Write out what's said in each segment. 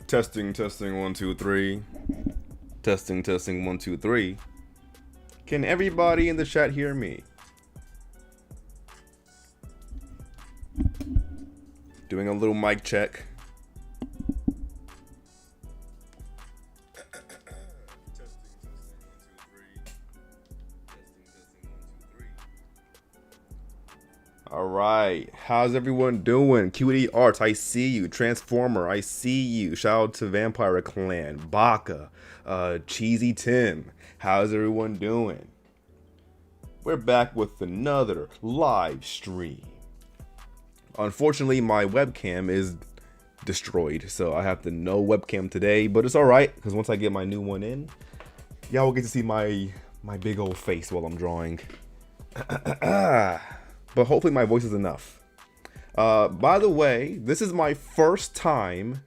Testing, testing, 1, 2, 3. Testing, testing, 1, 2, 3. Can everybody in the chat hear me? Doing a little mic check. All right, how's everyone doing? QD Arts, I see you. Transformer, I see you. Shout out to Vampire Clan, Baka, Cheesy Tim. How's everyone doing? We're back with another live stream. Unfortunately, my webcam is destroyed, so I have the no webcam today, but it's all right because once I get my new one in, y'all will get to see my big old face while I'm drawing. But hopefully my voice is enough. By the way, this is my first time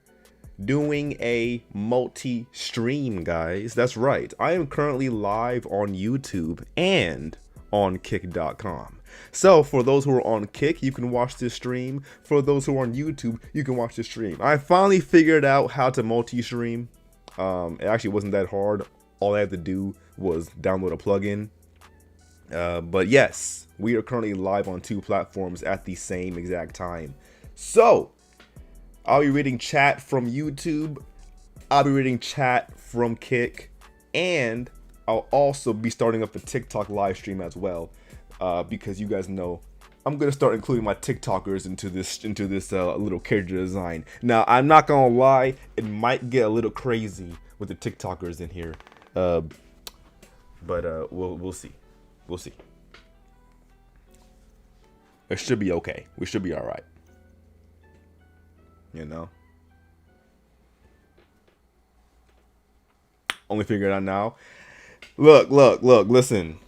doing a multi-stream, guys. That's right. I am currently live on YouTube and on kick.com. So for those who are on Kick, you can watch this stream. For those who are on YouTube, you can watch this stream. I finally figured out how to multi-stream. It actually wasn't that hard. All I had to do was download a plugin. But yes, we are currently live on 2 platforms at the same exact time. So I'll be reading chat from YouTube, I'll be reading chat from Kick, and I'll also be starting up a TikTok live stream as well, because you guys know I'm gonna start including my TikTokers into this little character design. Now I'm not gonna lie, it might get a little crazy with the TikTokers in here, but we'll see. We'll see. It should be okay. We should be all right. You know? Only figure it out now. Look, listen.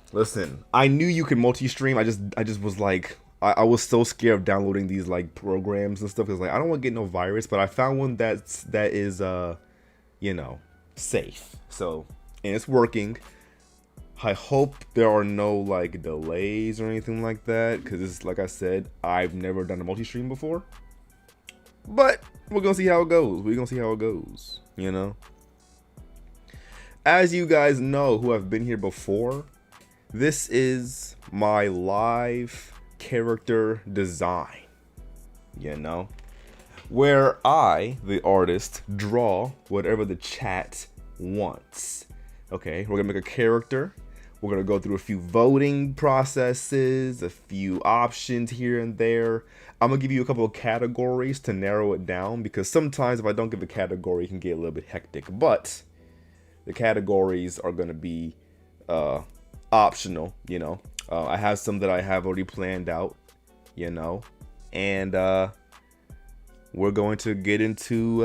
I knew you could multi-stream. I just was like, I was so scared of downloading these like programs and stuff. Cause like, I don't want to get no virus, but I found one that is, you know, safe. So, and it's working. I hope there are no like delays or anything like that, because it's like I said, I've never done a multi-stream before. But we're gonna see how it goes. You know. As you guys know who have been here before, this is my live character design. You know, where I, the artist, draw whatever the chat wants. Okay, we're gonna make a character. We're going to go through a few voting processes, a few options here and there. I'm going to give you a couple of categories to narrow it down, because sometimes if I don't give a category, it can get a little bit hectic. But the categories are going to be optional, you know. I have some that I have already planned out, you know. And we're going to get into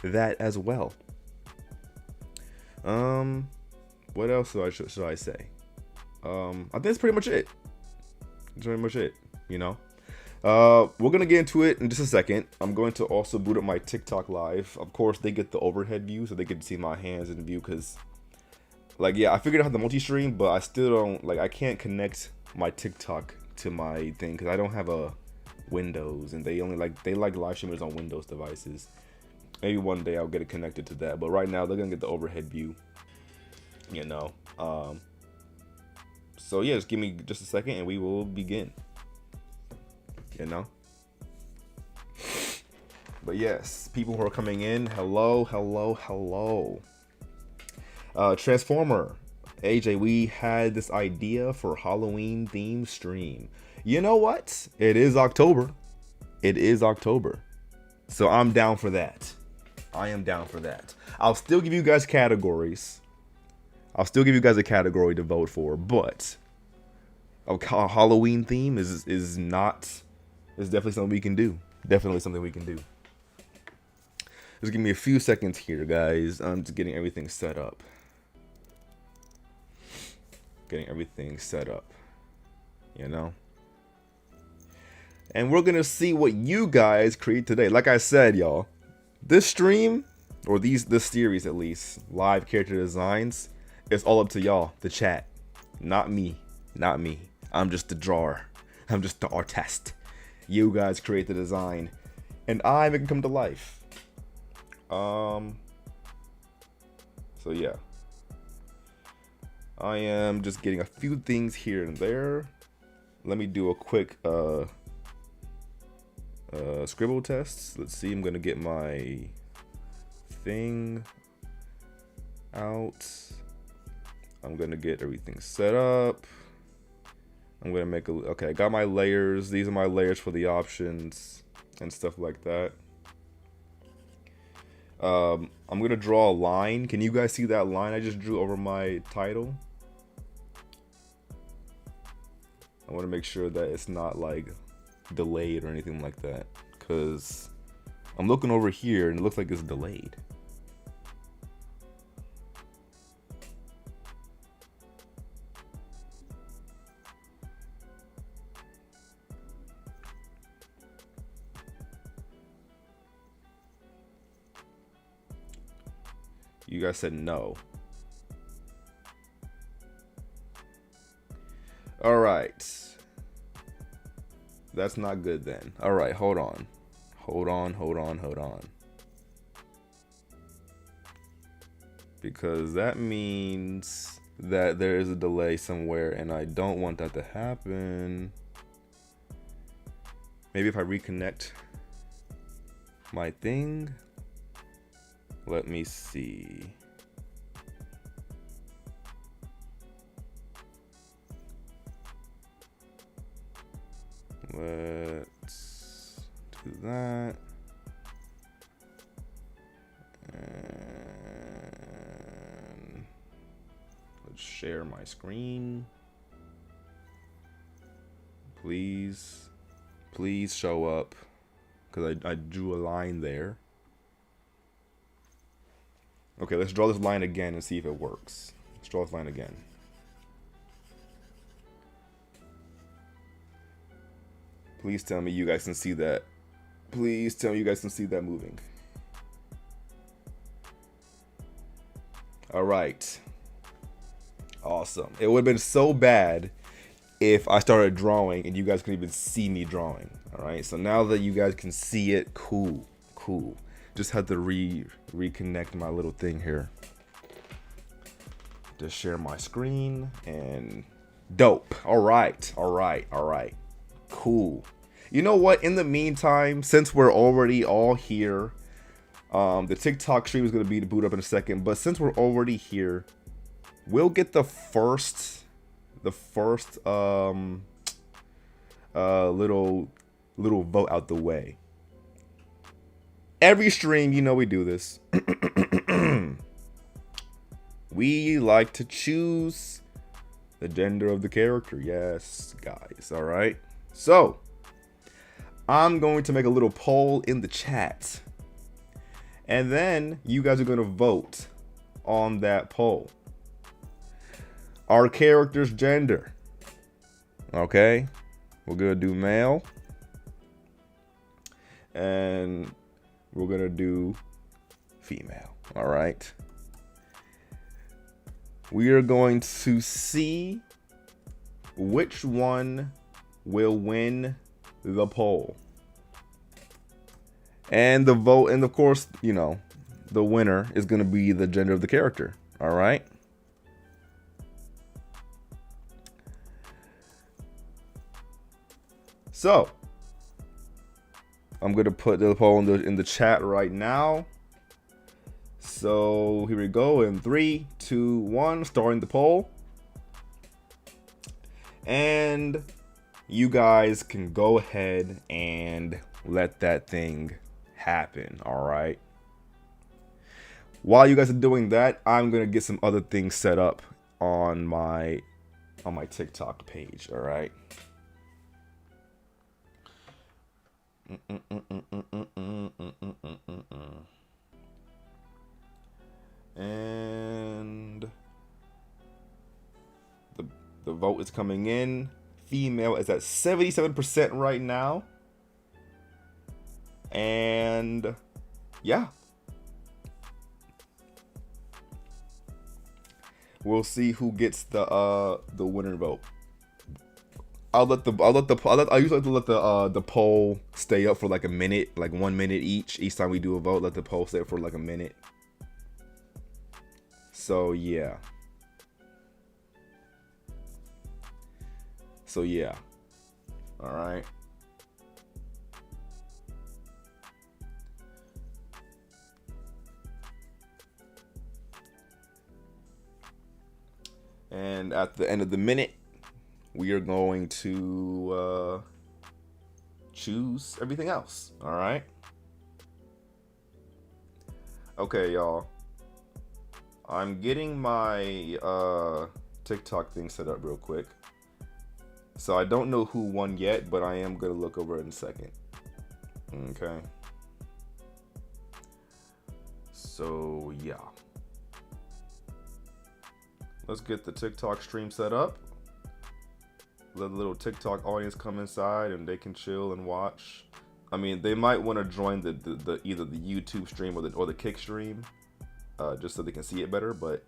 that as well. What else should I say? I think that's pretty much it. You know. We're gonna get into it in just a second. I'm going to also boot up my TikTok live. Of course, they get the overhead view, so they get to see my hands in view. Cause, like, yeah, I figured out how to multi-stream, but I still don't I can't connect my TikTok to my thing because I don't have a Windows, and they like live streamers on Windows devices. Maybe one day I'll get it connected to that, but right now they're gonna get the overhead view. You know, so yeah, just give me just a second and we will begin. You know, but yes, people who are coming in, hello. Transformer, AJ, we had this idea for Halloween themed stream. You know what? It is October. So I'm down for that. I am down for that. I'll still give you guys categories. I'll still give you guys a category to vote for, but a Halloween theme is definitely something we can do. Just give me a few seconds here, guys. I'm just getting everything set up. You know? And we're gonna see what you guys create today. Like I said, y'all, this stream, or this series at least, live character designs, it's all up to y'all, the chat. Not me. I'm just the drawer. I'm just the artist. You guys create the design, and I make it come to life. So yeah, I am just getting a few things here and there. Let me do a quick scribble test. Let's see. I'm gonna get my thing out. I'm gonna get everything set up. I'm gonna make okay, I got my layers. These are my layers for the options and stuff like that. I'm gonna draw a line. Can you guys see that line I just drew over my title? I want to make sure that it's not like delayed or anything like that, because I'm looking over here and it looks like it's delayed. You guys said no. All right. That's not good then. All right, hold on. Hold on. Because that means that there is a delay somewhere and I don't want that to happen. Maybe if I reconnect my thing. Let me see. Let's do that. And let's share my screen. Please show up, because I drew a line there. Okay, let's draw this line again and see if it works. Let's draw this line again. Please tell me you guys can see that. Please tell me you guys can see that moving. All right. Awesome. It would have been so bad if I started drawing and you guys couldn't even see me drawing. All right. So now that you guys can see it, cool. Just had to reconnect my little thing here. Just share my screen and dope. All right. Cool. You know what? In the meantime, since we're already all here, the TikTok stream is going to be to boot up in a second. But since we're already here, we'll get the first little vote out the way. Every stream, you know we do this. We like to choose the gender of the character. Yes, guys. All right. So, I'm going to make a little poll in the chat. And then you guys are going to vote on that poll. Our character's gender. Okay. We're going to do male. And we're going to do female. All right. We are going to see which one will win the poll. And the vote, and of course, you know, the winner is going to be the gender of the character. All right. So, I'm going to put the poll in the chat right now. So, here we go in 3, 2, 1, starting the poll. And you guys can go ahead and let that thing happen, all right? While you guys are doing that, I'm going to get some other things set up on my TikTok page, all right? And the vote is coming in. Female is at 77% right now. And yeah. We'll see who gets the winner vote. I usually like to let the poll stay up for like a minute, like 1 minute each time we do a vote. Let the poll stay up for like a minute. So yeah. All right. And at the end of the minute, we are going to choose everything else. All right. Okay, y'all. I'm getting my TikTok thing set up real quick. So I don't know who won yet, but I am gonna look over it in a second. Okay. So yeah. Let's get the TikTok stream set up. Let the little TikTok audience come inside and they can chill and watch. I mean, they might want to join the either the YouTube stream or the Kick stream, just so they can see it better. But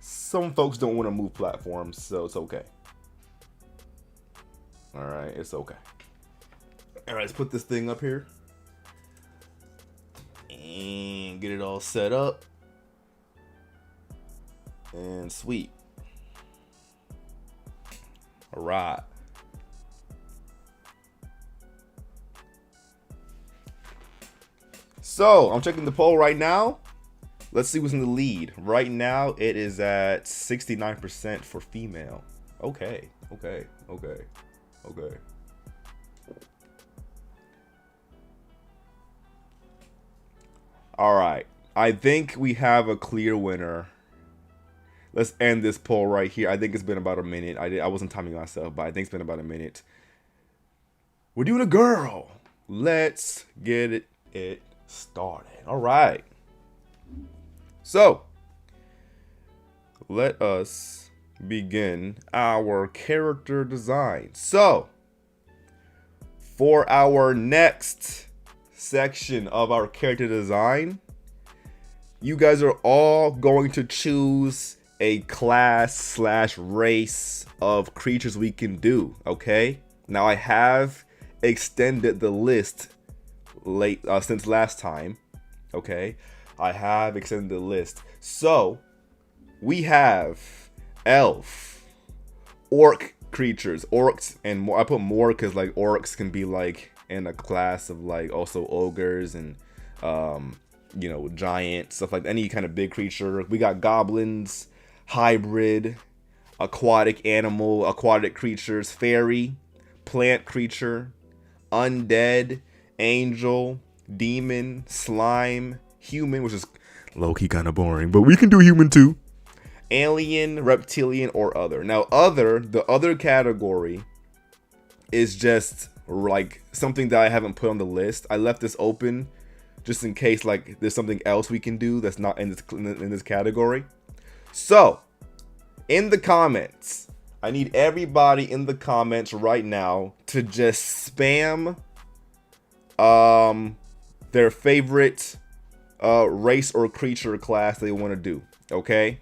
some folks don't want to move platforms, so it's okay. All right, it's okay. All right, let's put this thing up here and get it all set up and sweet. All right. So I'm checking the poll right now. Let's see what's in the lead. Right now, it is at 69% for female. Okay. All right. I think we have a clear winner. Let's end this poll right here. I think it's been about a minute. I wasn't timing myself, but I think it's been about a minute. We're doing a girl. Let's get it started. All right. So, let us begin our character design. So, for our next section of our character design, you guys are all going to choose a class / race of creatures we can do, okay? Now I have extended the list since last time, okay? I have extended the list. So, we have elf, orc creatures, orcs, and more. I put more because like orcs can be like in a class of like also ogres and you know, giant stuff, like any kind of big creature. We got goblins, hybrid, aquatic animal, aquatic creatures, fairy, plant creature, undead, angel, demon, slime, human, which is low-key kind of boring, but we can do human too, alien, reptilian, or other. Now the other category is just like something that I haven't put on the list. I left this open just in case like there's something else we can do that's not in this category. So in the comments, I need everybody in the comments right now to just spam their favorite race or creature class they want to do, okay?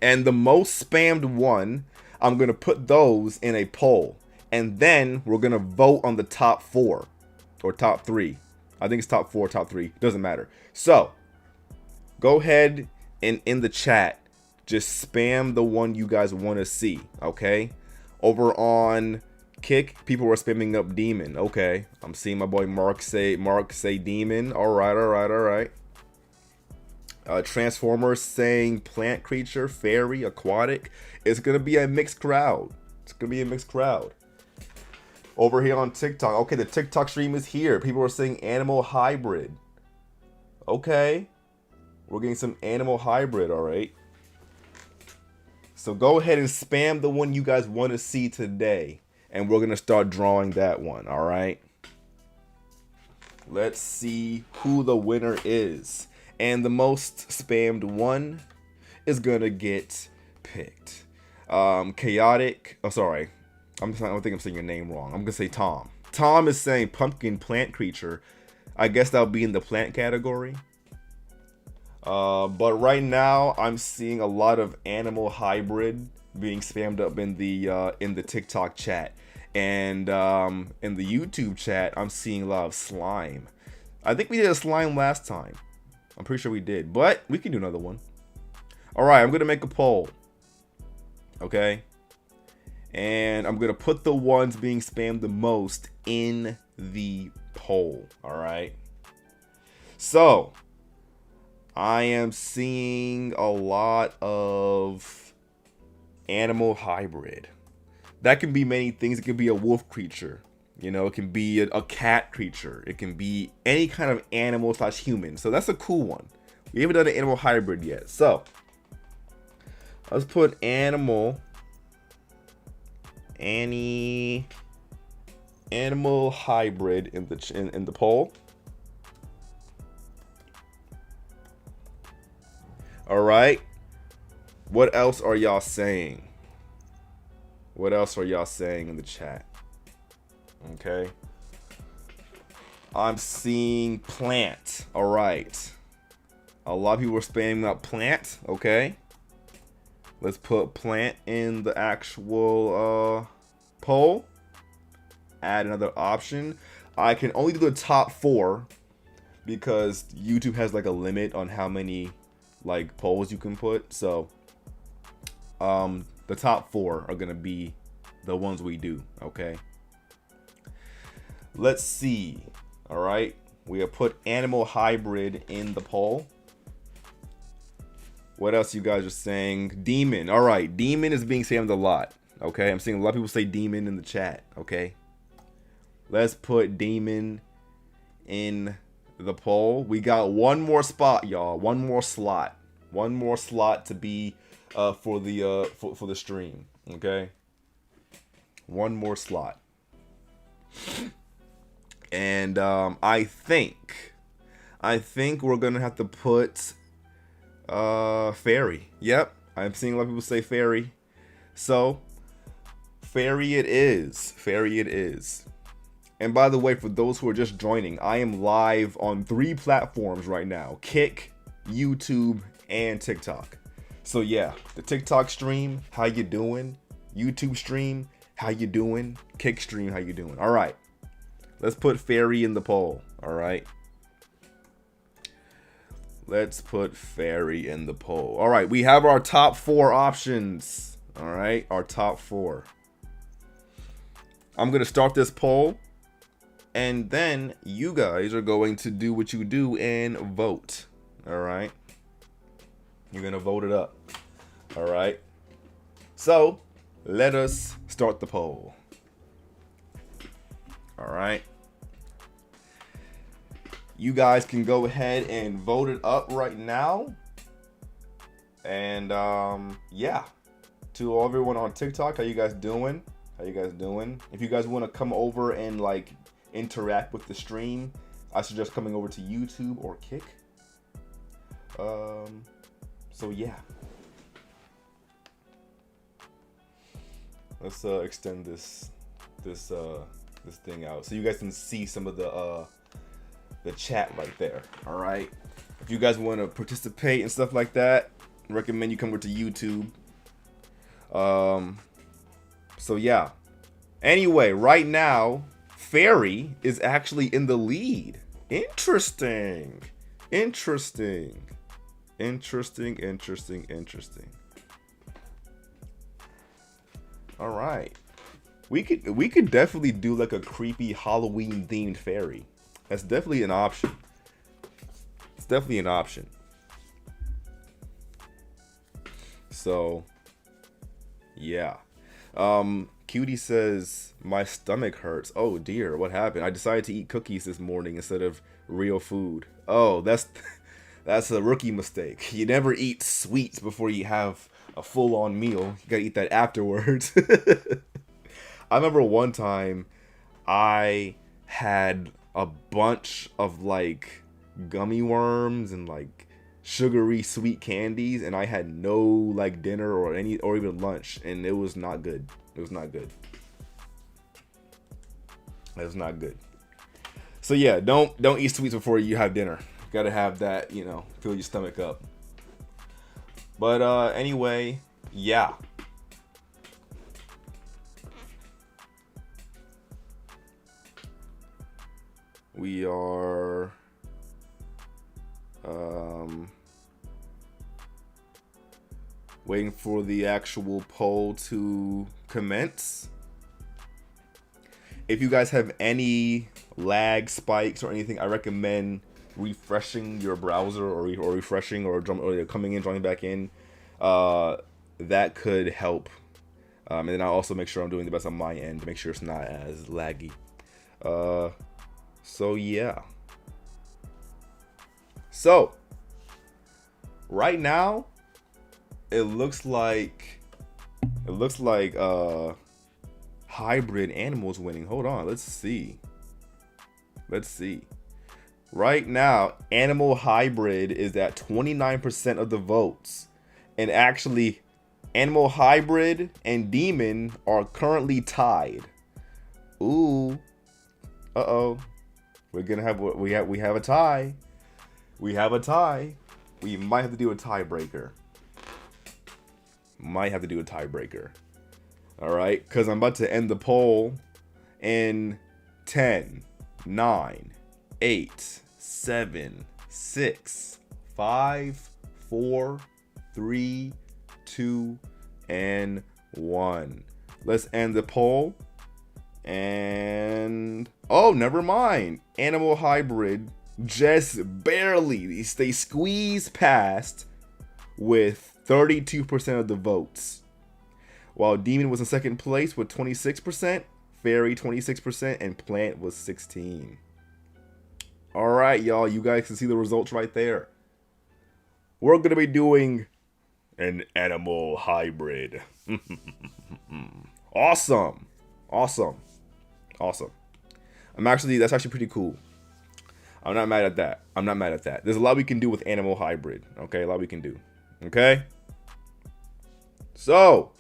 And the most spammed one, I'm gonna put those in a poll, and then we're gonna vote on the top 4 or top 3. I think it's top 4, top 3, doesn't matter. So go ahead and in the chat, just spam the one you guys want to see, okay? Over on Kick, people were spamming up demon. Okay, I'm seeing my boy Mark say demon. All right. Transformers saying plant creature, fairy, aquatic. It's gonna be a mixed crowd. Over here on TikTok, okay, the TikTok stream is here. People are saying animal hybrid. Okay, we're getting some animal hybrid. All right. So go ahead and spam the one you guys want to see today, and we're gonna start drawing that one. All right. Let's see who the winner is, and the most spammed one is gonna get picked. Chaotic. Oh, sorry. I don't think I'm saying your name wrong. I'm gonna say Tom. Tom is saying pumpkin plant creature. I guess that'll be in the plant category. But right now I'm seeing a lot of animal hybrid being spammed up in the TikTok chat, and in the YouTube chat, I'm seeing a lot of slime. I think we did a slime last time. I'm pretty sure we did, but we can do another one. All right, I'm gonna make a poll. Okay, and I'm gonna put the ones being spammed the most in the poll. All right. So I am seeing a lot of animal hybrid. That can be many things. It can be a wolf creature. You know, it can be a cat creature. It can be any kind of animal / human. So that's a cool one. We haven't done an animal hybrid yet. So let's put animal hybrid in the poll. All right. What else are y'all saying? What else are y'all saying in the chat? Okay. I'm seeing plant. All right. A lot of people are spamming up plant. Okay. Let's put plant in the actual poll. Add another option. I can only do the top 4 because YouTube has like a limit on how many like polls you can put. So the top 4 are gonna be the ones we do. Okay. Let's see. All right. We have put animal hybrid in the poll. What else you guys are saying? Demon. All right. Demon is being spammed a lot. Okay. I'm seeing a lot of people say demon in the chat. Okay. Let's put demon in the poll. We got one more spot, y'all. One more slot. One more slot to be for the stream. Okay. One more slot. And I think we're gonna have to put fairy. Yep, I'm seeing a lot of people say fairy. So fairy it is. Fairy it is. And by the way, for those who are just joining, I am live on 3 platforms right now: Kick, YouTube, and TikTok. So yeah, the TikTok stream, how you doing? YouTube stream, how you doing? Kick stream, how you doing? All right. Let's put fairy in the poll. All right. Let's put fairy in the poll. All right. We have our top 4 options. All right. Our top 4. I'm going to start this poll. And then you guys are going to do what you do and vote. All right. You're going to vote it up. All right. So let us start the poll. All right. You guys can go ahead and vote it up right now. And yeah, to everyone on TikTok, how you guys doing? How you guys doing? If you guys want to come over and like interact with the stream, I suggest coming over to YouTube or Kick. So yeah, let's extend this thing out so you guys can see some of the chat right there. All right. If you guys want to participate and stuff like that, I recommend you come over to YouTube. So yeah. Anyway, right now, fairy is actually in the lead. Interesting. Interesting. Interesting. Interesting. Interesting. All right. We could definitely do like a creepy Halloween themed fairy. That's definitely an option. It's definitely an option. So, yeah. Cutie says, my stomach hurts. Oh dear, what happened? I decided to eat cookies this morning instead of real food. Oh, that's a rookie mistake. You never eat sweets before you have a full-on meal. You gotta eat that afterwards. I remember one time I had a bunch of like gummy worms and like sugary sweet candies, and I had no like dinner or even lunch, and it was not good. It was not good. It was not good. So yeah, don't eat sweets before you have dinner. You gotta have that, you know, fill your stomach up. But anyway, yeah. We are waiting for the actual poll to commence. If you guys have any lag spikes or anything, I recommend refreshing your browser or refreshing or coming in, joining back in. That could help. And then I'll also make sure I'm doing the best on my end to make sure it's not as laggy. So yeah. So right now, it looks like hybrid animals winning. Hold on, let's see. Right now, animal hybrid is at 29% of the votes, and actually, animal hybrid and demon are currently tied. Ooh, we're gonna have we have a tie. We have a tie. We might have to do a tiebreaker. All right, because I'm about to end the poll in 10, 9, 8, 7, 6, 5, 4, 3, 2, and 1. Let's end the poll. And oh, never mind. Animal hybrid just barely. They squeezed past with 32% of the votes, while demon was in second place with 26%, fairy 26%, and plant was 16%. All right, y'all, you guys can see the results right there. We're gonna be doing an animal hybrid. Awesome. That's actually pretty cool. I'm not mad at that. There's a lot we can do with animal hybrid. Okay, a lot we can do. Okay. So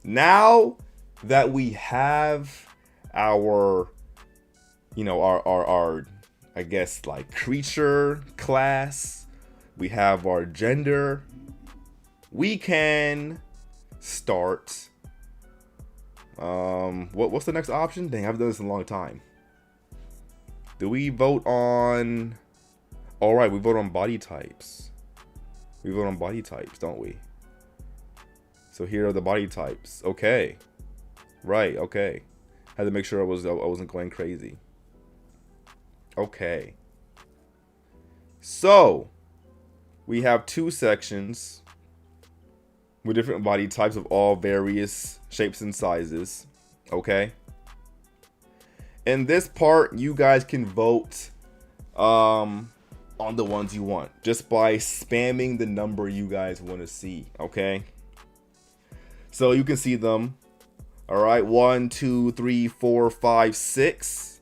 now that we have our I guess like creature class, we have our gender, we can start what's the next option? Dang, I've done this in a long time. Do we vote on... All right, we vote on body types. Don't we? So here are the body types. Okay. Right, okay. Had to make sure I wasn't going crazy. Okay. So, we have 2 sections with different body types of all various shapes and sizes. Okay. In this part, you guys can vote on the ones you want just by spamming the number you guys want to see. Okay. So you can see them. All right. 1, 2, 3, 4, 5, 6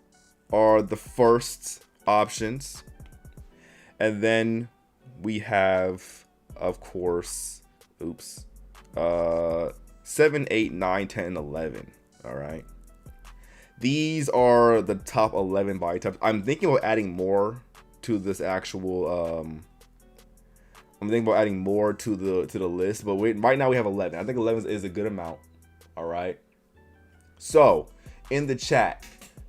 are the first options. And then we have, of course, 7, 8, 9, 10, 11. All right. These are the top 11 body types. I'm thinking about adding more to this actual. I'm thinking about adding more to the list, but right now we have 11. I think 11 is a good amount. All right. So in the chat,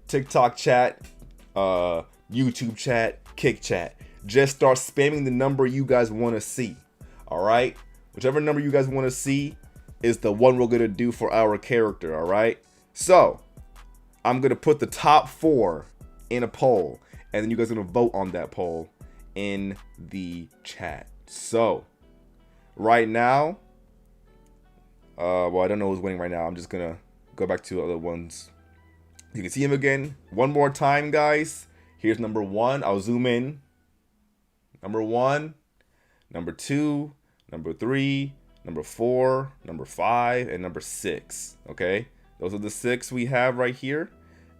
TikTok chat, YouTube chat, Kick chat, just start spamming the number you guys want to see. All right. Whichever number you guys want to see is the one we're gonna do for our character. All right. So I'm gonna put the top 4 in a poll, and then you guys are gonna vote on that poll in the chat. So right now, well, I don't know who's winning right now. I'm just gonna go back to other ones. You can see him again one more time, guys. Here's number 1. I'll zoom in. Number 1, number 2, number 3, number 4, number 5, and number 6. Okay, those are the 6 we have right here.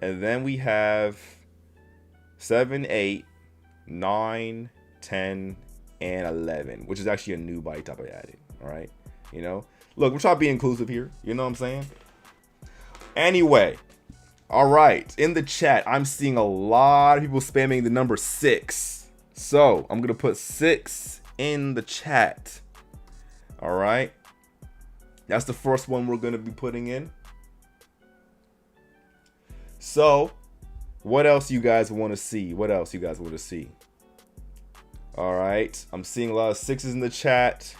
And then we have 7, 8, 9, 10, and 11, which is actually a new body type I added. All right. Look, we're trying to be inclusive here. You know what I'm saying? Anyway. All right. In the chat, I'm seeing a lot of people spamming the number 6. So I'm going to put 6 in the chat. All right. That's the first one we're going to be putting in. So What else you guys want to see? What else you guys want to see? All right. I'm seeing a lot of 6s in the chat.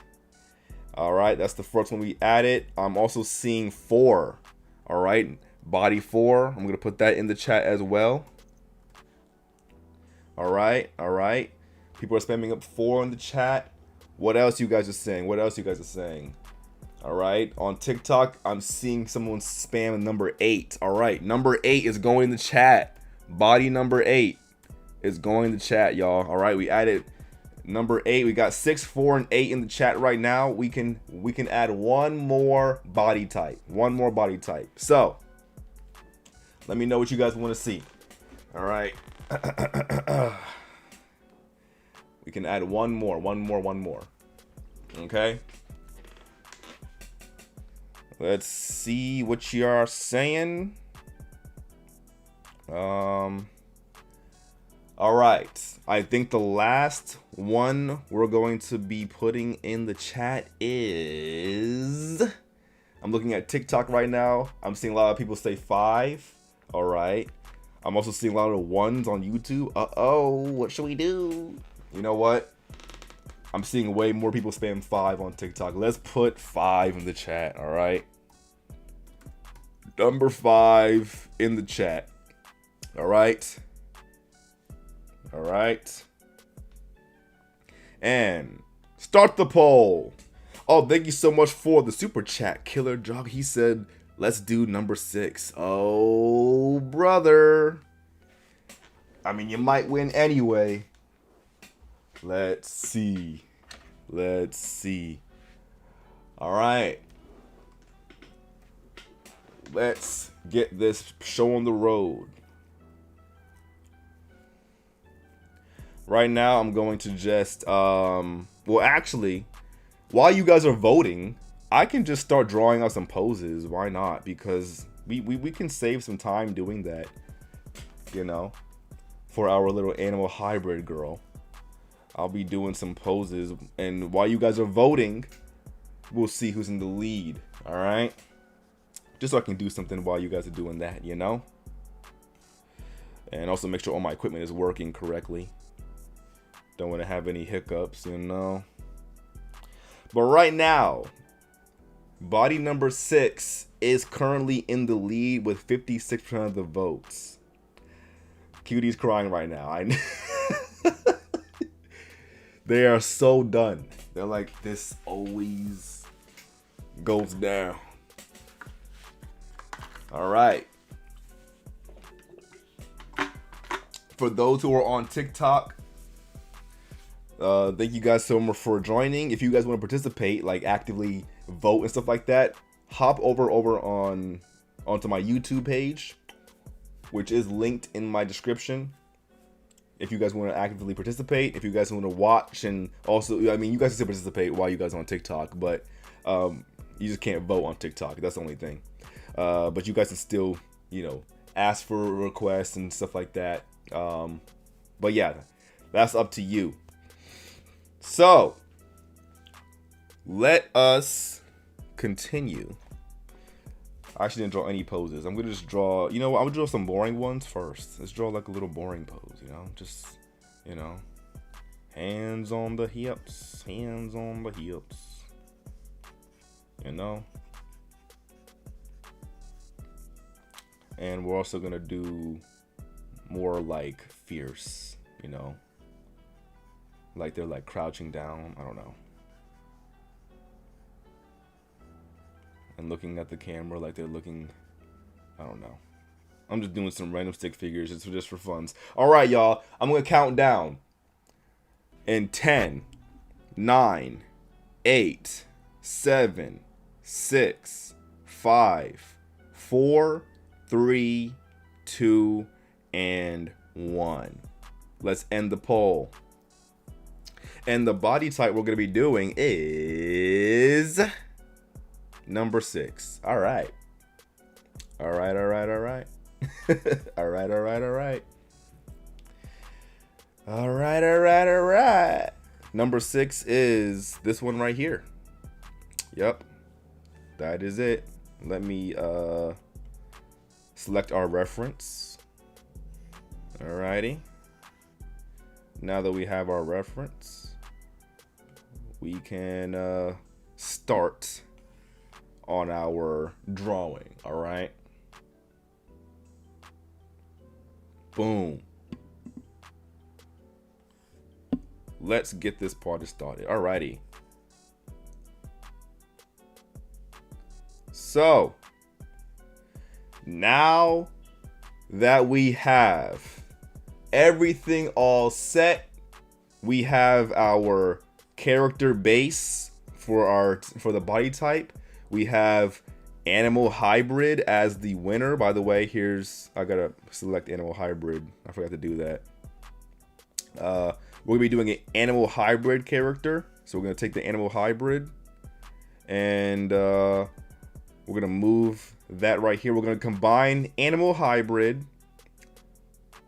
All right. That's the first one we added. I'm also seeing 4. All right. Body 4. I'm going to put that in the chat as well. All right. All right. People are spamming up 4 in the chat. What else you guys are saying? What else you guys are saying? All right. On TikTok, I'm seeing someone spam number 8. All right. Number 8 is going in the chat. Body number 8 is going in the chat, y'all. All right. We added number 8. We got 6, 4, and 8 in the chat right now. We can add one more body type. One more body type. So let me know what you guys want to see. All right. We can add one more. Okay. Let's see what you are saying. All right. I think the last one we're going to be putting in the chat is, I'm looking at TikTok right now. I'm seeing a lot of people say 5. All right. I'm also seeing a lot of 1s on YouTube. Uh-oh, what should we do? You know what? I'm seeing way more people spam 5 on TikTok. Let's put 5 in the chat, all right? Number 5 in the chat. All right. All right. And start the poll. Oh, thank you so much for the super chat, Killer Jog. He said, let's do number 6. Oh, brother. I mean, you might win anyway. Let's see. Let's see. All right. Let's get this show on the road. Right now, I'm going to just, well, actually, while you guys are voting, I can just start drawing out some poses. Why not? Because we can save some time doing that, you know, for our little animal hybrid girl. I'll be doing some poses, and while you guys are voting, we'll see who's in the lead, all right? Just so I can do something while you guys are doing that, you know? And also make sure all my equipment is working correctly. Don't want to have any hiccups, you know? But right now, body number 6 is currently in the lead with 56% of the votes. Cutie's crying right now. They are so done. They're like, this always goes down. All right. For those who are on TikTok, thank you guys so much for joining. If you guys want to participate, like actively vote and stuff like that, hop over onto my YouTube page, which is linked in my description. If you guys want to actively participate, if you guys want to watch, and also, I mean, you guys can still participate while you guys are on TikTok, but you just can't vote on TikTok. That's the only thing. But you guys can still, you know, ask for requests and stuff like that. But yeah, that's up to you. So let us continue. I actually didn't draw any poses. I'm gonna just draw, you know what, I'm gonna draw some boring ones first. Let's draw like a little boring pose, you know, just, you know, hands on the hips, you know. And we're also gonna do more like fierce, you know, like they're like crouching down, I don't know, and looking at the camera like they're looking, I don't know. I'm just doing some random stick figures just for funs. All right, y'all, I'm gonna count down in 10, 9, 8, 7, 6, 5, 4, 3, 2, and 1. Let's end the poll. And the body type we're going to be doing is number 6. All right. All right. All right. All right. All right. All right. All right. All right. All right. All right. Number 6 is this one right here. Yep. That is it. Let me select our reference. Alrighty. Now that we have our reference, we can start on our drawing. All right. Boom. Let's get this party started. Alrighty. So now that we have everything all set, we have our character base for the body type. We have animal hybrid as the winner. By the way, I gotta select animal hybrid. I forgot to do that. We're gonna be doing an animal hybrid character. So we're gonna take the animal hybrid and we're gonna move that right here. We're gonna combine animal hybrid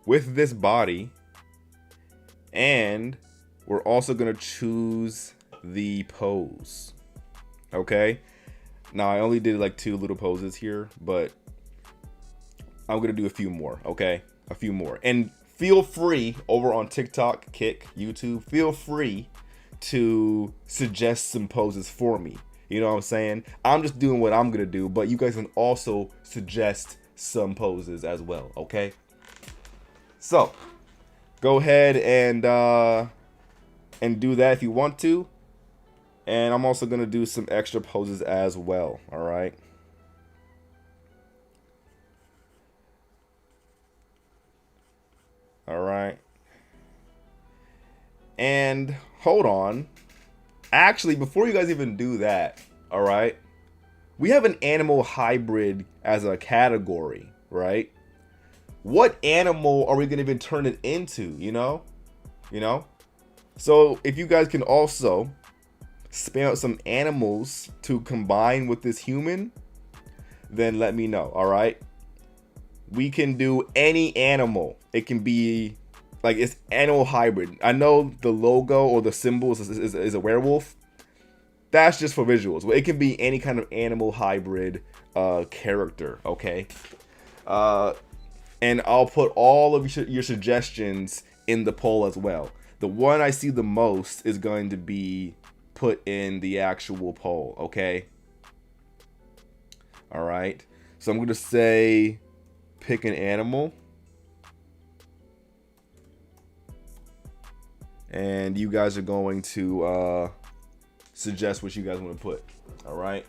with this body, and we're also gonna choose the pose. Okay. Now I only did like 2 little poses here, but I'm gonna do a few more. Okay, a few more. And feel free over on TikTok, Kick, YouTube, feel free to suggest some poses for me. You know what I'm saying? I'm just doing what I'm gonna do, but you guys can also suggest some poses as well. Okay. So go ahead and do that if you want to. And I'm also gonna do some extra poses as well. All right. All right. And hold on. Actually, before you guys even do that, all right, we have an animal hybrid as a category, right? What animal are we gonna even turn it into? You know. So if you guys can also spam out some animals to combine with this human, then let me know. All right, we can do any animal. It can be like, it's animal hybrid. I know the logo or the symbol is a werewolf. That's just for visuals. It can be any kind of animal hybrid character. Okay. And I'll put all of your suggestions in the poll as well. The one I see the most is going to be put in the actual poll. Okay. All right. So I'm going to say pick an animal. And you guys are going to suggest what you guys want to put. All right.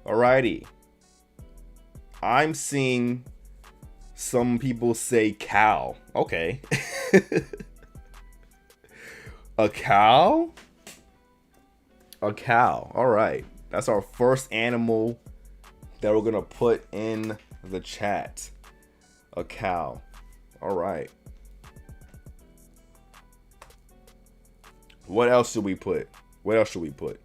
Alrighty. I'm seeing some people say cow. Okay. A cow? A cow. All right. That's our first animal that we're going to put in the chat. A cow. All right. What else should we put? What else should we put?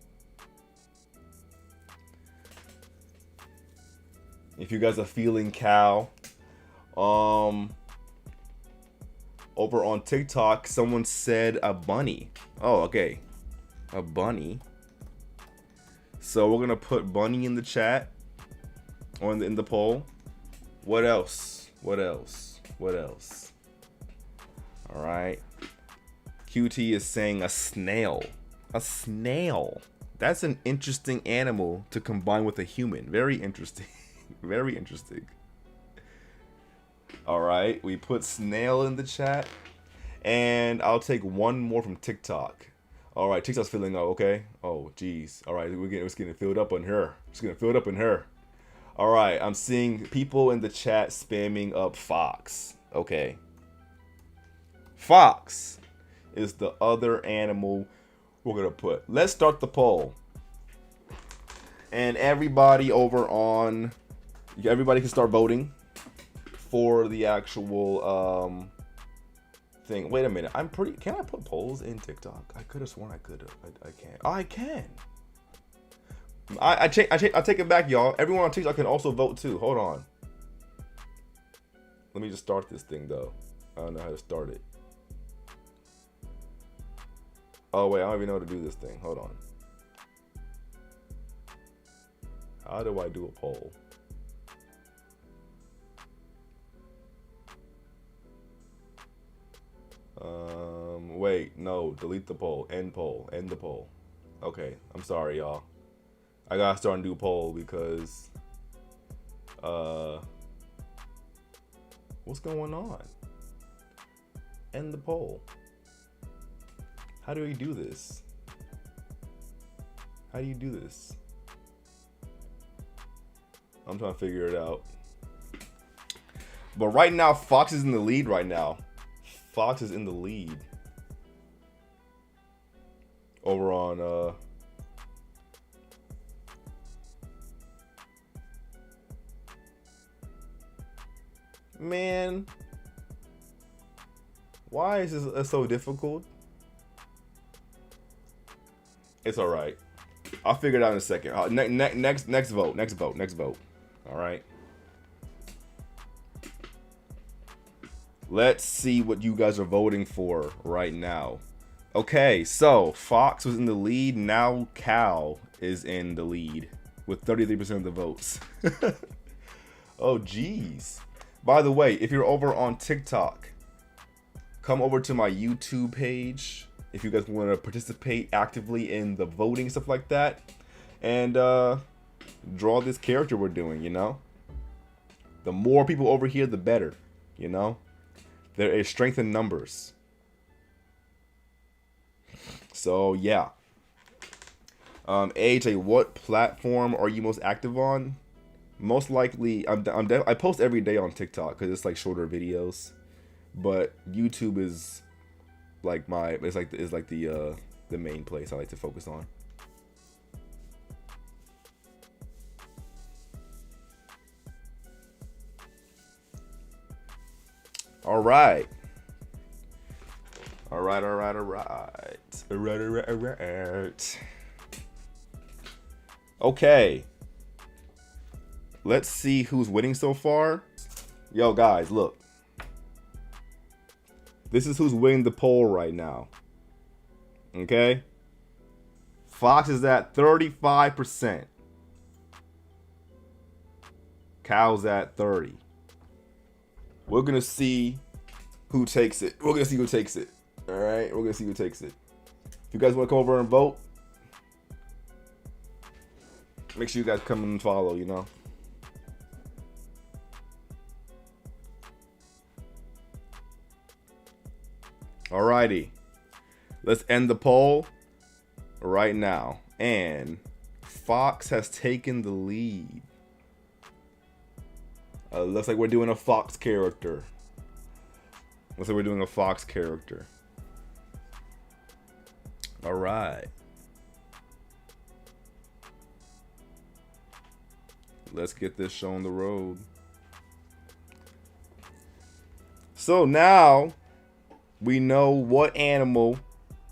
If you guys are feeling cow, over on TikTok, someone said a bunny. Oh, okay. A bunny. So we're gonna put bunny in the chat or in the poll. What else? What else? What else? All right. QT is saying a snail. A snail. That's an interesting animal to combine with a human. Very interesting. Very interesting. All right, we put snail in the chat, and I'll take one more from TikTok. All right, TikTok's filling up. Okay. Oh, geez. All right, it's getting filled up on her. It's getting filled up on her. All right, I'm seeing people in the chat spamming up fox. Okay. Fox is the other animal we're gonna put. Let's start the poll, and everybody can start voting for the actual thing. Wait a minute. Can I put polls in TikTok? I could have sworn I could have. I can't. Oh, I can. I take it back, y'all. Everyone on TikTok can also vote too. Hold on. Let me just start this thing though. I don't know how to start it. Oh wait, I don't even know how to do this thing. Hold on. How do I do a poll? Wait, no, delete the poll, end the poll. Okay, I'm sorry, y'all. I gotta start a new poll because, what's going on? End the poll. How do we do this? How do you do this? I'm trying to figure it out. But right now, Fox is in the lead right now. Fox is in the lead. Over on, man. Why is this so difficult? It's all right. I'll figure it out in a second. Next vote. All right. Let's see what you guys are voting for right now. Okay, so Fox was in the lead. Now Cal is in the lead with 33% of the votes. Oh, geez. By the way, if you're over on TikTok, come over to my YouTube page if you guys want to participate actively in the voting, stuff like that, and draw this character we're doing, you know? The more people over here, the better, you know? There is strength in numbers. So, yeah. AJ, what platform are you most active on? Most likely, I post every day on TikTok because it's like shorter videos, but YouTube is like the main place I like to focus on. All right. All right. Okay. Let's see who's winning so far. Yo, guys, look. This is who's winning the poll right now. Okay? Fox is at 35%. Cal's at 30%. We're going to see who takes it. All right? We're going to see who takes it. If you guys want to come over and vote, make sure you guys come and follow, you know? Alrighty. Let's end the poll right now. And Fox has taken the lead. Looks like we're doing a Fox character. Alright. Let's get this show on the road. So now we know what animal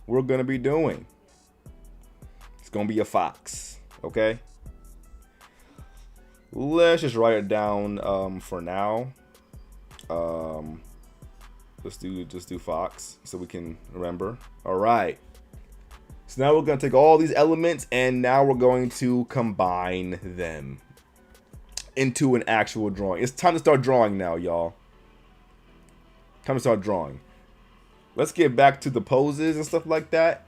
we're going to be doing. It's going to be a fox. Okay? Let's just write it down for now. Let's do fox so we can remember. All right. So now we're going to take all these elements and now we're going to combine them into an actual drawing. It's time to start drawing now, y'all. Time to start drawing. Let's get back to the poses and stuff like that.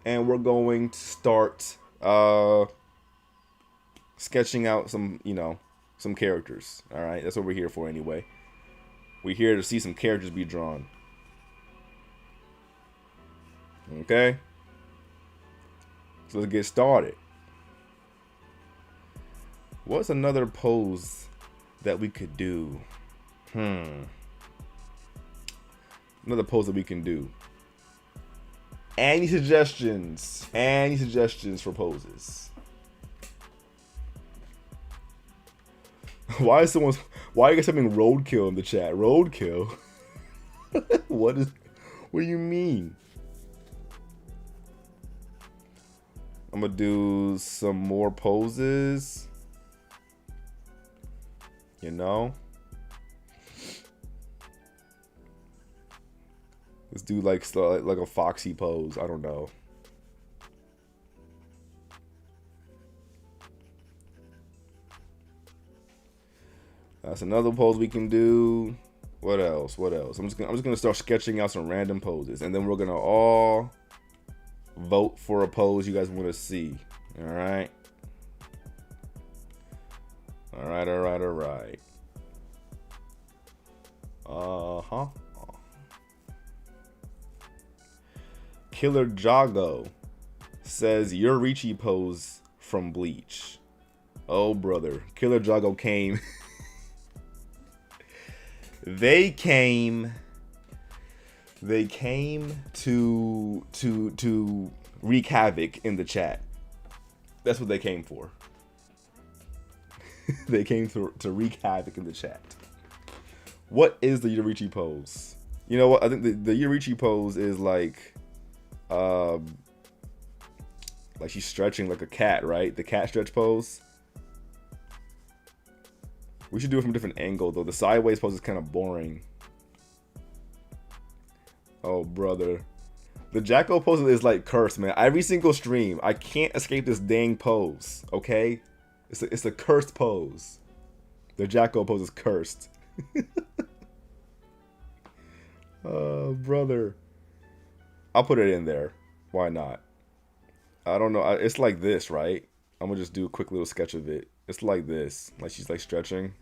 And we're going to start sketching out some characters. All right, that's what we're here for anyway. We're here to see some characters be drawn. Okay? So let's get started. What's another pose that we could do? Another pose that we can do. Any suggestions? Any suggestions for poses? Why are you guys having roadkill in the chat? Roadkill? What do you mean? I'm gonna do some more poses. You know? Let's do like a foxy pose. I don't know. That's another pose we can do. What else? What else? I'm just gonna start sketching out some random poses, and then we're gonna all vote for a pose you guys want to see. All right. All right. All right. All right. Killer Jago says your Richie pose from Bleach. Oh brother, Killer Jago came. They came to wreak havoc in the chat. That's what they came for. They came to wreak havoc in the chat. What is the Yorichi pose? You know what? I think the Yorichi pose is like she's stretching like a cat, right? The cat stretch pose. We should do it from a different angle though. The sideways pose is kind of boring. Oh brother, the Jacko pose is like cursed, man. Every single stream, I can't escape this dang pose. Okay, it's a cursed pose. The Jacko pose is cursed. Oh brother, I'll put it in there. Why not? I don't know. It's like this, right? I'm gonna just do a quick little sketch of it. It's like this, like she's like stretching.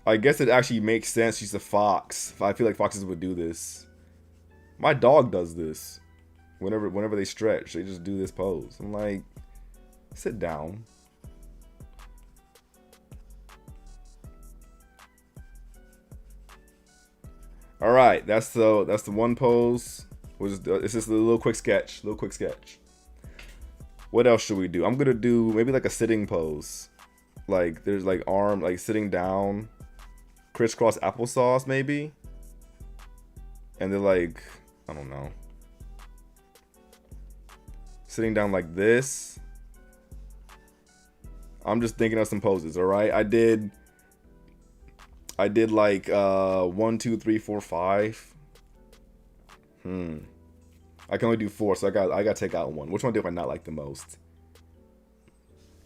I guess it actually makes sense. She's a fox. I feel like foxes would do this. My dog does this. Whenever they stretch, they just do this pose. I'm like, sit down. All right, that's the one pose. It's just a little quick sketch. What else should we do? I'm gonna do maybe like a sitting pose. Like there's like arm, like sitting down, crisscross applesauce maybe. And then like, I don't know. Sitting down like this. I'm just thinking of some poses, all right? I did like 1, 2, 3, 4, 5. I can only do 4, so I gotta take out one. Which one do I not like the most?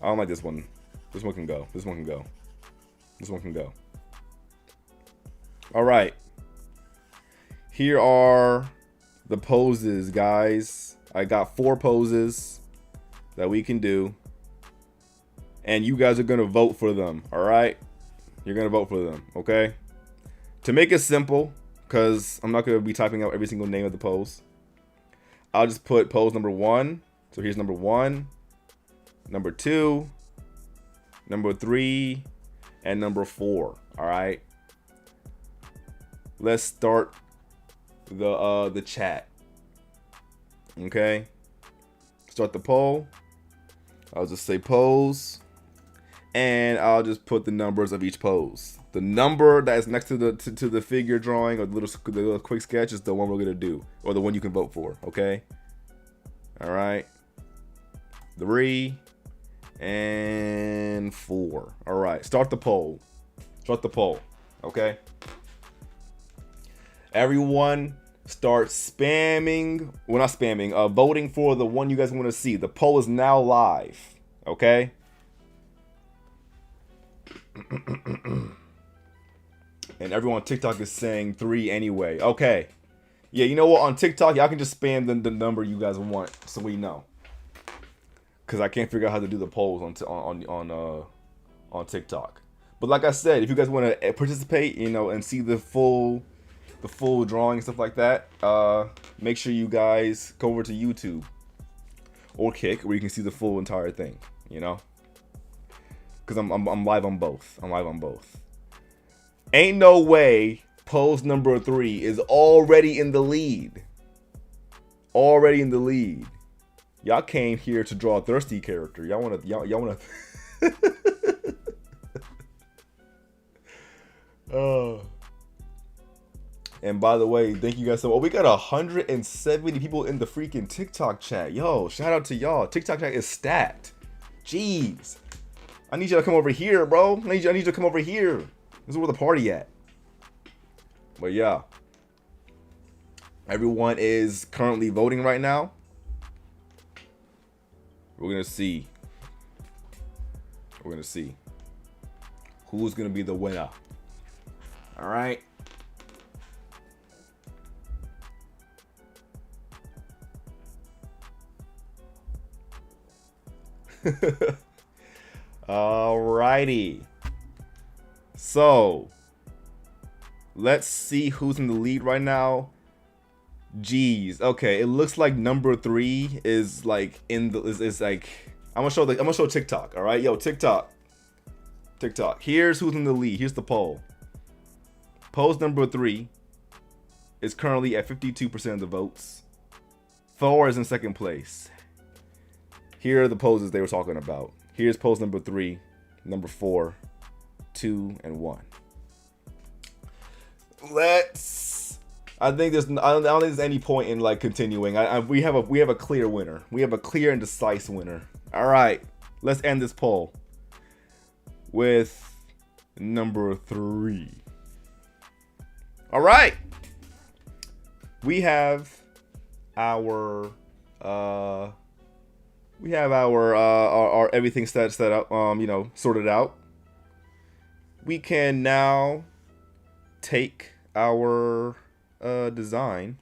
I don't like this one. This one can go. This one can go. This one can go. All right. Here are the poses, guys. I got 4 poses that we can do. And you guys are gonna vote for them, all right? You're gonna vote for them, okay? To make it simple, because I'm not gonna be typing out every single name of the pose, I'll just put pose number 1. So here's number 1, number 2, number 3, and number 4. All right. Let's start the chat. Okay. Start the poll. I'll just say pose, and I'll just put the numbers of each pose. The number that is next to the figure drawing or the little quick sketch is the one we're gonna do, or the one you can vote for. Okay. All right. 3 and 4. All right. Start the poll. Start the poll. Okay. Everyone start spamming. Well, not spamming. Voting for the one you guys want to see. The poll is now live. Okay. And everyone on TikTok is saying 3 anyway. Okay. Yeah, you know what? On TikTok, y'all can just spam the number you guys want, so we know. Cause I can't figure out how to do the polls on TikTok. But like I said, if you guys want to participate, you know, and see the full drawing and stuff like that, make sure you guys go over to YouTube or Kick, where you can see the full entire thing. You know. Cause I'm live on both. I'm live on both. Ain't no way pose number 3 is already in the lead. Already in the lead. Y'all came here to draw a thirsty character. Y'all wanna And by the way, thank you guys so much. Oh, we got 170 people in the freaking TikTok chat. Yo, shout out to y'all. TikTok chat is stacked. Jeez. I need you to come over here, bro. I need you to come over here. This is where the party at. But yeah. Everyone is currently voting right now. We're gonna see. We're gonna see. who's gonna be the winner. All right. Alrighty. So let's see who's in the lead right now. Jeez. Okay, it looks like number 3 is like in the is like I'm gonna show TikTok. All right, yo, TikTok. Here's who's in the lead. Here's the poll. Pose number 3 is currently at 52% of the votes. Thor is in second place. Here are the poses they were talking about. Here's pose number 3, number 4, 2, and 1. I don't think there's any point in like continuing. We have a clear winner. We have a clear and decisive winner. All right, let's end this poll with number 3. All right, we have our everything set up, sorted out. We can now take our design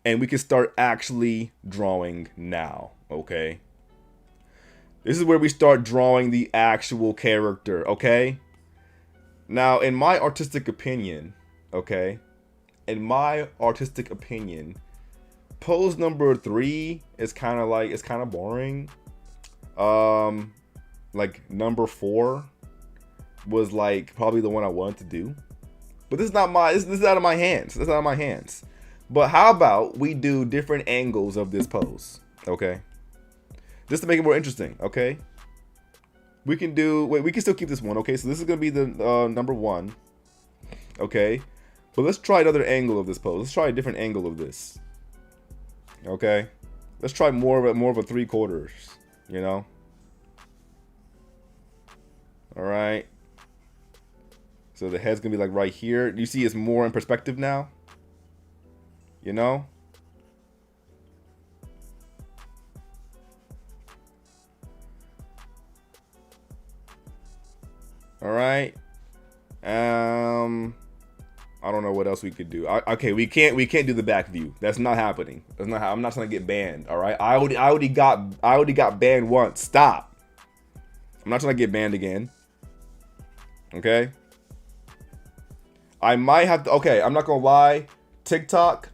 and we can start actually drawing now. Okay, this is where we start drawing the actual character. Okay, now in my artistic opinion, pose number 3 is kind of boring. Like number 4 was like probably the one I wanted to do, but this is out of my hands. But how about we do different angles of this pose, okay? Just to make it more interesting, okay? We can still keep this one, okay? So this is gonna be the number 1, okay? But let's try another angle of this pose. Let's try a different angle of this, okay? Let's try more of a 3/4, you know? All right. So the head's gonna be like right here. You see it's more in perspective now, you know? All right. I don't know what else we could do. Okay, we can't do the back view. That's not happening. I'm not trying to get banned. All right. I already got banned once. Stop. I'm not trying to get banned again. Okay. I might have to. Okay, I'm not gonna lie. TikTok,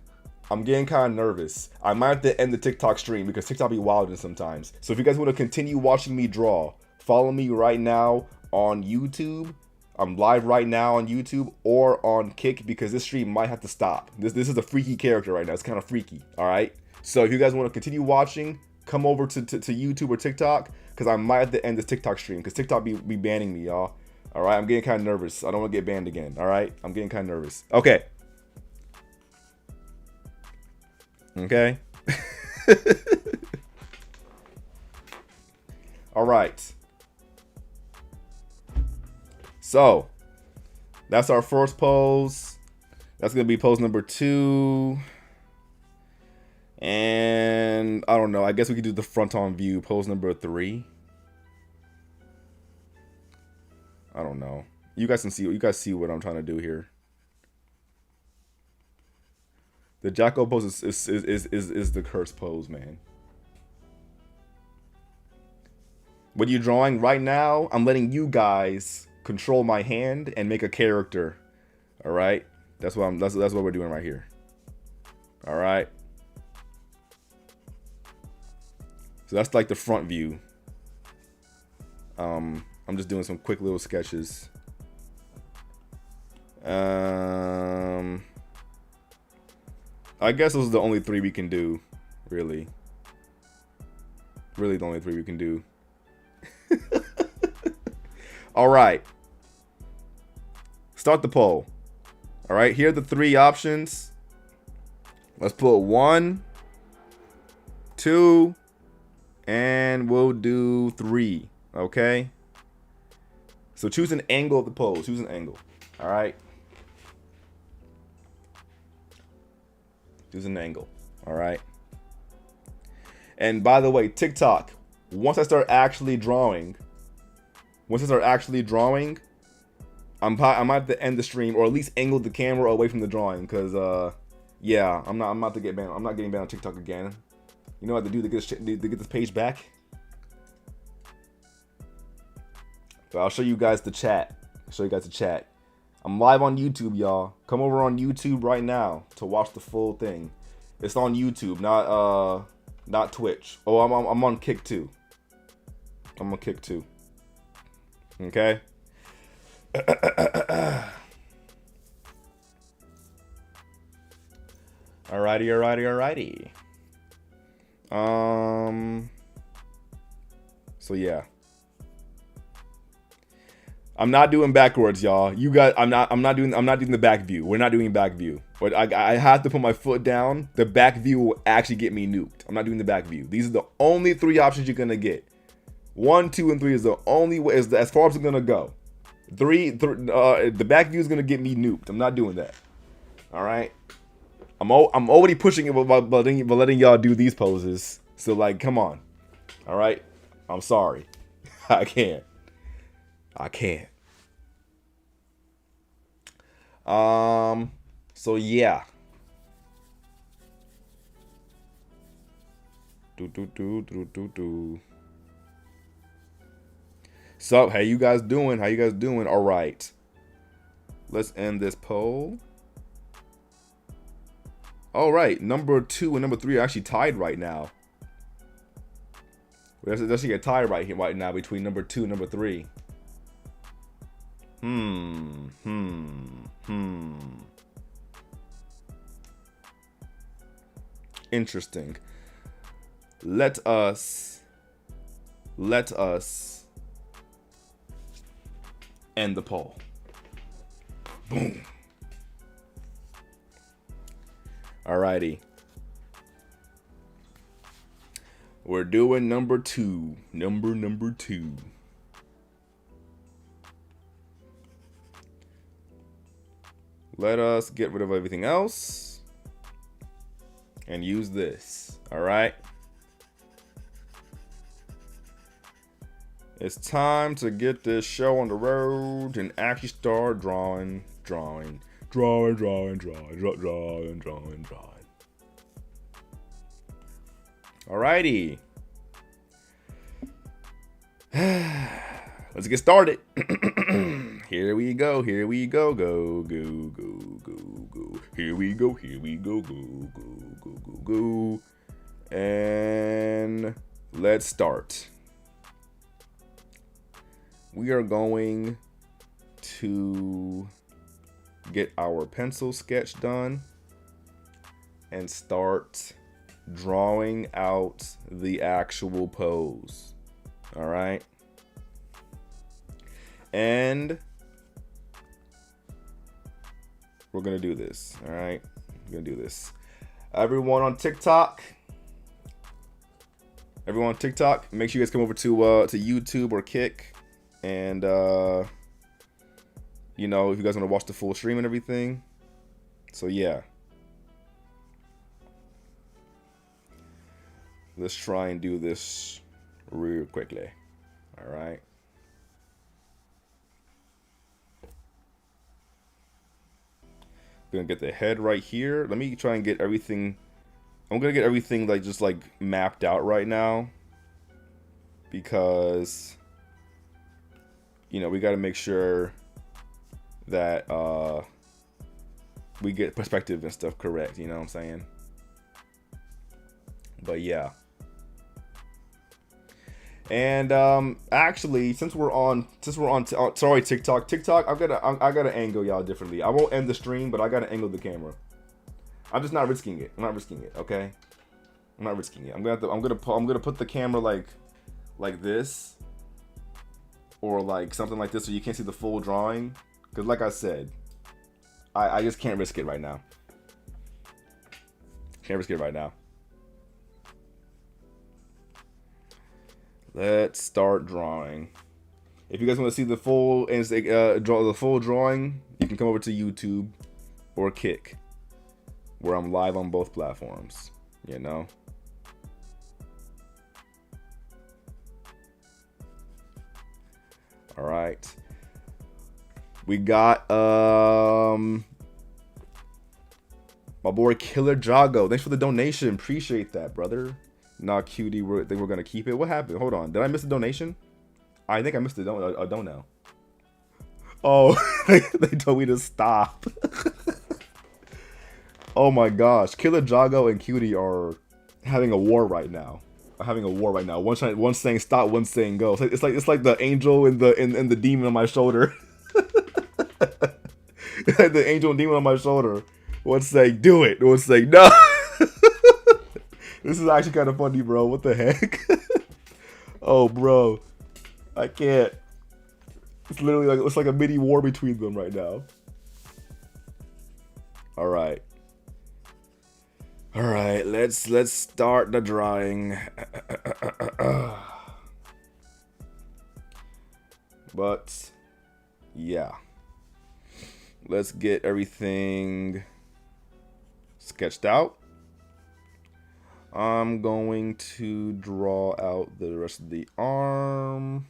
I'm getting kind of nervous. I might have to end the TikTok stream because TikTok be wilding sometimes. So if you guys want to continue watching me draw, follow me right now on YouTube. I'm live right now on YouTube or on Kick because this stream might have to stop. This is a freaky character right now. It's kind of freaky. All right. So if you guys want to continue watching, come over to YouTube or TikTok because I might have to end this TikTok stream because TikTok be banning me, y'all. All right. I'm getting kind of nervous. I don't want to get banned again. All right. I'm getting kind of nervous. Okay. Okay. All right. So that's our first pose. That's gonna be pose number 2. And I don't know. I guess we could do the front on view, pose number 3. I don't know. You guys can see. You guys see what I'm trying to do here. The Jacko pose is the curse pose, man. What are you drawing right now? I'm letting you guys control my hand and make a character. All right, that's what we're doing right here. All right. So that's like the front view. I'm just doing some quick little sketches. I guess those are the only 3 we can do, really. Really the only 3 we can do. All right. Start the poll. All right, here are the 3 options. Let's put 1, 2, and we'll do 3. Okay. So choose an angle of the pose. Choose an angle. All right. Choose an angle. All right. And by the way, TikTok, once I start actually drawing, once I start actually drawing, I might have to end the stream or at least angle the camera away from the drawing, because yeah, I'm about to get banned. I'm not getting banned on TikTok again. You know what I have to do to get this page back? So I'll show you guys the chat. I'm live on YouTube, y'all. Come over on YouTube right now to watch the full thing. It's on YouTube, not Twitch. Oh, I'm on Kick too. I'm on Kick too. Okay. Alrighty. So yeah. I'm not doing backwards, y'all. You guys, I'm not doing the back view. We're not doing back view. But I have to put my foot down. The back view will actually get me nuked. I'm not doing the back view. These are the only 3 options you're gonna get. 1, 2, and 3 is the only way, as far as it's gonna go. The back view is gonna get me nuked. I'm not doing that. All right. I'm already pushing it by letting y'all do these poses. So like, come on. All right. I'm sorry. I can't. So yeah. So, how you guys doing? All right. Let's end this poll. All right, number 2 and number 3 are actually tied right now. Let's actually get tied right now between number 2 and number 3. Interesting. Let us end the poll. Boom. Alrighty. We're doing number 2. Number 2. Let us get rid of everything else and use this. All right. It's time to get this show on the road and actually start drawing. Alrighty. Let's get started. Here we go. Go. Here we go. Go. And let's start. We are going to get our pencil sketch done and start drawing out the actual pose. All right. And we're going to do this. All right. We're going to do this. Everyone on TikTok, make sure you guys come over to YouTube or Kick. And, you know, if you guys want to watch the full stream and everything. So, yeah. Let's try and do this real quickly. All right. Gonna get the head right here. Let me try and get everything. I'm gonna get everything like just like mapped out right now, because you know we got to make sure that we get perspective and stuff correct. You know what I'm saying? But yeah. And actually, since we're on sorry TikTok, I gotta angle y'all differently. I won't end the stream, but I gotta angle the camera. I'm just not risking it. Okay? I'm not risking it. I'm gonna put the camera like this, or like something like this, so you can't see the full drawing. Cause like I said, I just can't risk it right now. Let's start drawing. If you guys want to see the full drawing, you can come over to YouTube or Kick, where I'm live on both platforms. You know. All right. We got my boy Killer Jago. Thanks for the donation. Appreciate that, brother. Nah, cutie. I think we're gonna keep it. What happened? Hold on. Did I miss a donation? I think I missed a don't know. Oh, they told me to stop. Oh my gosh, Killer Jago and Cutie are having a war right now. One's saying stop, one's saying go. It's like the angel and the demon on my shoulder. It's like the angel and demon on my shoulder. One's saying do it, one's saying no. This is actually kind of funny, bro. What the heck? Oh, bro, I can't. It's literally like it's like a mini war between them right now. All right. All right, let's start the drawing. But yeah, let's get everything sketched out. I'm going to draw out the rest of the arm.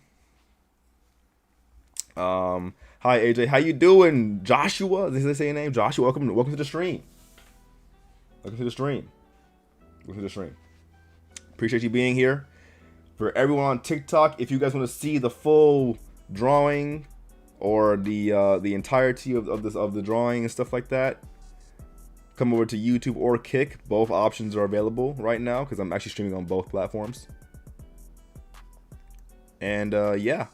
Hi AJ, how you doing? Joshua, did they say your name? Joshua, welcome to the stream. Welcome to the stream. Appreciate you being here. For everyone on TikTok, if you guys want to see the full drawing or the entirety of the drawing and stuff like that, come over to YouTube or Kick. Both options are available right now because I'm actually streaming on both platforms. And yeah,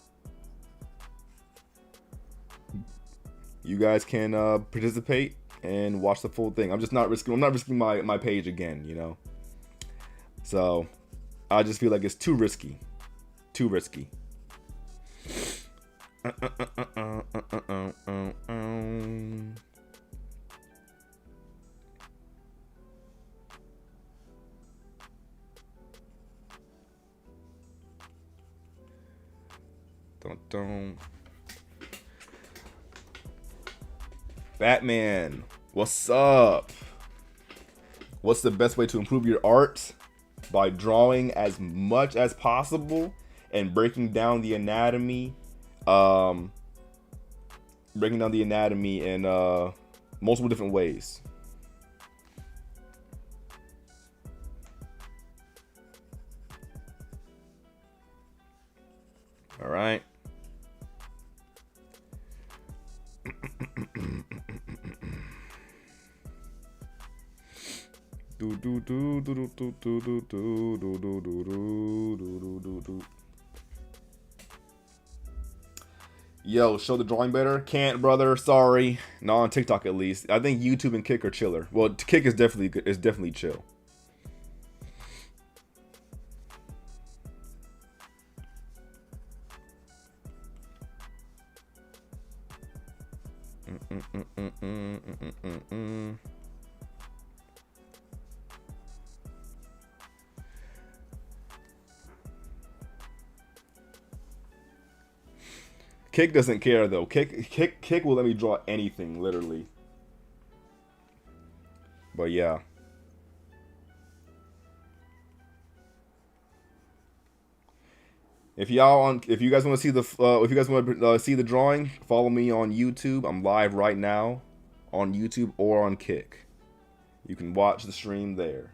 you guys can participate and watch the full thing. I'm not risking my page again, you know. So I just feel like it's too risky. Don't. Batman, what's up? What's the best way to improve your art? By drawing as much as possible and breaking down the anatomy in multiple different ways. All right. Yo, show the drawing better? Can't, brother. Sorry. Not on TikTok, at least. I think YouTube and Kick are chiller. Well, Kick is definitely good. It's definitely chill. Kick doesn't care though. Kick will let me draw anything, literally. But yeah. If you guys want to see see the drawing, follow me on YouTube. I'm live right now on YouTube or on Kick. You can watch the stream there.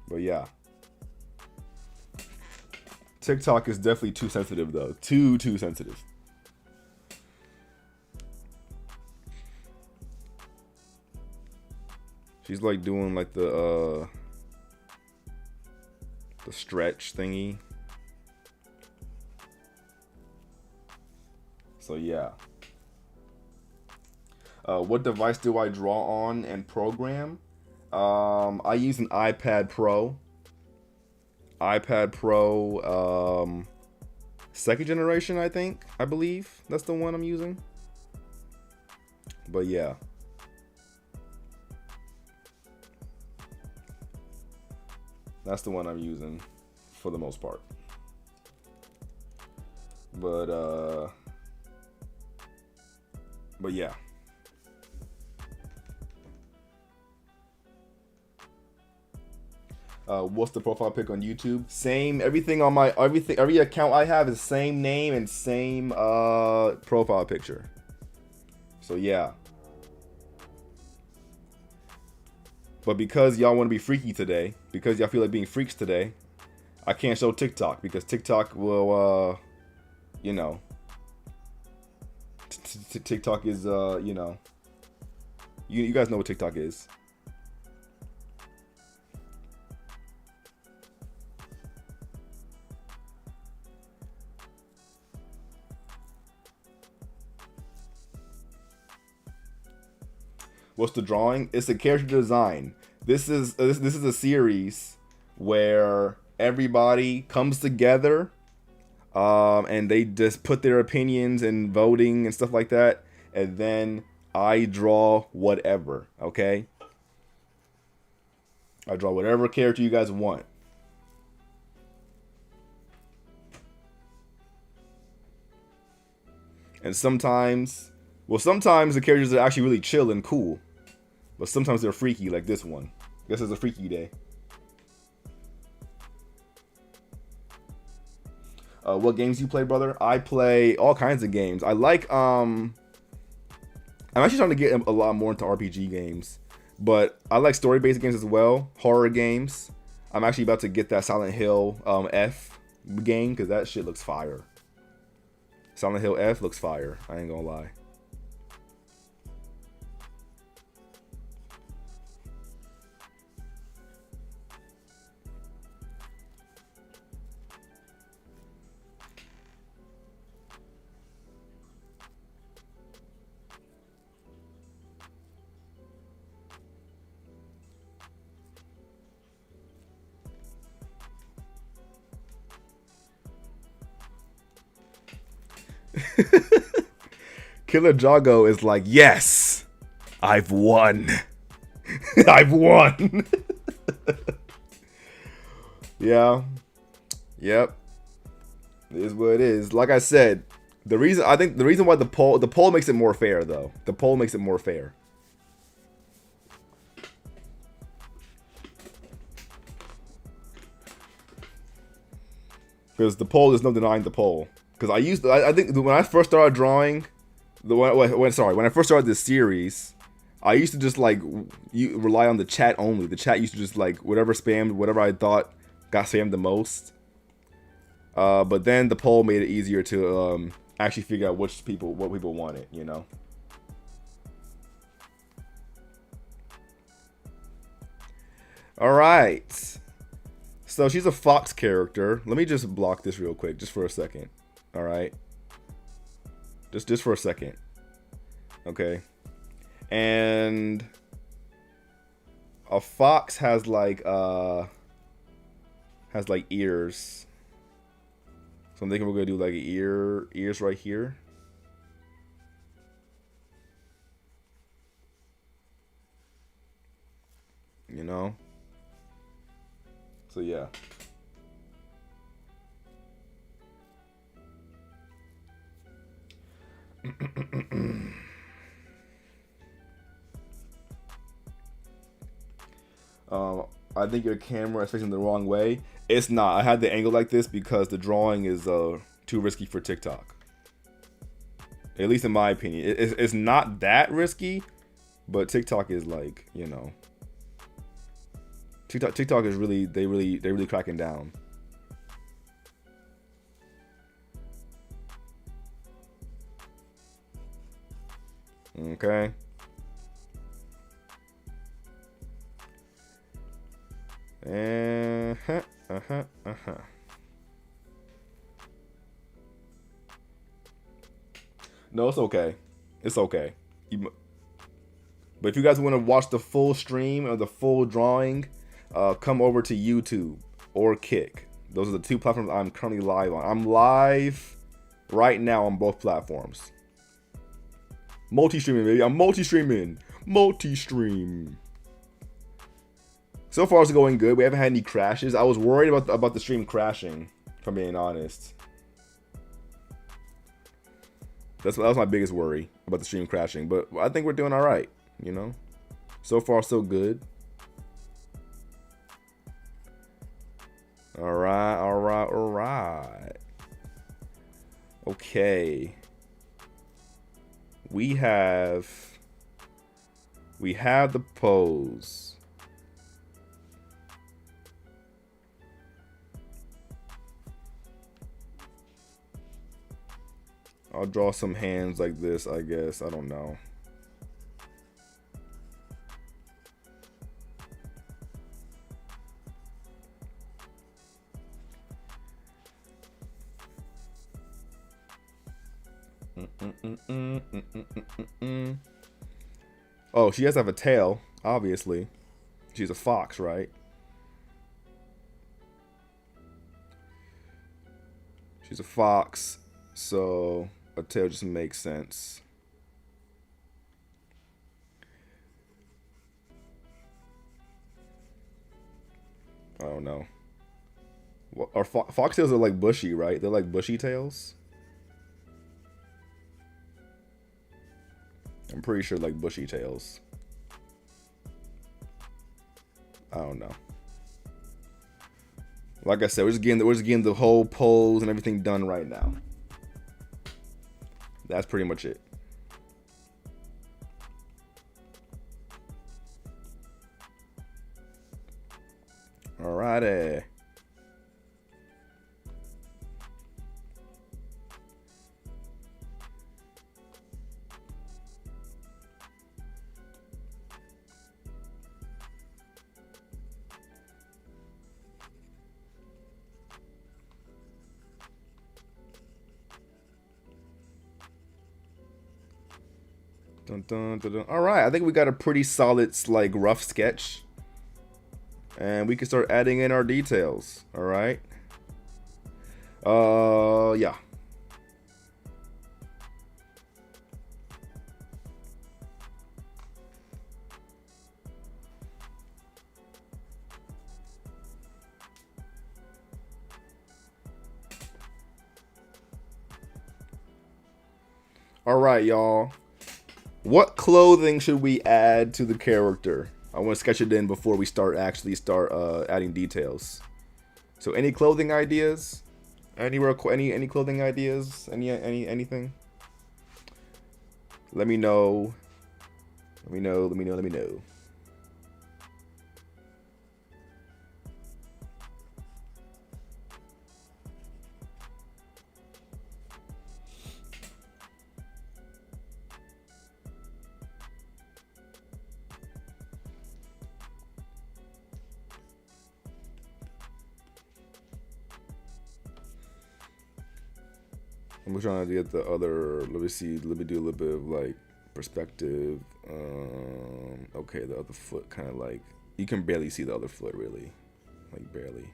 But yeah, TikTok is definitely too sensitive though. Too sensitive. She's like doing like the stretch thingy. So yeah. What device do I draw on and program? I use an iPad Pro. Second generation, I believe. That's the one I'm using. But yeah. That's the one I'm using. for the most part. But yeah. What's the profile pic on YouTube? Same. Everything on my every account I have is same name and same profile picture. So yeah. But because y'all want to be freaky today, because y'all feel like being freaks today, I can't show TikTok because TikTok will, you know, TikTok is, you know, you guys know what TikTok is. What's the drawing? It's a character design. This is a series where everybody comes together, and they just put their opinions and voting and stuff like that, and then I draw whatever. Okay, I draw whatever character you guys want. And sometimes the characters are actually really chill and cool. But sometimes they're freaky, like this one. I guess it's a freaky day. What games do you play, brother? I play all kinds of games. I like, I'm actually trying to get a lot more into RPG games. But I like story-based games as well. Horror games. I'm actually about to get that Silent Hill F game, because that shit looks fire. Silent Hill F looks fire. I ain't gonna lie. Killer Jago is like, yes, I've won. I've won. Yeah. Yep. It is what it is. Like I said, the reason why the poll makes it more fair though. The poll makes it more fair. Because the poll, there's no denying the poll. Because I think when I first started drawing, when I first started this series, I used to just like rely on the chat only. The chat used to just like whatever I thought got spammed the most. But then the poll made it easier to actually figure out what people wanted, you know. All right. So she's a fox character. Let me just block this real quick, just for a second. All right. Just for a second. Okay. And a fox has like ears. So I'm thinking we're gonna do like ears right here. You know? So yeah. I think your camera is facing the wrong way. It's not. I had the angle like this because the drawing is too risky for TikTok. At least in my opinion. It's not that risky, but TikTok is like, you know. TikTok is really, they really cracking down. Okay. No, it's okay. It's okay. But if you guys want to watch the full stream or the full drawing, come over to YouTube or Kick. Those are the two platforms I'm currently live on. I'm live right now on both platforms. Multi-streaming, baby. I'm multi-streaming. Multi-stream. So far it's going good. We haven't had any crashes. I was worried about the stream crashing, if I'm being honest. That was my biggest worry, about the stream crashing. But I think we're doing all right, you know? So far, so good. All right, all right, all right. Okay. We have the pose. I'll draw some hands like this, I guess. I don't know. Oh, she has to have a tail, obviously. She's a fox, right? She's a fox, so a tail just makes sense. I don't know. Our foxtails are like bushy, right? They're like bushy tails. I'm pretty sure like bushy tails. I don't know. Like I said, we're just getting the whole pose and everything done right now. That's pretty much it. Alrighty. Dun, dun, dun, dun. All right, I think we got a pretty solid, like, rough sketch. And we can start adding in our details. All right. Yeah. All right, y'all. What clothing should we add to the character? I want to sketch it in before we start adding details. So any clothing ideas? Any clothing ideas? Anything? Let me know. Let me know. I'm trying to get the other. Let me see. Let me do a little bit of like perspective. Okay, the other foot kind of like you can barely see the other foot really, like barely.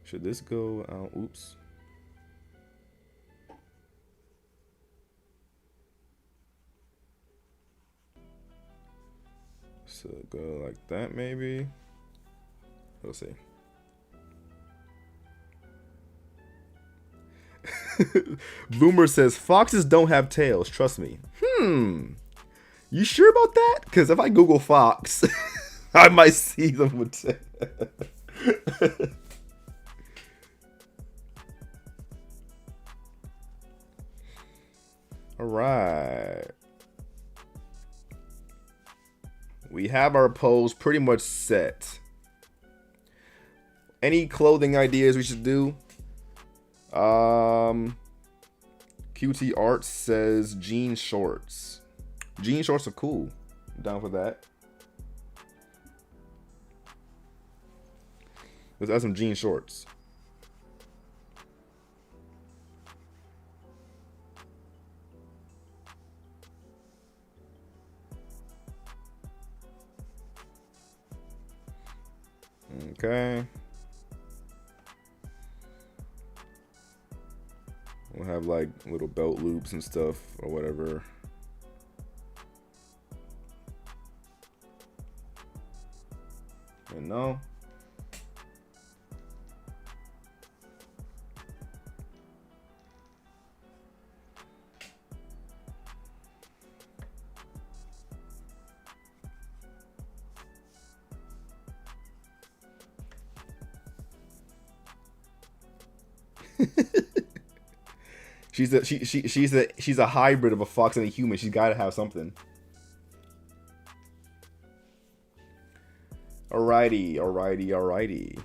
Should this go out? Oops. So go like that maybe. We'll see. Boomer says foxes don't have tails. Trust me. You sure about that? Because if I Google fox, I might see them with tails. All right. We have our pose pretty much set. Any clothing ideas we should do? QT Art says jean shorts. Jean shorts are cool. I'm down for that. Let's add some jean shorts. Okay. We'll have like little belt loops and stuff or whatever. And know? She's a hybrid of a fox and a human. She's got to have something. Alrighty, alrighty, alrighty.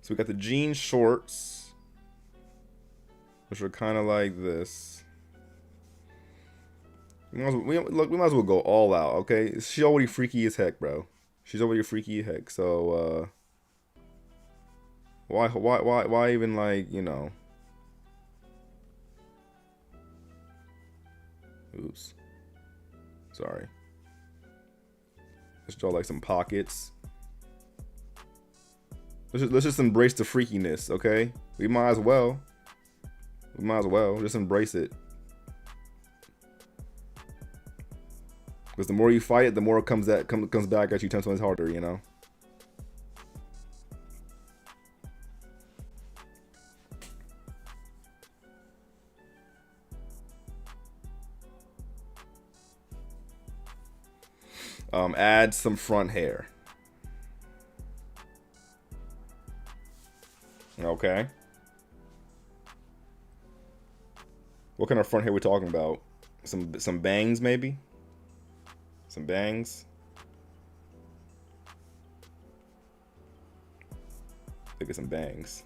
So we got the jean shorts, which are kind of like this. We might as well go all out, okay? She's already freaky as heck, bro. She's already freaky as heck. So why even, like, you know? Oops. Sorry. Let's draw like some pockets. Let's just embrace the freakiness, okay? We might as well. We might as well just embrace it. Because the more you fight it, the more it comes back at you 10 times harder, you know? Add some front hair. Okay. What kind of front hair we talking about? Some bangs, maybe? Some bangs? Think of some bangs.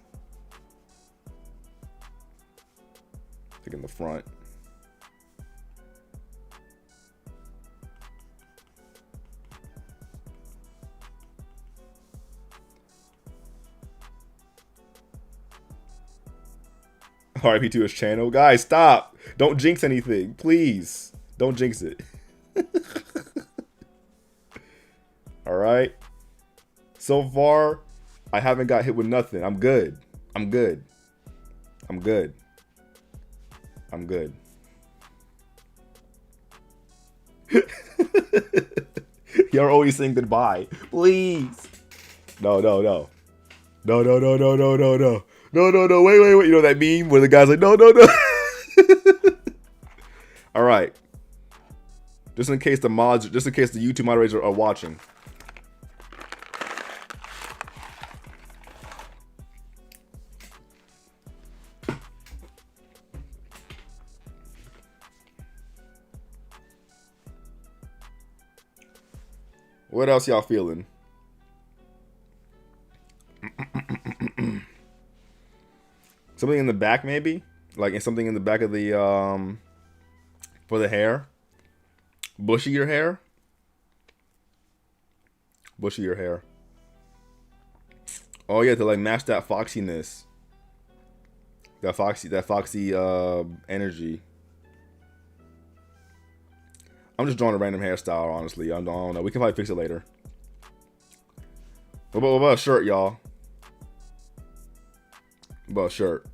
Think in the front. RIP to his channel. Guys, stop. Don't jinx anything. Please. Don't jinx it. Alright. So far, I haven't got hit with nothing. I'm good. I'm good. I'm good. I'm good. You're always saying goodbye. Please. No, no, no. No, no, no, no, no, no, no. No, no, no, wait, wait, wait. You know that meme where the guy's like, no, no, no. All right. Just in case the YouTube moderators are watching. What else y'all feeling? Something in the back, maybe? Like something in the back of the, for the hair? Bushier hair? Bushier hair. Oh yeah, to like match that foxiness. That foxy energy. I'm just drawing a random hairstyle, honestly. I don't know. We can probably fix it later. What about a shirt, y'all? What about a shirt?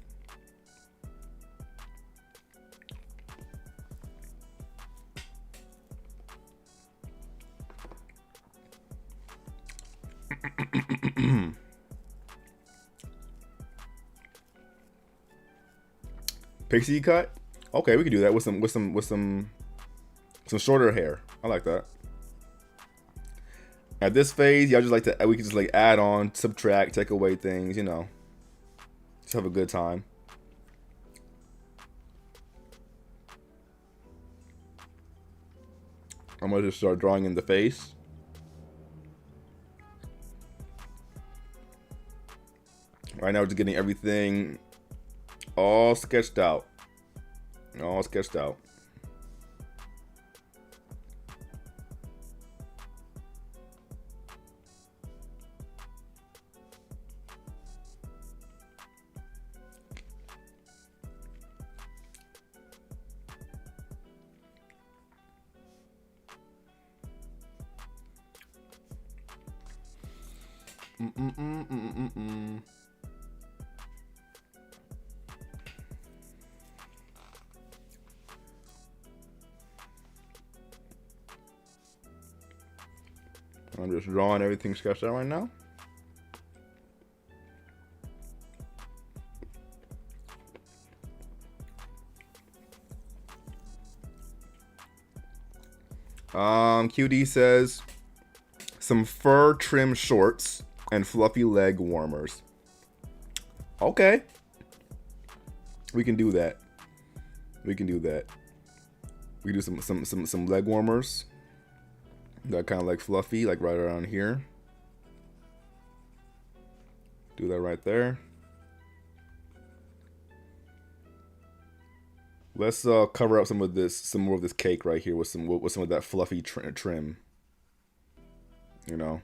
Pixie cut? Okay, we can do that with some shorter hair. I like that. At this phase, y'all just like to, we can just like add on, subtract, take away things, you know. Just have a good time. I'm gonna just start drawing in the face. Right now we're just getting everything all sketched out. All sketched out. I'm just drawing everything sketched out right now. QD says some fur trim shorts and fluffy leg warmers. Okay. We can do that. We can do that. We can do some leg warmers. That kind of like fluffy, like right around here. Do that right there. Let's cover up some more of this cake right here with some of that fluffy trim. You know.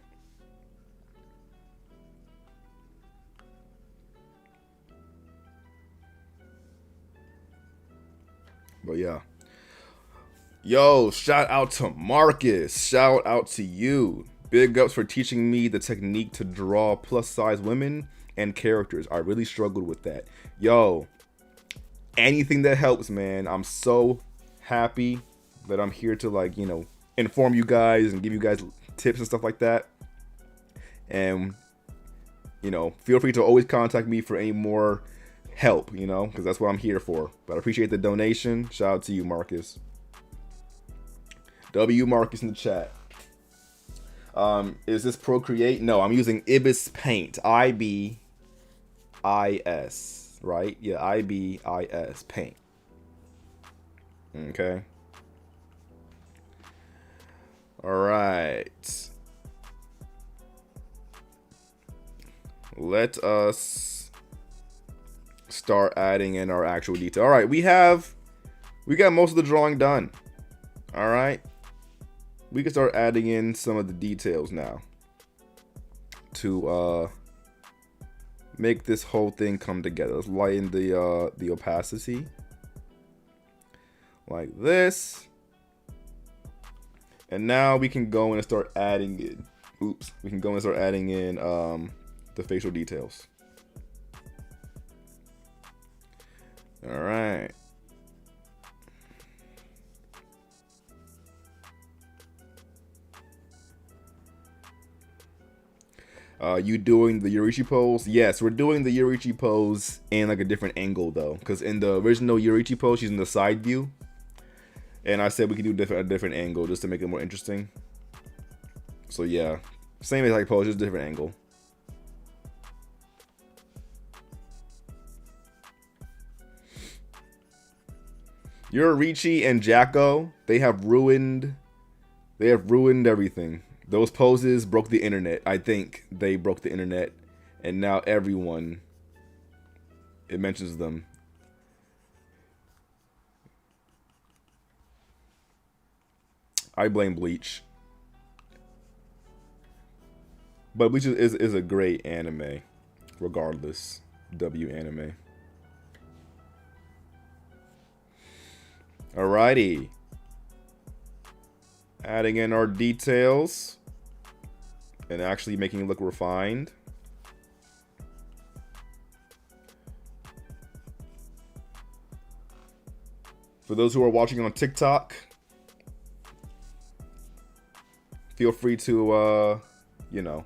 But yeah. Yo, shout out to Marcus. Shout out to you. Big ups for teaching me the technique to draw plus size women and characters. I really struggled with that. Yo, anything that helps, man. I'm so happy that I'm here to, like, you know, inform you guys and give you guys tips and stuff like that. And, you know, feel free to always contact me for any more help, you know, because that's what I'm here for. But I appreciate the donation. Shout out to you, Marcus. W Marcus in the chat. Is this Procreate? No, I'm using Ibis Paint. IBIS, right? Yeah, IBIS Paint. Okay. All right. Let us start adding in our actual detail. All right, we got most of the drawing done. All right. We can start adding in some of the details now to make this whole thing come together. Let's lighten the opacity like this, and now we can go in and start adding in. We can go and start adding in the facial details. All right. You doing the Yorichi pose? Yes, we're doing the Yorichi pose in like a different angle though, because in the original Yorichi pose, she's in the side view, and I said we could do a different angle just to make it more interesting. So yeah, same exact pose, just different angle. Yorichi and Jacko, they have ruined everything. Those poses broke the internet. I think they broke the internet, and now everyone, it mentions them. I blame Bleach. But Bleach is a great anime, regardless. W anime. Alrighty. Adding in our details and actually making it look refined. For those who are watching on TikTok, feel free to, you know,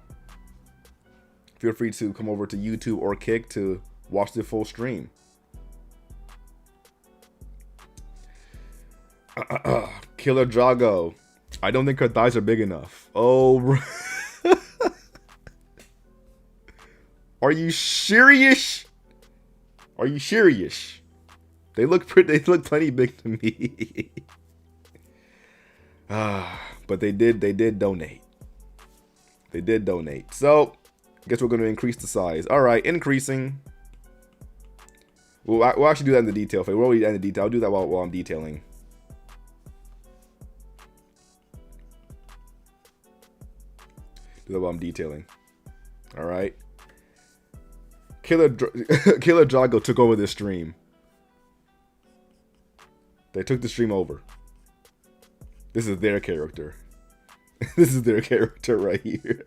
feel free to come over to YouTube or Kick to watch the full stream. Killer Drago. I don't think her thighs are big enough. Oh, are you serious? Are you serious? They look pretty. They look plenty big to me. But they did donate. They did donate. So, I guess we're going to increase the size. All right, increasing. We'll actually do that in the detail phase. We'll already in the detail. I'll do that while I'm detailing. Do that while I'm detailing. All right. Killer Drago took over this stream. They took the stream over. This is their character. This is their character right here.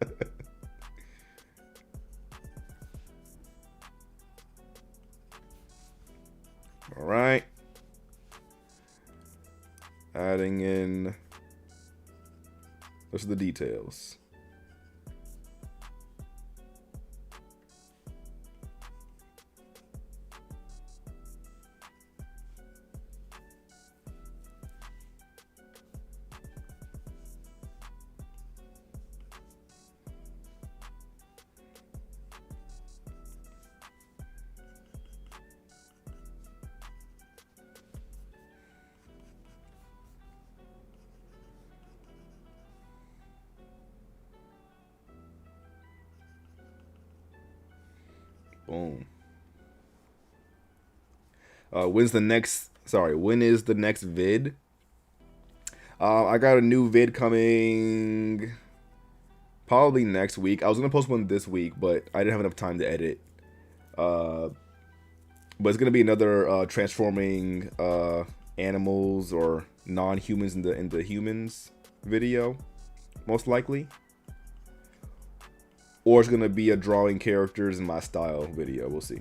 right. Adding in. Those are the details. Boom. When's the next? Sorry, when is the next vid? I got a new vid coming probably next week. I was gonna post one this week, but I didn't have enough time to edit. But it's gonna be another transforming animals or non-humans into humans video, most likely. Or it's gonna be a drawing characters in my style video. We'll see.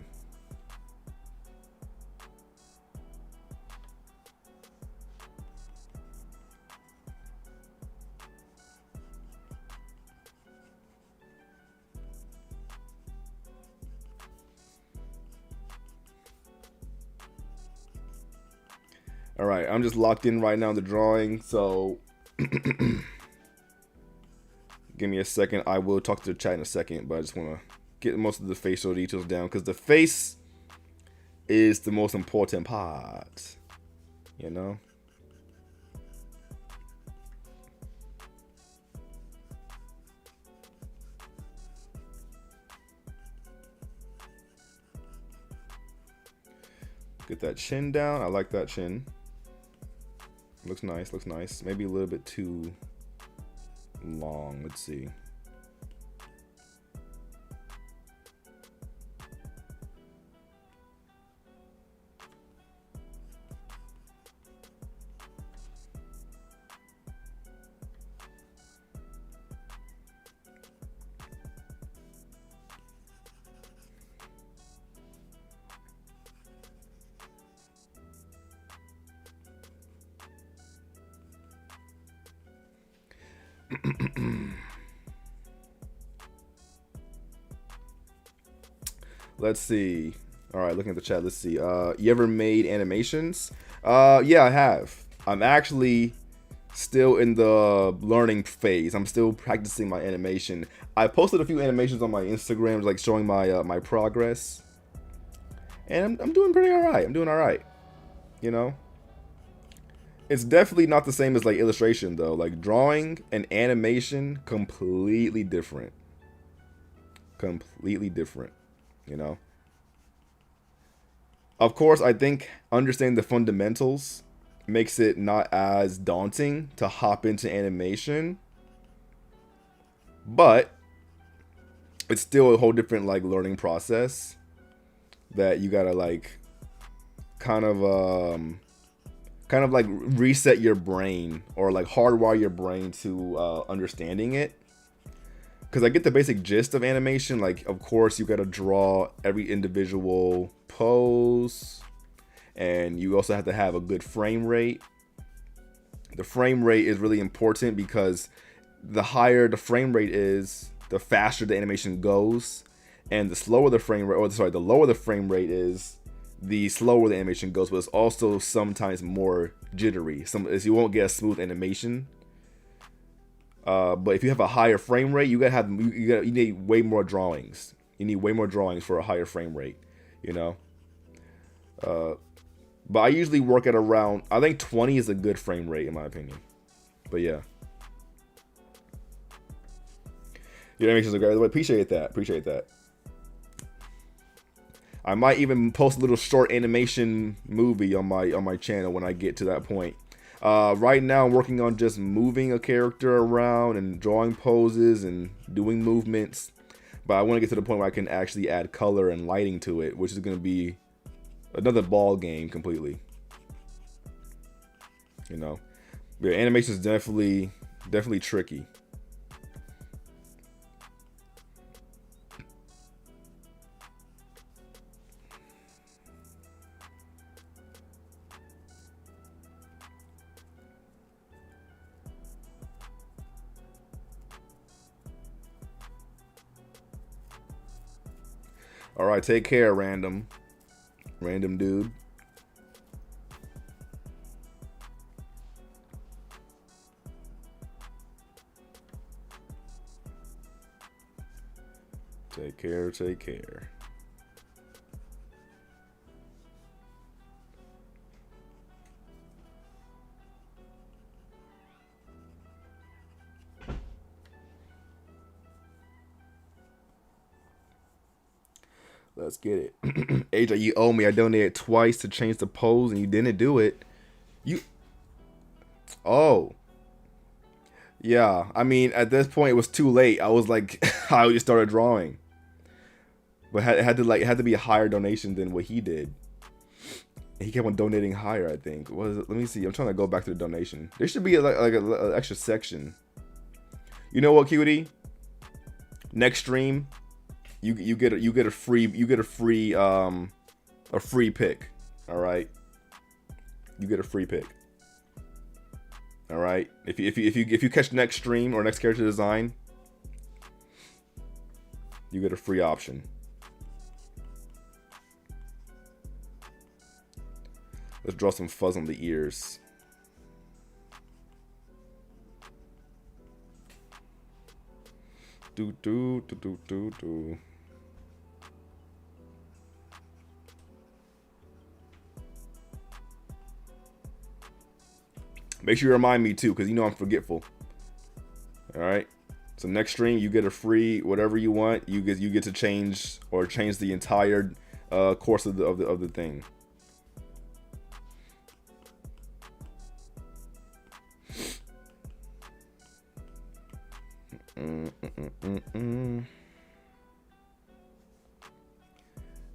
All right, I'm just locked in right now in the drawing, so give me a second. I will talk to the chat in a second, but I just want to get most of the facial details down because the face is the most important part, you know? Get that chin down. I like that chin. Looks nice, looks nice. Maybe a little bit too long. Let's see. Let's see. All right, looking at the chat. Let's see. You ever made animations? Yeah, I have. I'm actually still in the learning phase. I'm still practicing my animation. I posted a few animations on my Instagram, like showing my my progress, and I'm doing pretty all right. I'm doing all right. You know, it's definitely not the same as like illustration though. Like drawing and animation, completely different. Completely different. You know, of course, I think understanding the fundamentals makes it not as daunting to hop into animation, but it's still a whole different like learning process that you gotta like kind of like reset your brain or like hardwire your brain to understanding it. Because I get the basic gist of animation. Like, of course, you got to draw every individual pose. And you also have to have a good frame rate. The frame rate is really important because the higher the frame rate is, the faster the animation goes. And the slower the frame rate, or sorry, the lower the frame rate is, the slower the animation goes. But it's also sometimes more jittery. You won't get a smooth animation. But if you have a higher frame rate, you need way more drawings. You need way more drawings for a higher frame rate, you know. But I usually work at around, I think 20 is a good frame rate in my opinion. But yeah, your animations are great. Appreciate that. Appreciate that. I might even post a little short animation movie on my channel when I get to that point. Right now I'm working on just moving a character around and drawing poses and doing movements, but I want to get to the point where I can actually add color and lighting to it, which is going to be another ball game completely. You know, yeah, animation is definitely tricky. All right, take care, random dude. Take care, take care. Let's get it. AJ, you owe me. I donated twice to change the pose and you didn't do it. You. Oh. Yeah. I mean, at this point, it was too late. I was like, I just started drawing. But it had to be a higher donation than what he did. He kept on donating higher, I think. What is it? Let me see. I'm trying to go back to the donation. There should be like an extra section. You know what, cutie? Next stream, you get a free pick. All right. You get a free pick. All right. If you catch next stream or next character design, you get a free option. Let's draw some fuzz on the ears. Do. Make sure you remind me too, because you know I'm forgetful. All right. So next stream, you get a free whatever you want. You get to change the entire course of the thing.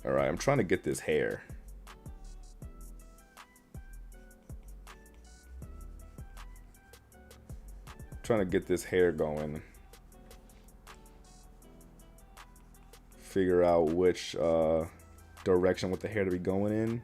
All right, I'm trying to get this hair. Trying to get this hair going. Figure out which direction with the hair to be going in.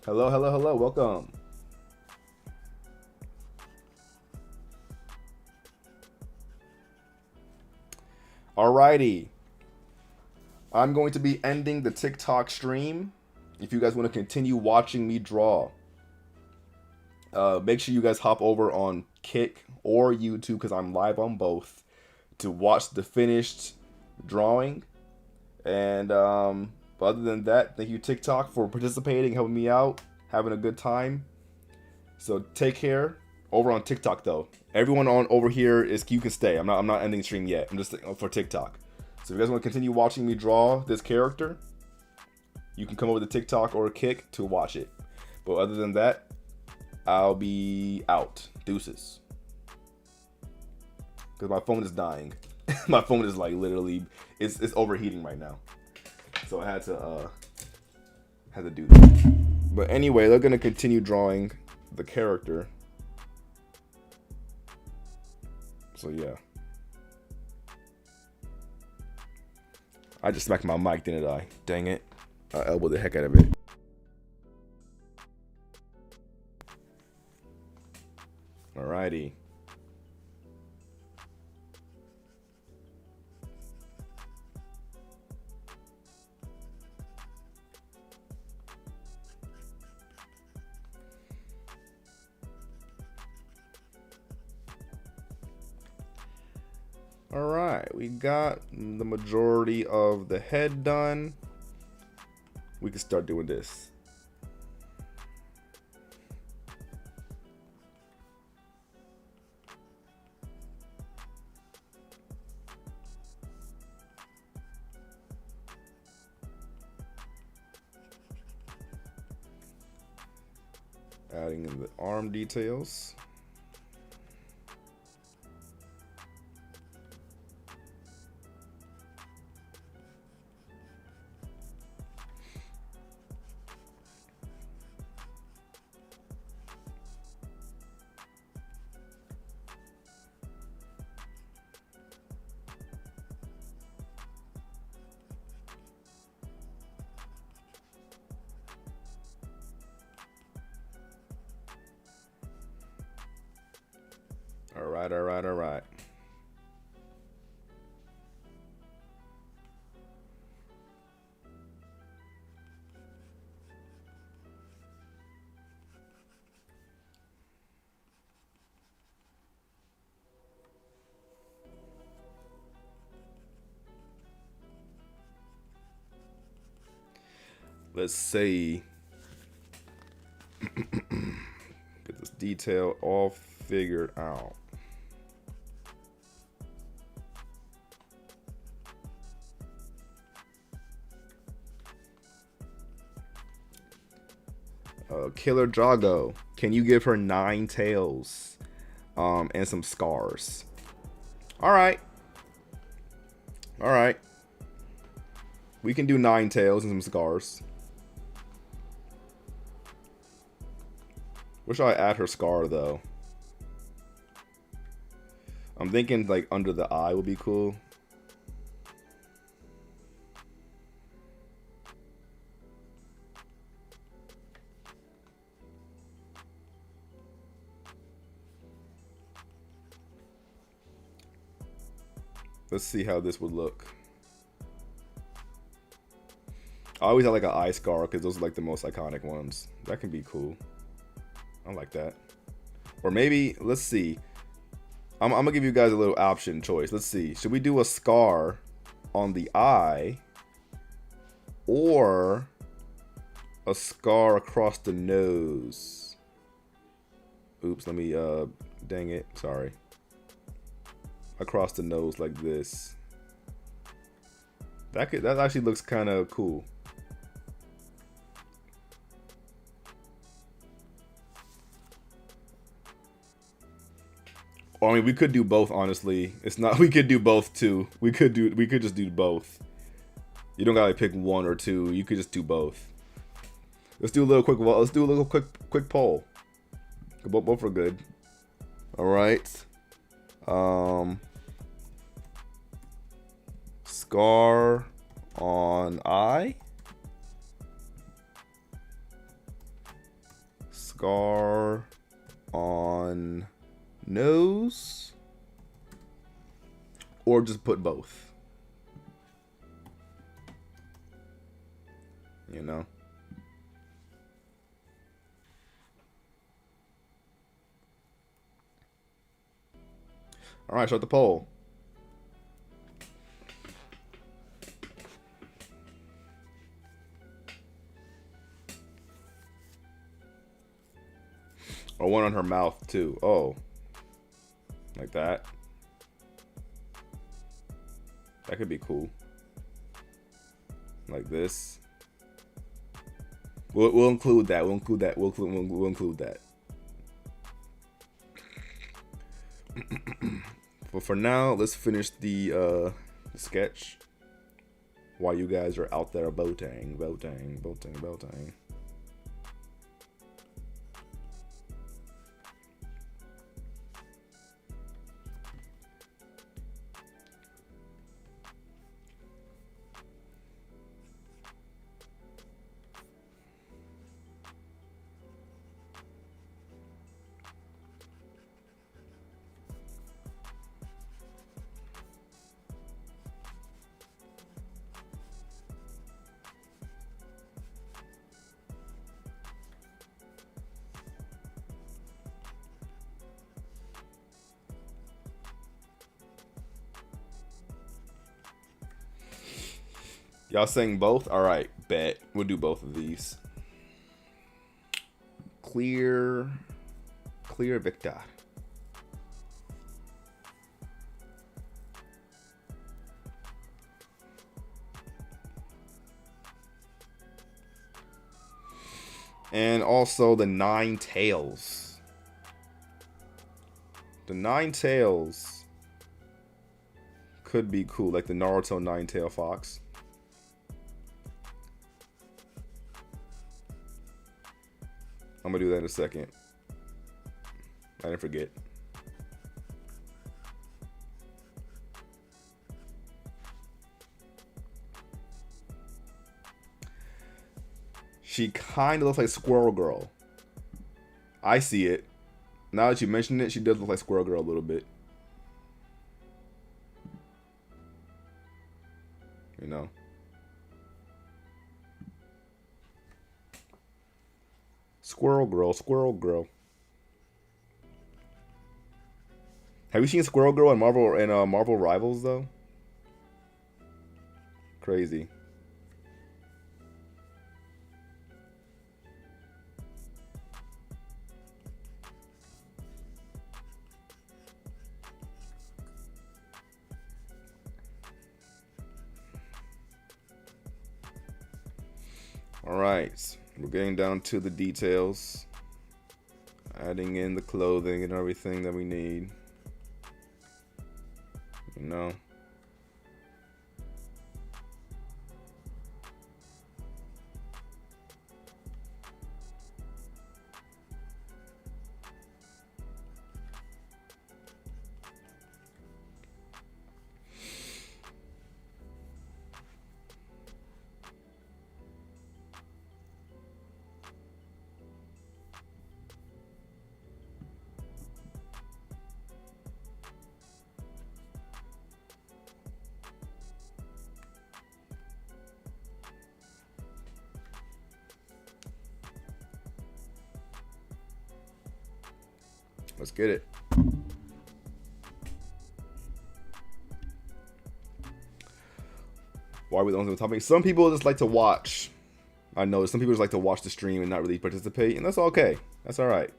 Hello, welcome. Alrighty. I'm going to be ending the TikTok stream. If you guys want to continue watching me draw, make sure you guys hop over on Kick or YouTube, because I'm live on both, to watch the finished drawing. And but other than that, thank you TikTok for participating, helping me out, having a good time. So take care. Over on TikTok though, everyone on over here is, you can stay. I'm not ending the stream yet. I'm just for TikTok. So if you guys want to continue watching me draw this character, you can come over to TikTok or Kick to watch it. But other than that, I'll be out. Deuces. Because my phone is dying. My phone is like literally, it's overheating right now. So I had to do that. But anyway, they're gonna continue drawing the character. So yeah. I just smacked my mic, didn't I? Dang it. I elbowed the heck out of it. Alrighty. Alright, we got the majority of the head done. We can start doing this. Adding in the arm details. All right, all right. Let's see. Get this detail all figured out. Killer Drago. Can you give her 9 tails? And some scars. Alright. Alright. We can do 9 tails and some scars. Where should I add her scar though? I'm thinking like under the eye would be cool. Let's see how this would look. I always have like an eye scar because those are like the most iconic ones. That can be cool. I like that. Or maybe, let's see. I'm gonna give you guys a little option choice. Let's see. Should we do a scar on the eye or a scar across the nose? Oops, let me dang it. Sorry. Across the nose like this. That actually looks kind of cool. Or, I mean, we could do both, honestly. It's not, we could do both too. We could just do both. You don't gotta pick one or two. You could just do both. Let's do a little quick poll. Both are good. All right. Scar on eye. Scar on nose. Or just put both. You know. All right, start the poll. Or one on her mouth too. Oh, like that. That could be cool. Like this. We'll include that. We'll include that. We'll include that. But for now, let's finish the sketch while you guys are out there boating. Y'all saying both? All right, bet. We'll do both of these. Clear Victor. And also the 9 tails. The 9 tails could be cool, like the Naruto 9-tail fox. I'm gonna do that in a second. I didn't forget. She kind of looks like Squirrel Girl. I see it. Now that you mention it, she does look like Squirrel Girl a little bit. You know. Squirrel Girl, Squirrel Girl. Have you seen Squirrel Girl in Marvel Rivals though? Crazy. All right, we're getting down to the details. Adding in the clothing and everything that we need. You know. Let's get it. Why are we the only topic? Some people just like to watch. I know some people just like to watch the stream and not really participate, and that's okay. That's all right.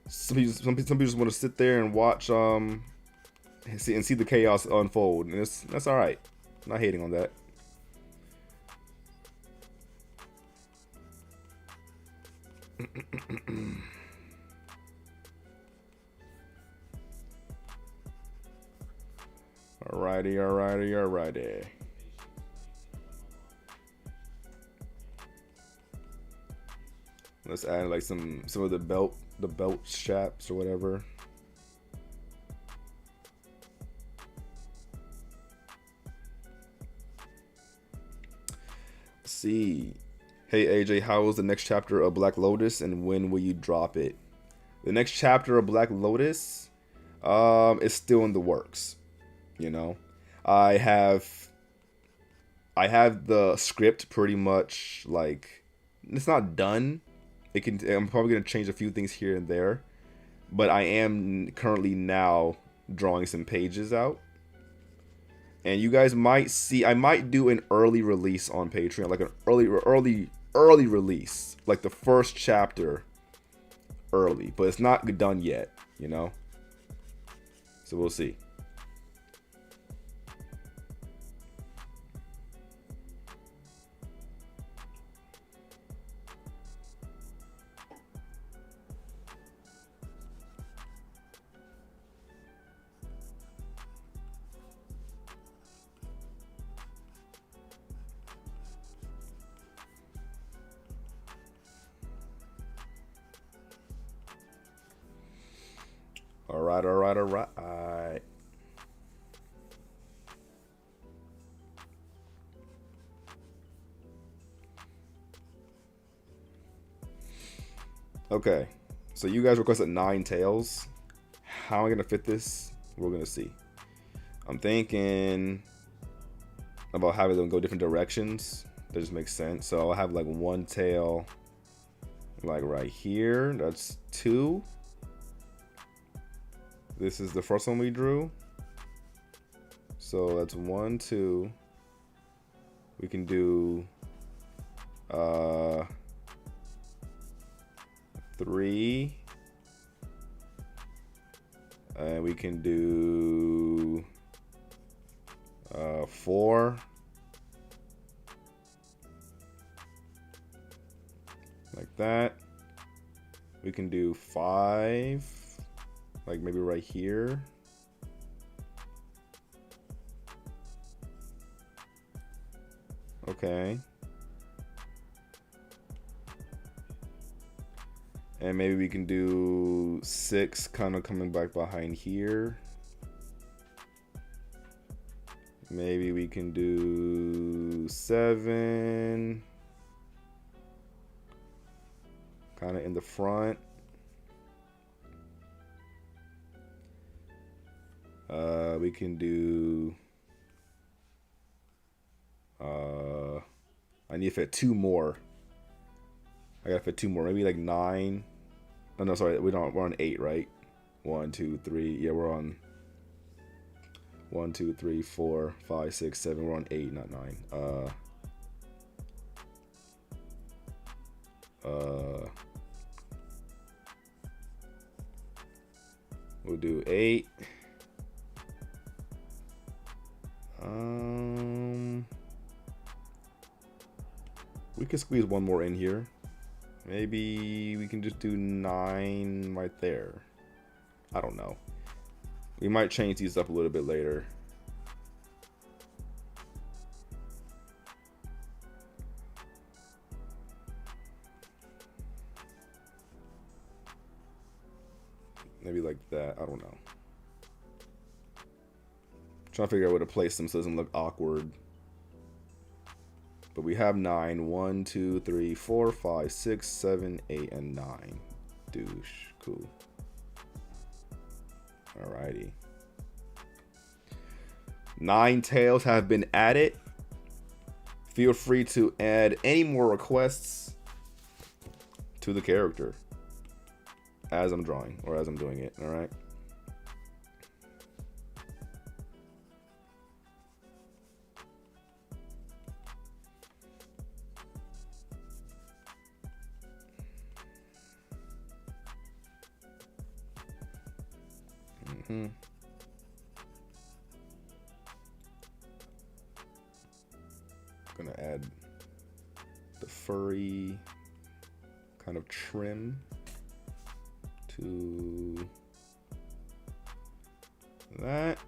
Some people just want to sit there and watch, see the chaos unfold, and that's all right. I'm not hating on that. Alrighty. Let's add like some of the belt straps or whatever. Let's see. Hey AJ, how is the next chapter of Black Lotus and when will you drop it? The next chapter of Black Lotus is still in the works. You know, I have the script pretty much, like, it's not done. I'm probably gonna change a few things here and there, but I am currently now drawing some pages out, and you guys might see I might do an early release on Patreon, like an early release, like the first chapter early, but it's not done yet, you know. So we'll see. All right. Okay, so you guys requested 9 tails. How am I gonna fit this? We're gonna see. I'm thinking about having them go different directions. That just makes sense. So I'll have like one tail, like right here. That's 2. This is the first one we drew. So that's 1, 2. We can do 3. And we can do 4. Like that. We can do 5. Like maybe right here. Okay. And maybe we can do 6 kind of coming back behind here. Maybe we can do 7 kind of in the front. we can do. I need to fit 2 more. I gotta fit 2 more. Maybe like 9. Oh no, sorry, we don't. We're on 8, right? 1, 2, 3. Yeah, we're on 1, 2, 3, 4, 5, 6, 7. We're on 8, not 9. We'll do 8. We could squeeze 1 more in here. Maybe we can just do 9 right there. I don't know. We might change these up a little bit later. Maybe like that. I don't know. Trying to figure out where to place them so it doesn't look awkward. But we have 9. 1, 2, 3, 4, 5, 6, 7, 8, and 9. Douche. Cool. Alrighty. 9 tails have been added. Feel free to add any more requests to the character as I'm drawing or as I'm doing it. Alright. Gonna add the furry kind of trim to that.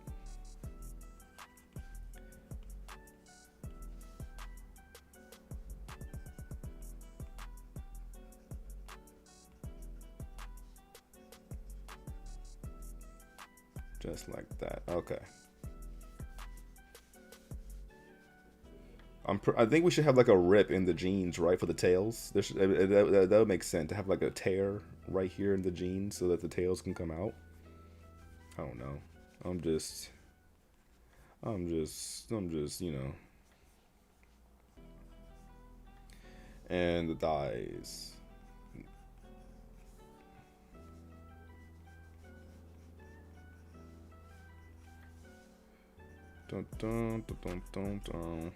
Just like that. Okay. I think we should have like a rip in the jeans, right, for the tails. There should, that would make sense to have like a tear right here in the jeans so that the tails can come out. I don't know. I'm just, you know. And the thighs. Dun, dun, dun, dun, dun, dun.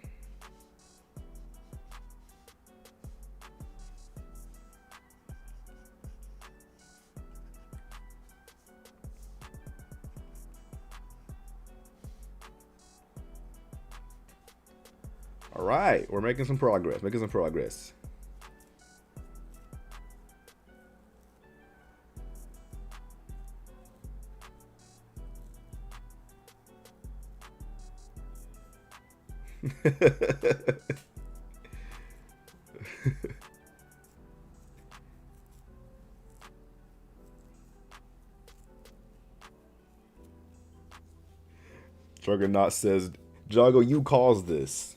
All right, we're making some progress. Juggernaut says, Jago, you caused this.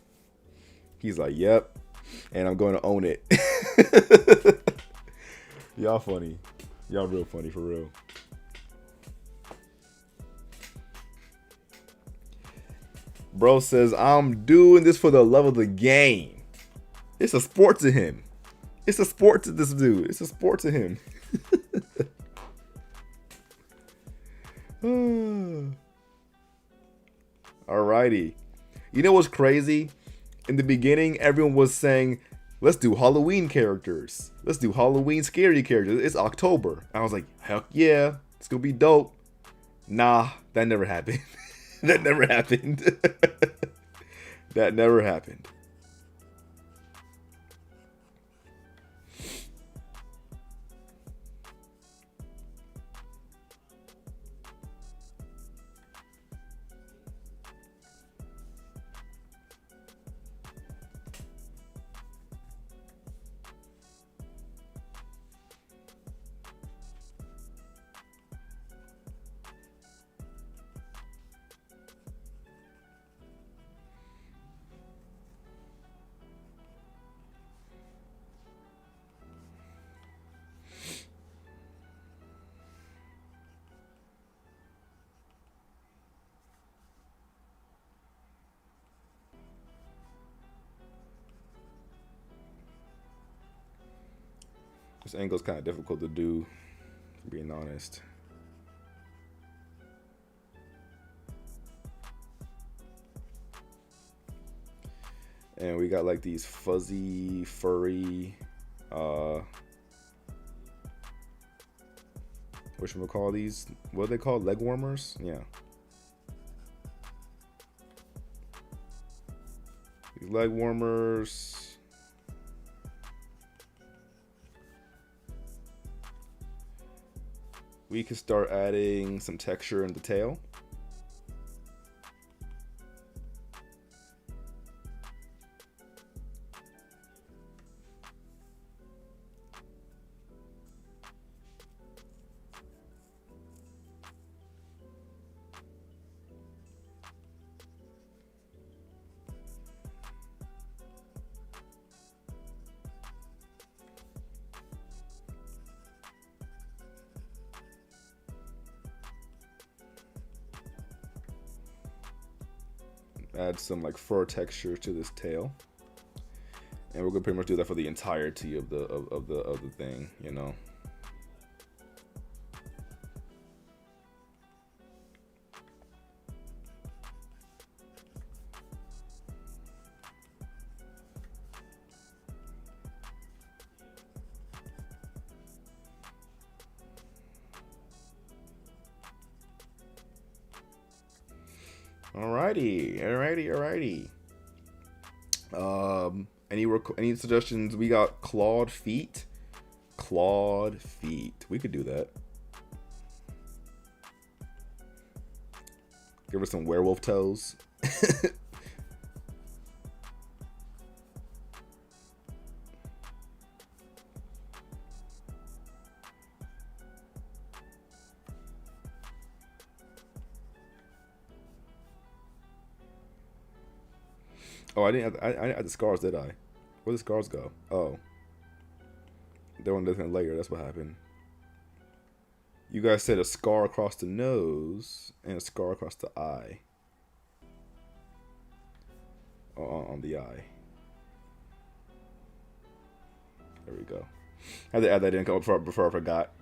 He's like, yep, and I'm going to own it. Y'all funny. Y'all real funny, for real. Bro says, I'm doing this for the love of the game. It's a sport to him. It's a sport to this dude. It's a sport to him. Alrighty. You know what's crazy? In the beginning, everyone was saying, let's do Halloween characters. Let's do Halloween scary characters. It's October. I was like, heck yeah, it's gonna be dope. Nah, that never happened. That never happened. That never happened. This angle's kind of difficult to do, being honest. And we got like these fuzzy, furry, whatchamacall these? What are they called? Leg warmers? Yeah. These leg warmers. We can start adding some texture in the tail. Add some like fur texture to this tail, and we're gonna pretty much do that for the entirety of the thing, you know. Alrighty. Any suggestions? We got clawed feet. We could do that. Give her some werewolf toes. Oh, I didn't add the scars, did I? Where did the scars go? Oh. They're on a different layer, that's what happened. You guys said a scar across the nose and a scar across the eye. On the eye. There we go. I had to add that in before I forgot.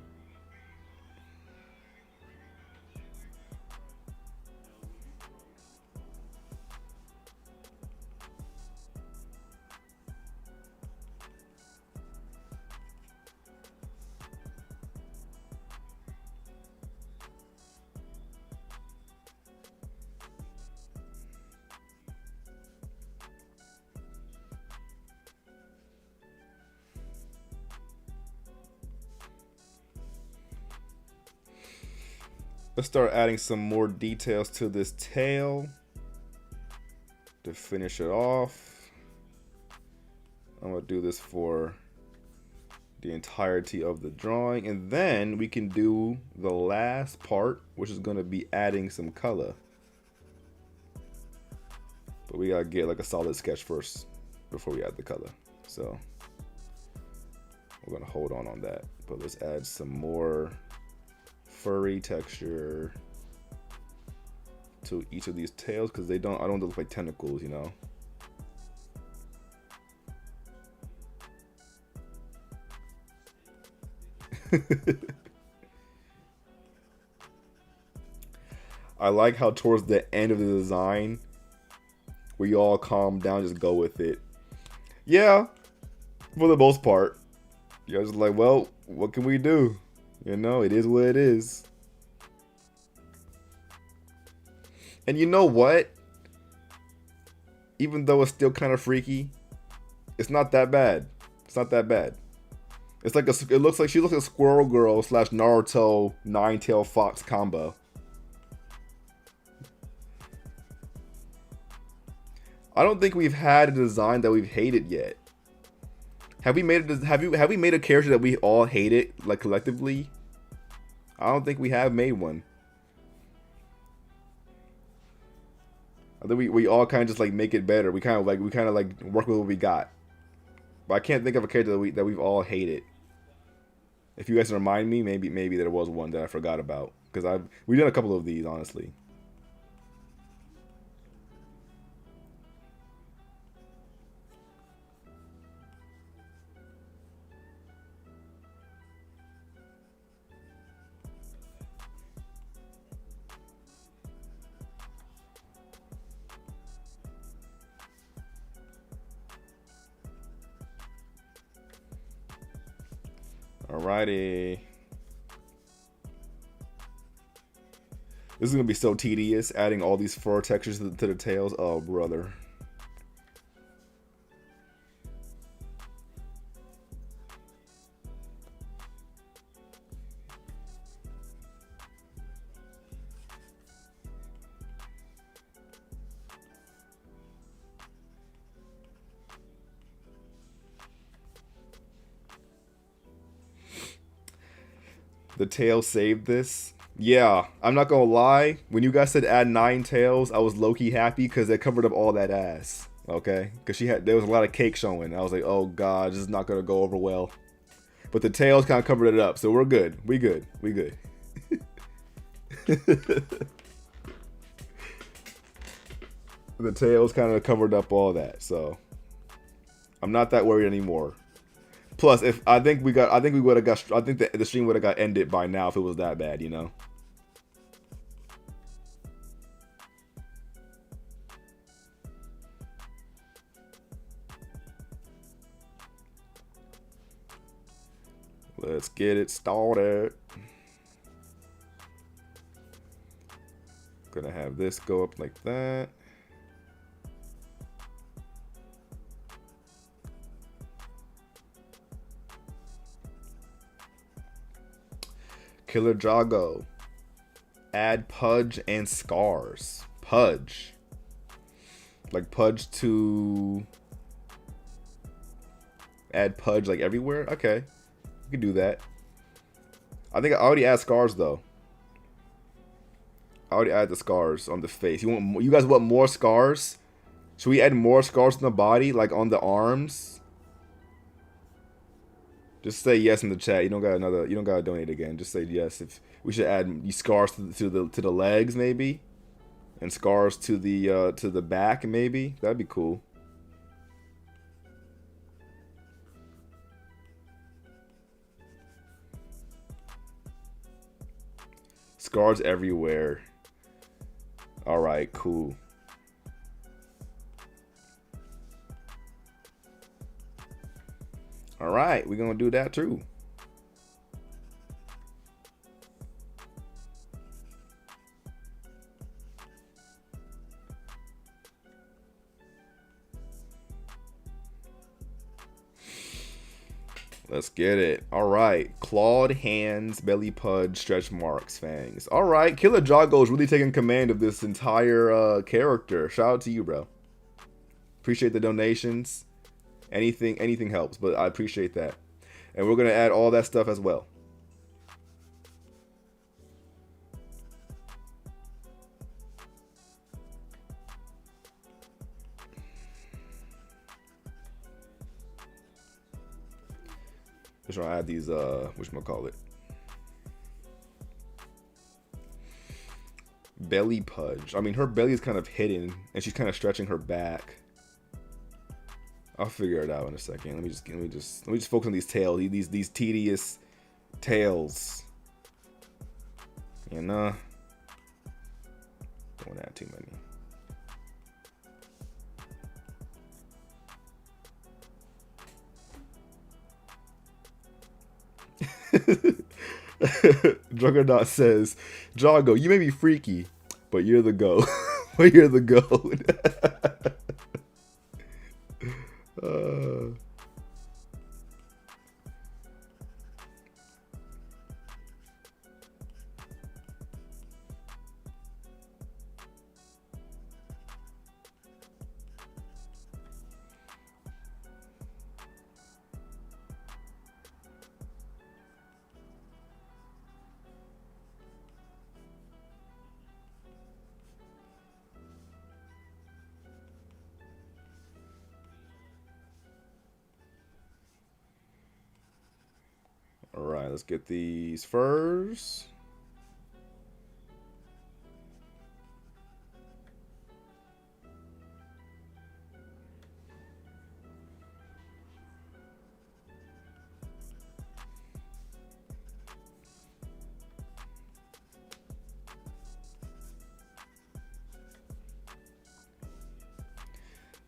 Let's start adding some more details to this tail to finish it off. I'm gonna do this for the entirety of the drawing, and then we can do the last part, which is gonna be adding some color. But we gotta get like a solid sketch first before we add the color. So we're gonna hold on that. But let's add some more furry texture to each of these tails, because I don't want to look like tentacles, you know. I like how towards the end of the design we all calm down, just go with it. Yeah, for the most part. You're just like, well, what can we do? You know, it is what it is. And you know what? Even though it's still kind of freaky, it's not that bad. It's not that bad. It's like it looks like she looks like a Squirrel Girl / Naruto Nine-Tailed Fox combo. I don't think we've had a design that we've hated yet. Have we made a character that we all hated, like collectively? I don't think we have made one. I think we all kind of just like make it better. We kind of like work with what we got. But I can't think of a character that we've all hated. If you guys remind me, maybe there was one that I forgot about, because we've done a couple of these, honestly. Alrighty. This is gonna be so tedious, adding all these fur textures to the tails. Oh, brother. The tail saved this. Yeah, I'm not gonna lie. When you guys said add 9 tails, I was low-key happy because it covered up all that ass. Okay? Because there was a lot of cake showing. I was like, oh god, this is not gonna go over well. But the tails kind of covered it up, so we're good. We good. We good. The tails kind of covered up all that, so I'm not that worried anymore. Plus, if I think we would have got. I think the stream would have got ended by now if it was that bad, you know. Let's get it started. Gonna have this go up like that. Killer Jago. Add Pudge and Scars. Pudge. Like Pudge to... Add Pudge like everywhere? Okay. We can do that. I think I already added Scars though. I already added the scars on the face. You guys want more scars? Should we add more scars on the body? Like on the arms? Just say yes in the chat. You don't gotta donate again. Just say yes. If we should add scars to the legs maybe, and scars to the back maybe. That'd be cool. Scars everywhere. All right, cool. All right, we're gonna do that too. Let's get it. All right, clawed hands, belly pudge, stretch marks, fangs. All right, Killer Jago is really taking command of this entire character. Shout out to you, bro. Appreciate the donations. Anything helps, but I appreciate that. And we're gonna add all that stuff as well. Just trying to add these whatchamacallit. Belly pudge. I mean, her belly is kind of hidden and she's kind of stretching her back. I'll figure it out in a second. Let me just focus on these tails. These tedious tails. You know, don't add too many. Juggernaut says, Jago, you may be freaky, but you're the GOAT. But you're the GOAT. Alright, let's get these furs.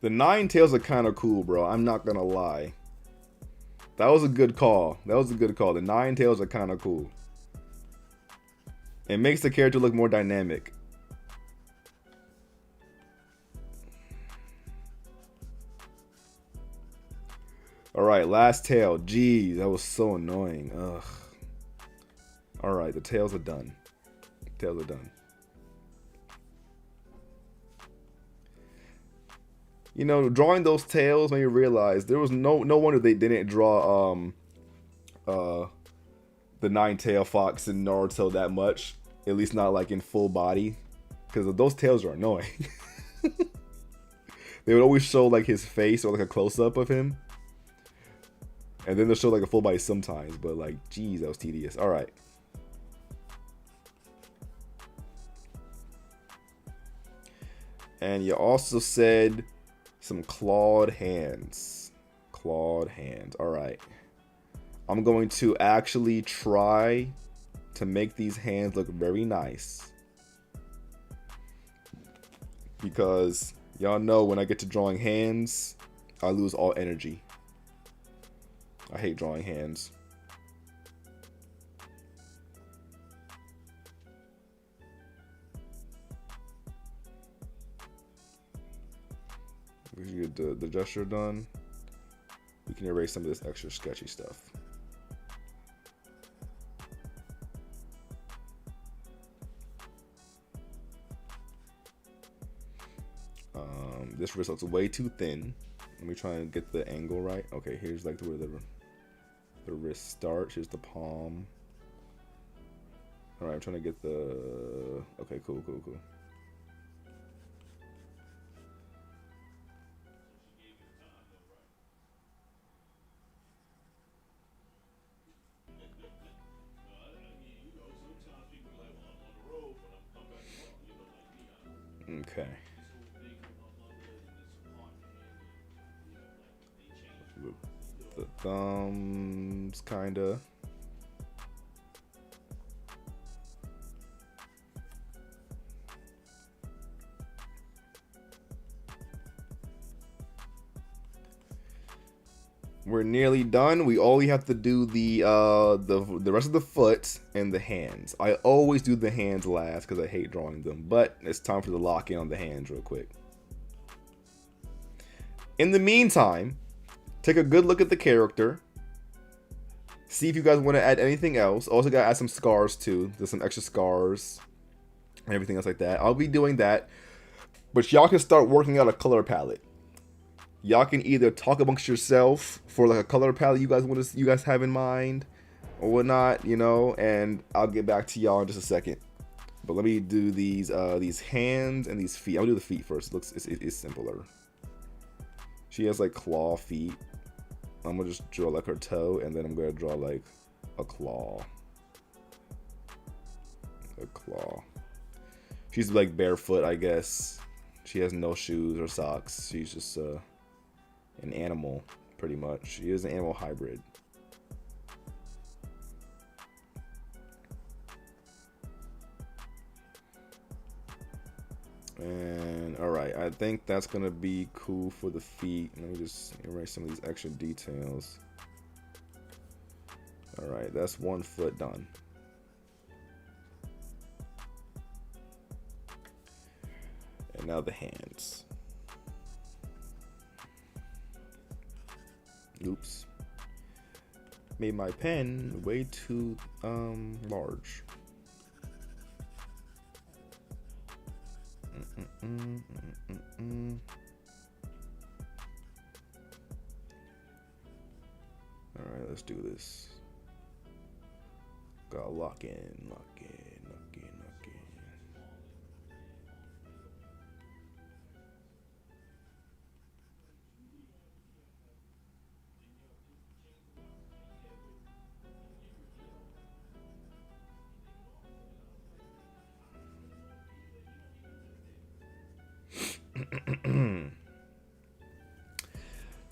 The 9 tails are kind of cool, bro. I'm not gonna lie. That was a good call. That was a good call. The nine tails are kind of cool. It makes the character look more dynamic. Alright, last tail. Jeez, that was so annoying. Ugh. Alright, the tails are done. Tails are done. You know, drawing those tails made me realize there was no wonder they didn't draw the nine-tail fox in Naruto that much. At least not like in full body. Because those tails are annoying. They would always show like his face or like a close-up of him. And then they'll show like a full body sometimes. But like, geez, that was tedious. Alright. And you also said some clawed hands. Clawed hands. Alright. I'm going to actually try to make these hands look very nice. Because y'all know when I get to drawing hands, I lose all energy. I hate drawing hands. We can get the gesture done. We can erase some of this extra sketchy stuff. This wrist looks way too thin. Let me try and get the angle right. Okay, here's like where the wrist starts. Here's the palm. All right, I'm trying to get the. Okay, cool. Okay. The thumbs, kinda. We're nearly done. We only have to do the rest of the foot and the hands. I always do the hands last because I hate drawing them, but it's time for the lock in on the hands real quick. In the meantime, take a good look at the character. See if you guys want to add anything else. Also gotta add some scars too. There's some extra scars and everything else like that. I'll be doing that, but y'all can start working out a color palette. Y'all can either talk amongst yourself for like a color palette you guys have in mind or whatnot, you know, and I'll get back to y'all in just a second. But let me do these hands and these feet. I'll do the feet first. It's simpler. She has like claw feet. I'm gonna just draw like her toe, and then I'm gonna draw like a claw. A claw. She's like barefoot, I guess. She has no shoes or socks. She's just an animal, pretty much. She is an animal hybrid. And alright, I think that's gonna be cool for the feet. Let me just erase some of these extra details. Alright, that's one foot done. And now the hands. Oops. Made my pen way too large. Alright, let's do this. Gotta lock in.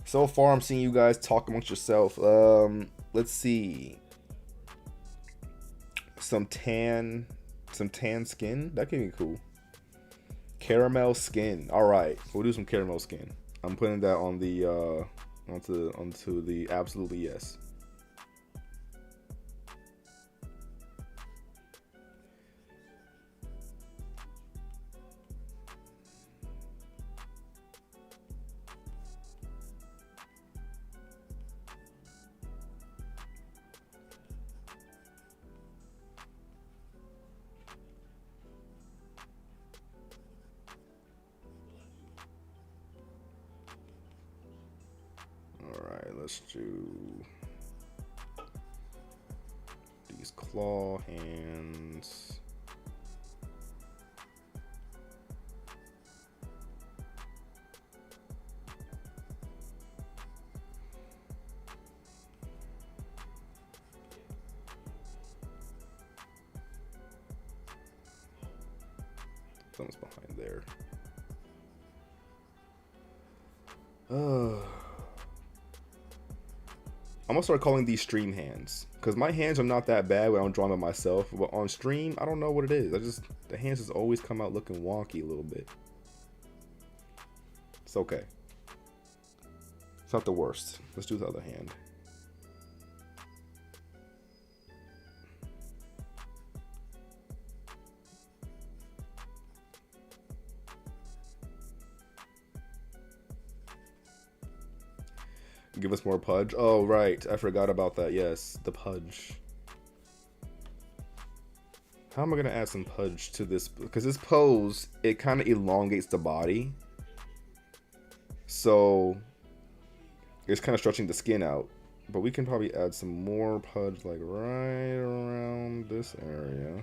So far, I'm seeing you guys talk amongst yourself. Let's see. Some tan skin. That can be cool. Caramel skin. All right, we'll do some caramel skin. I'm putting that on the onto the absolutely yes. Alright, let's do these claw hands. Something's behind there. I'm gonna start calling these stream hands because my hands are not that bad when I'm drawing them myself, but on stream I don't know what it is. The hands just always come out looking wonky a little bit. It's okay. It's not the worst. Let's do the other hand. Give us more pudge. Oh, right. I forgot about that. Yes, the pudge. How am I going to add some pudge to this? Because this pose, it kind of elongates the body. So, it's kind of stretching the skin out. But we can probably add some more pudge, like right around this area.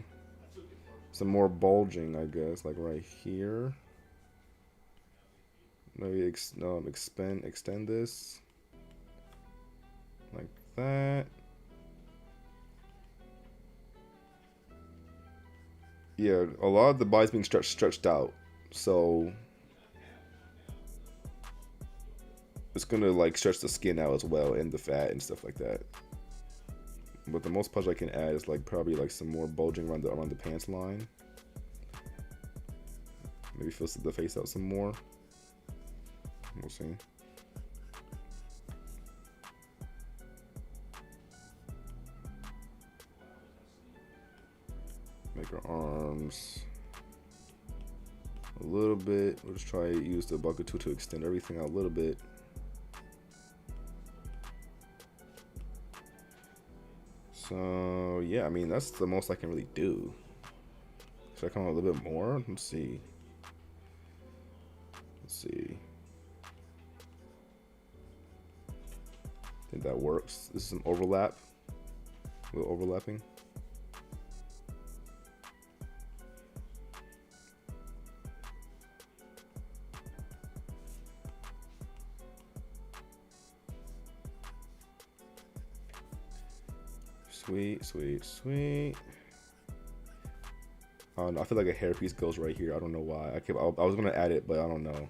Some more bulging, I guess, like right here. Maybe extend this. Like that. Yeah, a lot of the body's being stretched out, so it's gonna like stretch the skin out as well and the fat and stuff like that. But the most pudge I can add is like probably like some more bulging around the pants line. Maybe fill the face out some more. We'll see. Make our arms a little bit. We'll just try to use the bucket tool to extend everything out a little bit. So yeah, I mean that's the most I can really do. Should I come out a little bit more? Let's see. Let's see. I think that works. This is some overlap. A little overlapping. Sweet, sweet, sweet. I don't know. I feel like a hairpiece goes right here. I don't know why. I was gonna add it, but I don't know.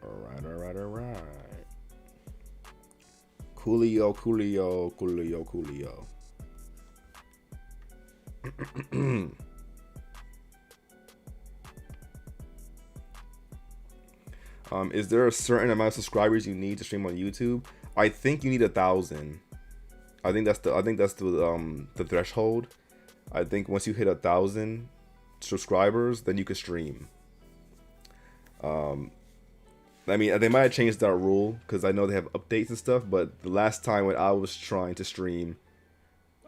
Alright. Coolio. Is there a certain amount of subscribers you need to stream on YouTube? I think you need 1,000. I think that's the threshold. I think once you hit 1,000 subscribers, then you can stream. I mean, they might have changed that rule because I know they have updates and stuff. But the last time when I was trying to stream,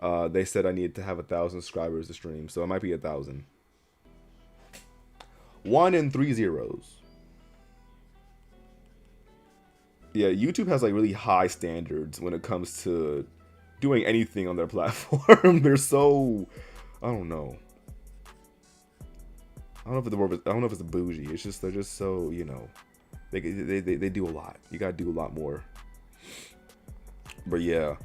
they said I needed to have 1,000 subscribers to stream, so it might be 1,000. 1 and 3 zeros. Yeah, YouTube has like really high standards when it comes to doing anything on their platform. They're so, I don't know. I don't know if the word, I don't know if it's bougie. It's just they're just so, you know, they do a lot. You gotta do a lot more. But yeah.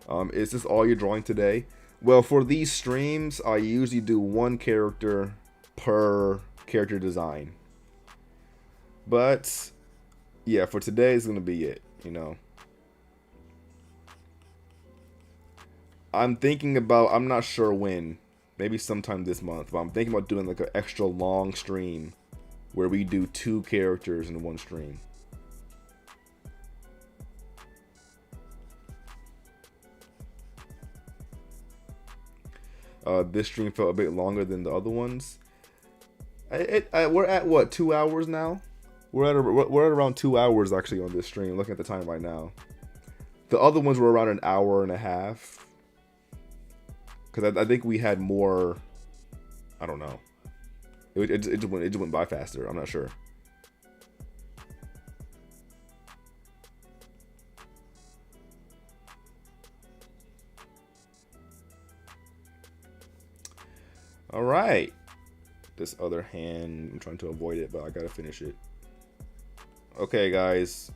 Is this all you're drawing today? Well, for these streams, I usually do one character per character design. But yeah, for today is gonna be it, you know. I'm thinking about, I'm not sure when, maybe sometime this month, but I'm thinking about doing like an extra long stream where we do 2 characters in one stream. This stream felt a bit longer than the other ones. We're at what, 2 hours now? We're at around 2 hours actually on this stream. Looking at the time right now, the other ones were around an hour and a half. Because I think we had more. I don't know. It just went by faster. I'm not sure. All right. This other hand, I'm trying to avoid it, but I gotta finish it. Okay, guys.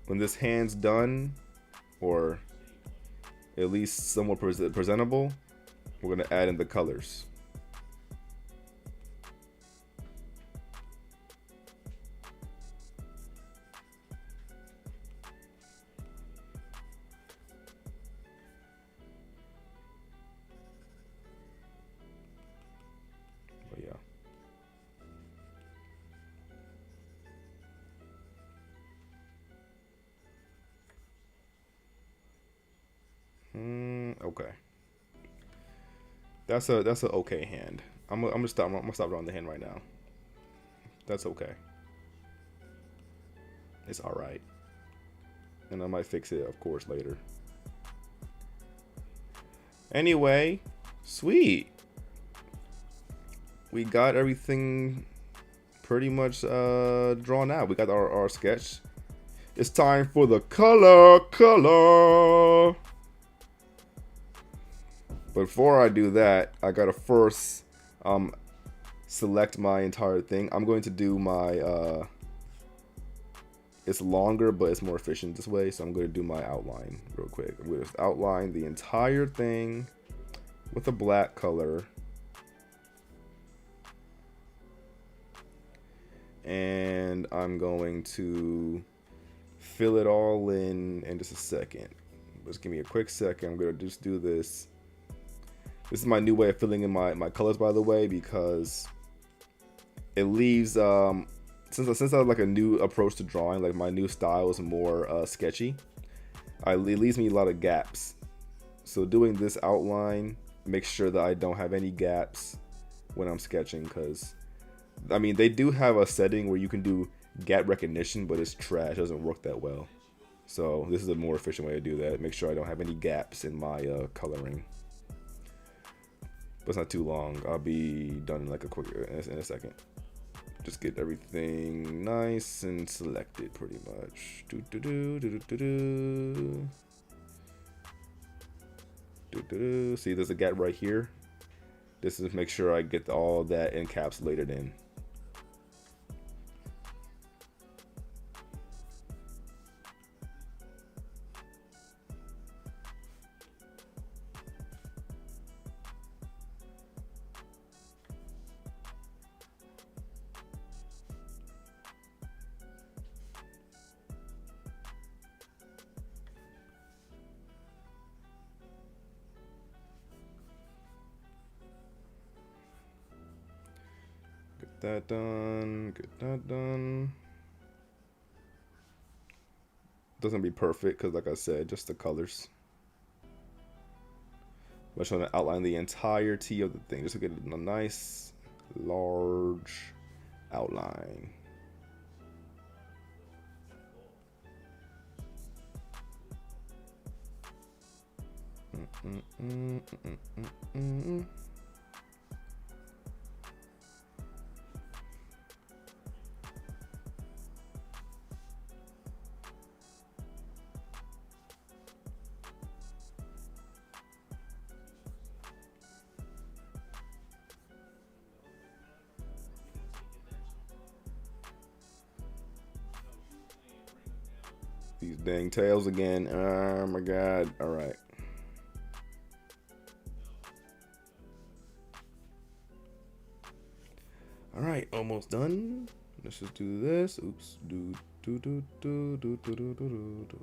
When this hand's done, or at least somewhat presentable, we're gonna add in the colors. But yeah. Okay. That's a okay hand. I'm gonna stop drawing the hand right now. That's okay. It's all right. And I might fix it, of course, later. Anyway, sweet. We got everything pretty much drawn out. We got our sketch. It's time for the color. Before I do that, I gotta first select my entire thing. I'm going to do my it's longer, but it's more efficient this way, so I'm going to do my outline real quick. I'm going to outline the entire thing with a black color. And I'm going to fill it all in just a second. Just give me a quick second. I'm going to just do this. This is my new way of filling in my colors, by the way, because it leaves since I have like a new approach to drawing, like my new style is more sketchy. It leaves me a lot of gaps. So doing this outline makes sure that I don't have any gaps when I'm sketching, because I mean, they do have a setting where you can do gap recognition, but it's trash. It doesn't work that well. So this is a more efficient way to do that. Make sure I don't have any gaps in my coloring. But it's not too long. I'll be done in like in a second. Just get everything nice and selected pretty much. See, there's a gap right here. This is make sure I get all that encapsulated in. That done, get that done. Doesn't be perfect because, like I said, just the colors. I'm trying to outline the entirety of the thing just to get a nice, large outline. These dang tails again. Oh my god. All right. All right, almost done. Let's just do this. Oops. Do do do do do do do do do.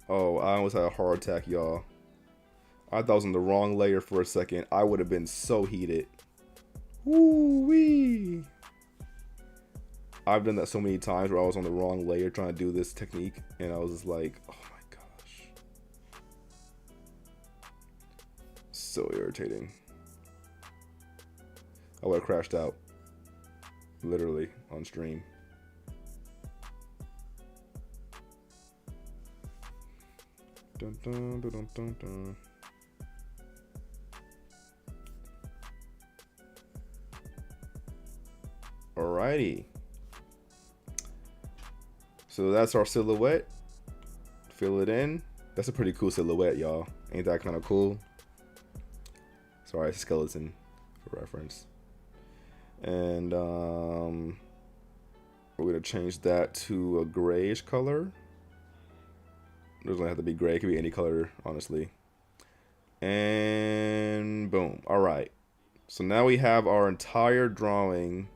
Oh, I almost had a heart attack, y'all. I thought I was on the wrong layer for a second. I would have been so heated. Woo-wee. I've done that so many times where I was on the wrong layer trying to do this technique, and I was just like, oh my gosh. So irritating. I would have crashed out. Literally, on stream. Dun, dun, dun, dun, dun, dun. Alrighty. So that's our silhouette. Fill it in. That's a pretty cool silhouette, y'all. Ain't that kind of cool? Sorry, skeleton for reference. And we're gonna change that to a grayish color. It doesn't have to be gray, it could be any color, honestly. And boom. Alright. So now we have our entire drawing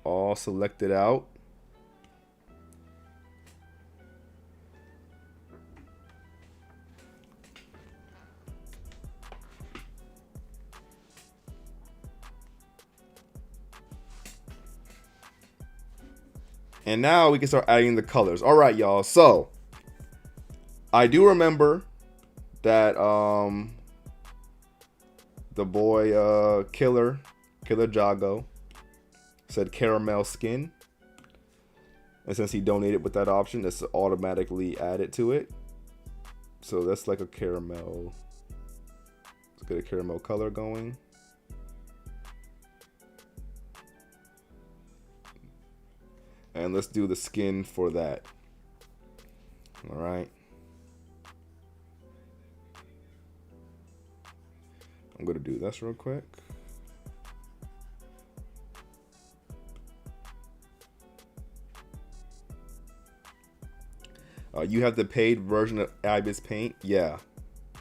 all selected out. And now we can start adding the colors. All right, y'all. So I do remember that the boy Killer Jago said caramel skin. And since he donated with that option, it's automatically added to it. So that's like a caramel. Let's get a caramel color going. And let's do the skin for that. All right. I'm going to do this real quick. You have the paid version of Ibis Paint? Yeah.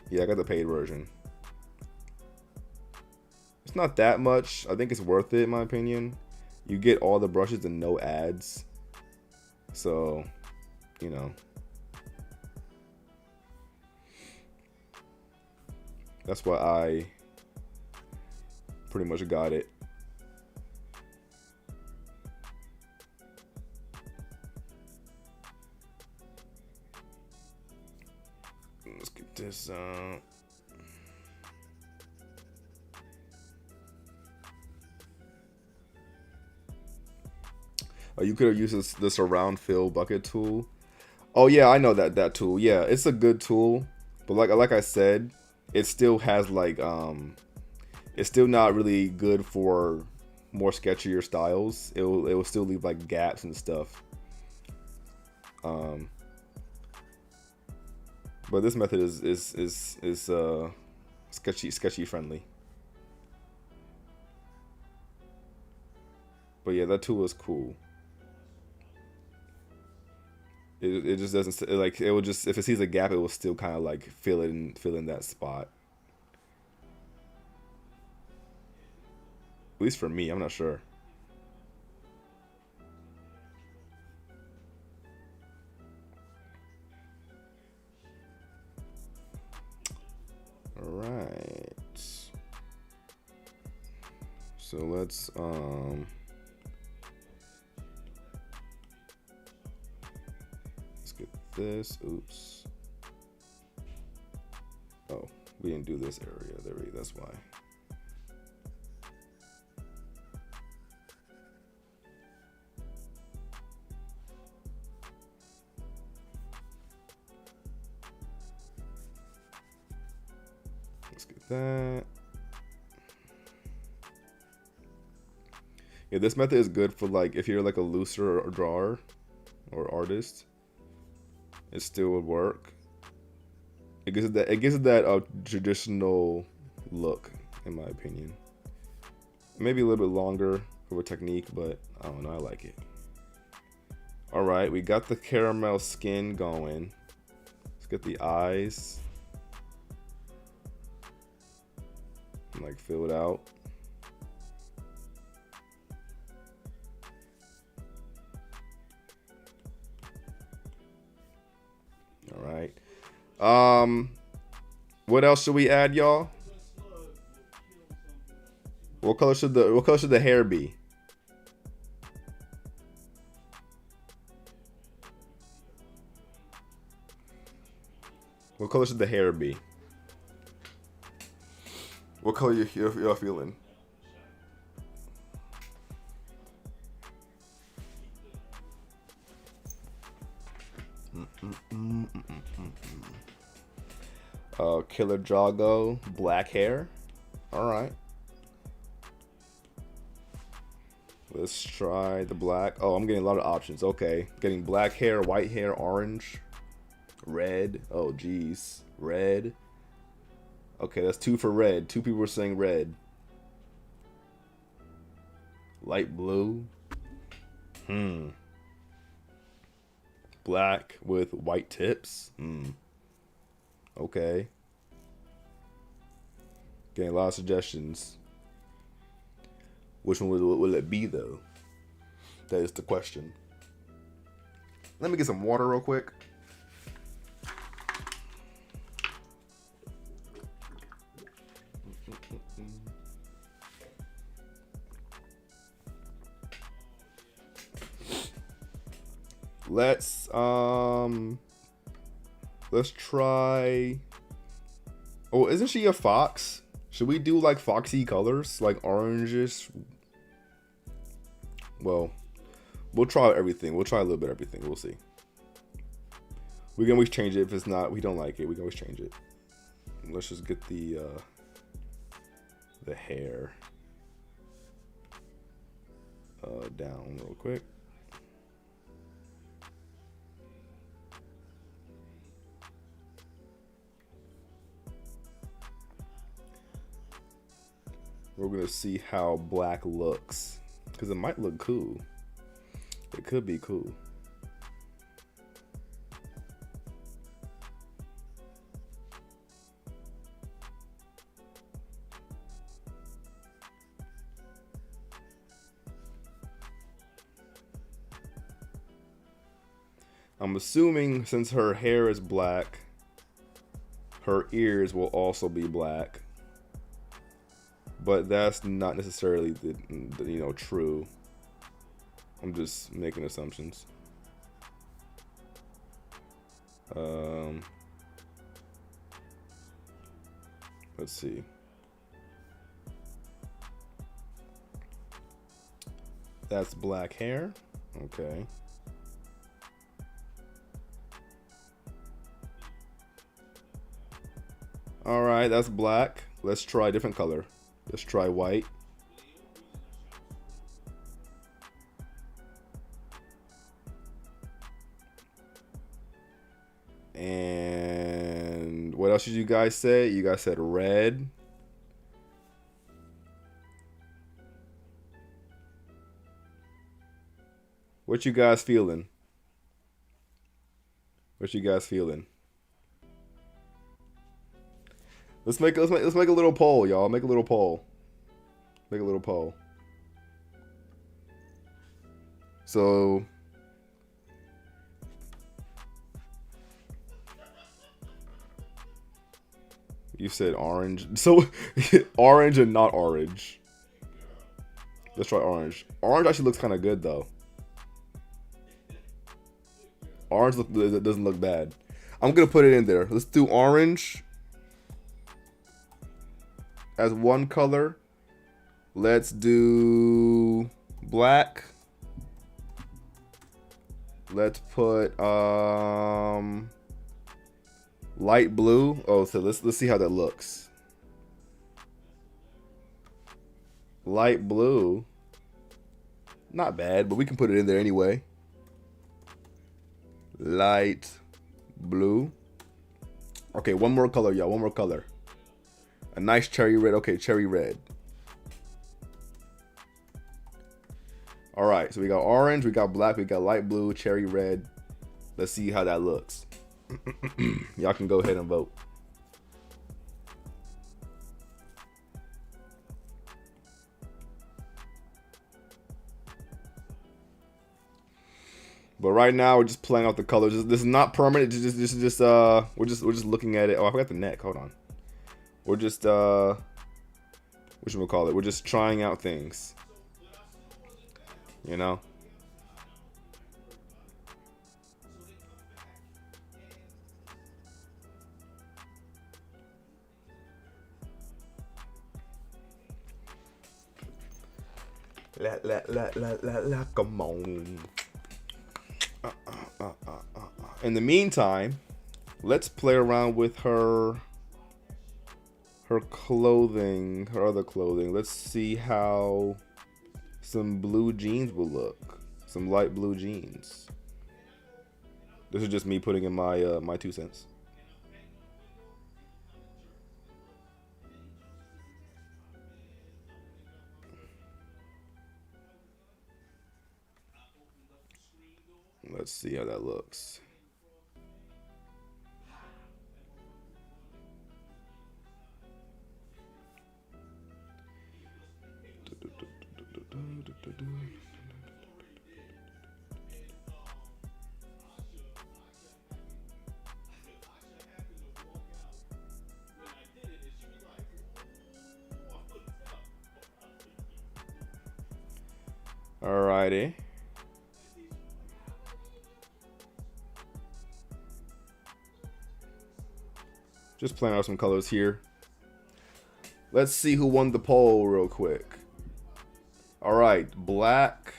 Yeah, I got the paid version. It's not that much. I think it's worth it in my opinion. You get all the brushes and no ads. So, you know. That's why I pretty much got it. Let's get this you could have used the surround fill bucket tool. Oh yeah, I know that tool. Yeah, it's a good tool, but like I said, it still has like it's still not really good for more sketchier styles. It will still leave like gaps and stuff. But this method is sketchy friendly. But yeah, that tool is cool. It just doesn't like it will just if it sees a gap it will still kind of like fill in that spot. At least for me, I'm not sure. All right. So let's get this. Oops. Oh, we didn't do this area. That's why. Let's get that. Yeah, this method is good for like if you're like a looser or drawer or artist. It still would work. It gives it that traditional look, in my opinion. Maybe a little bit longer of a technique, but I don't know. I like it. All right, we got the caramel skin going. Let's get the eyes. And like fill it out. All right. What else should we add, y'all? What color should the hair be? What color should the hair be? What color y'all feeling? Killer Drago, black hair. All right. Let's try the black. Oh, I'm getting a lot of options. Okay, getting black hair, white hair, orange, red. Oh, geez, red. Okay, that's 2 for red. 2 people were saying red. Light blue. Black with white tips. Okay. Getting a lot of suggestions. Which one will it be, though? That is the question. Let me get some water real quick. Let's try. Oh, isn't she a fox? Should we do like foxy colors, like oranges? Well, we'll try everything. We'll try a little bit of everything. We'll see. We can always change it if it's not. We don't like it. We can always change it. Let's just get the hair down real quick. We're gonna see how black looks, because it might look cool. It could be cool. I'm assuming since her hair is black, her ears will also be black. But that's not necessarily the true. I'm just making assumptions. Let's see. That's black hair. Okay. All right, that's black. Let's try a different color. Let's try white. And what else did you guys say? You guys said red. What you guys feeling? What you guys feeling? Let's make a little poll, y'all. Make a little poll. Make a little poll. So you said orange. So orange and not orange. Let's try orange. Orange actually looks kind of good though. Orange doesn't look bad. I'm gonna put it in there. Let's do orange as one color. Let's do black. Let's put light blue. Oh, so let's see how that looks. Light blue. Not bad, but we can put it in there anyway. Light blue. Okay, one more color, y'all. One more color. A nice cherry red. Okay, cherry red. All right, so we got orange, we got black, we got light blue, cherry red. Let's see how that looks. Y'all can go ahead and vote. But right now we're just playing out the colors. This is not permanent. This is just we're just looking at it. Oh, I forgot the neck. Hold on. We're just what should we call it? We're just trying out things. You know. Come on. In the meantime, let's play around with her clothing, her other clothing. Let's see how some blue jeans will look. Some light blue jeans. This is just me putting in my my 2 cents. Let's see how that looks. Alrighty. Just playing out some colors here. Let's see who won the poll real quick. Alright, black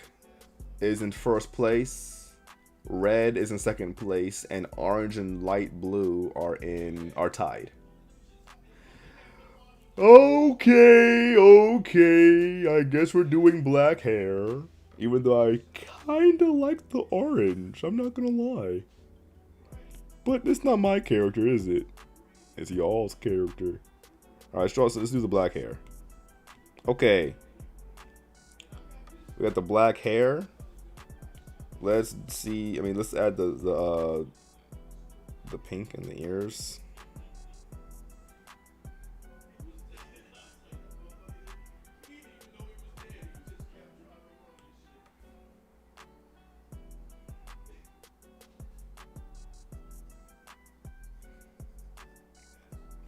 is in first place, red is in second place, and orange and light blue are tied. Okay, I guess we're doing black hair. Even though I kinda like the orange, I'm not gonna lie. But it's not my character, is it? It's y'all's character. Alright, so let's do the black hair. Okay. We got the black hair. Let's see. I mean, let's add the pink in the ears.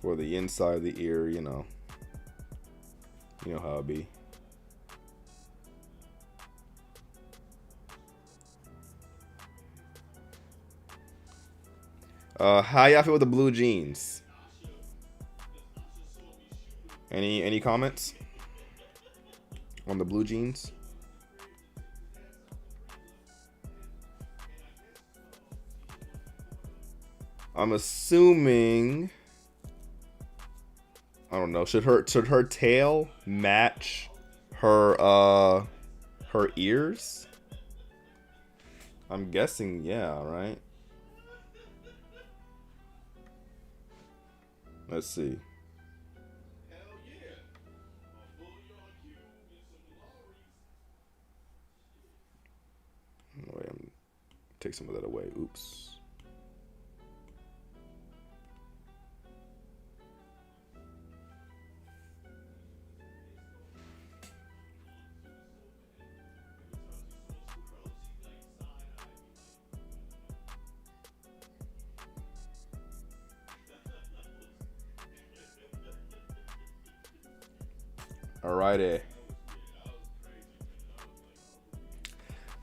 For the inside of the ear, you know how it be. How y'all feel with the blue jeans? Any comments on the blue jeans? I'm assuming, I don't know, should her tail match her ears? I'm guessing, yeah, right? Let's see. Wait, I'm take some of that away. Oops. Alrighty.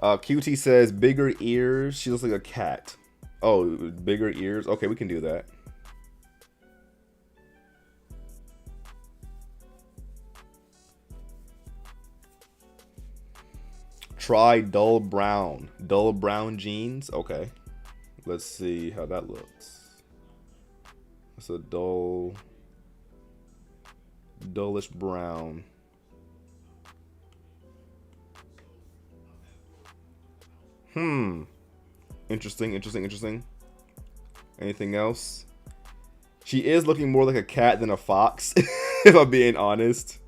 QT says bigger ears. She looks like a cat. Oh, bigger ears. Okay, we can do that. Try dull brown. Dull brown jeans. Okay. Let's see how that looks. It's a dullish brown. Hmm. Interesting, interesting, interesting. Anything else? She is looking more like a cat than a fox, if I'm being honest.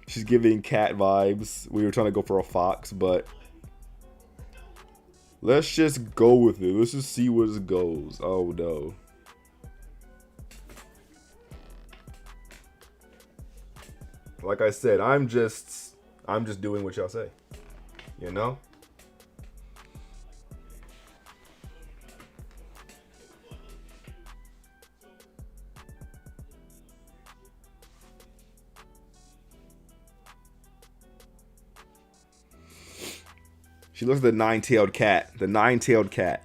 She's giving cat vibes. We were trying to go for a fox, but let's just go with it. Let's just see where it goes. Oh no. Like I said, I'm just doing what y'all say. You know? She looks like the nine-tailed cat. The nine-tailed cat.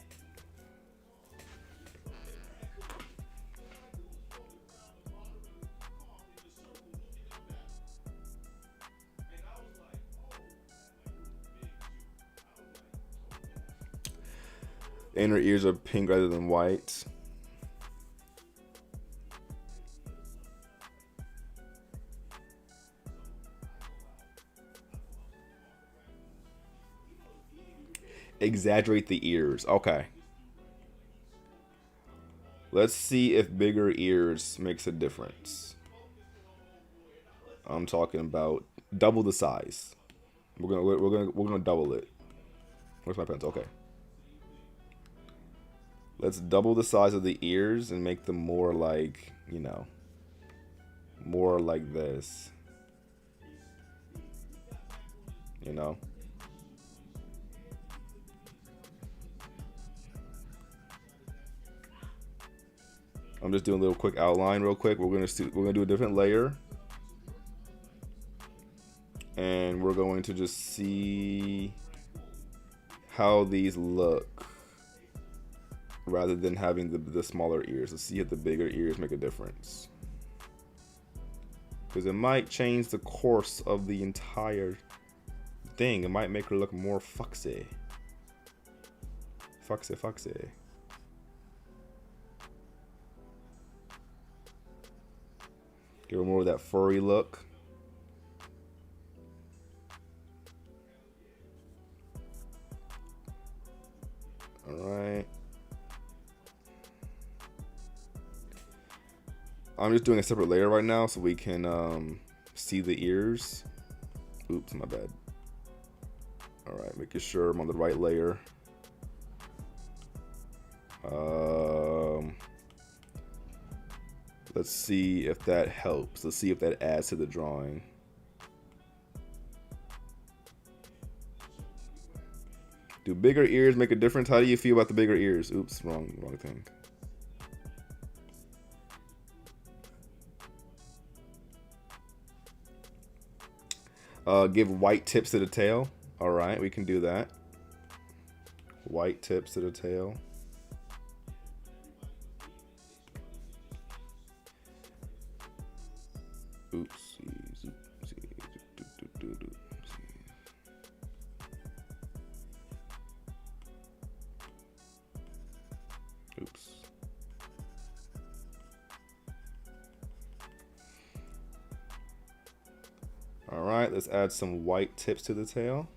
And her ears are pink rather than white. Exaggerate the ears. Okay. Let's see if bigger ears makes a difference. I'm talking about double the size. We're gonna double it. Where's my pens? Okay. Let's double the size of the ears and make them more like, you know, more like this. You know? I'm just doing a little quick outline real quick. We're gonna do a different layer. And we're going to just see how these look rather than having the smaller ears. Let's see if the bigger ears make a difference. Because it might change the course of the entire thing. It might make her look more foxy. Foxy, foxy. Give her more of that furry look. Alright. I'm just doing a separate layer right now so we can see the ears. Oops, my bad. Alright, making sure I'm on the right layer. Let's see if that helps. Let's see if that adds to the drawing. Do bigger ears make a difference? How do you feel about the bigger ears? Oops, wrong thing. Give white tips to the tail. All right, we can do that. White tips to the tail. Oopsies, oopsies, oopsies. Oops. All right, let's add some white tips to the tail.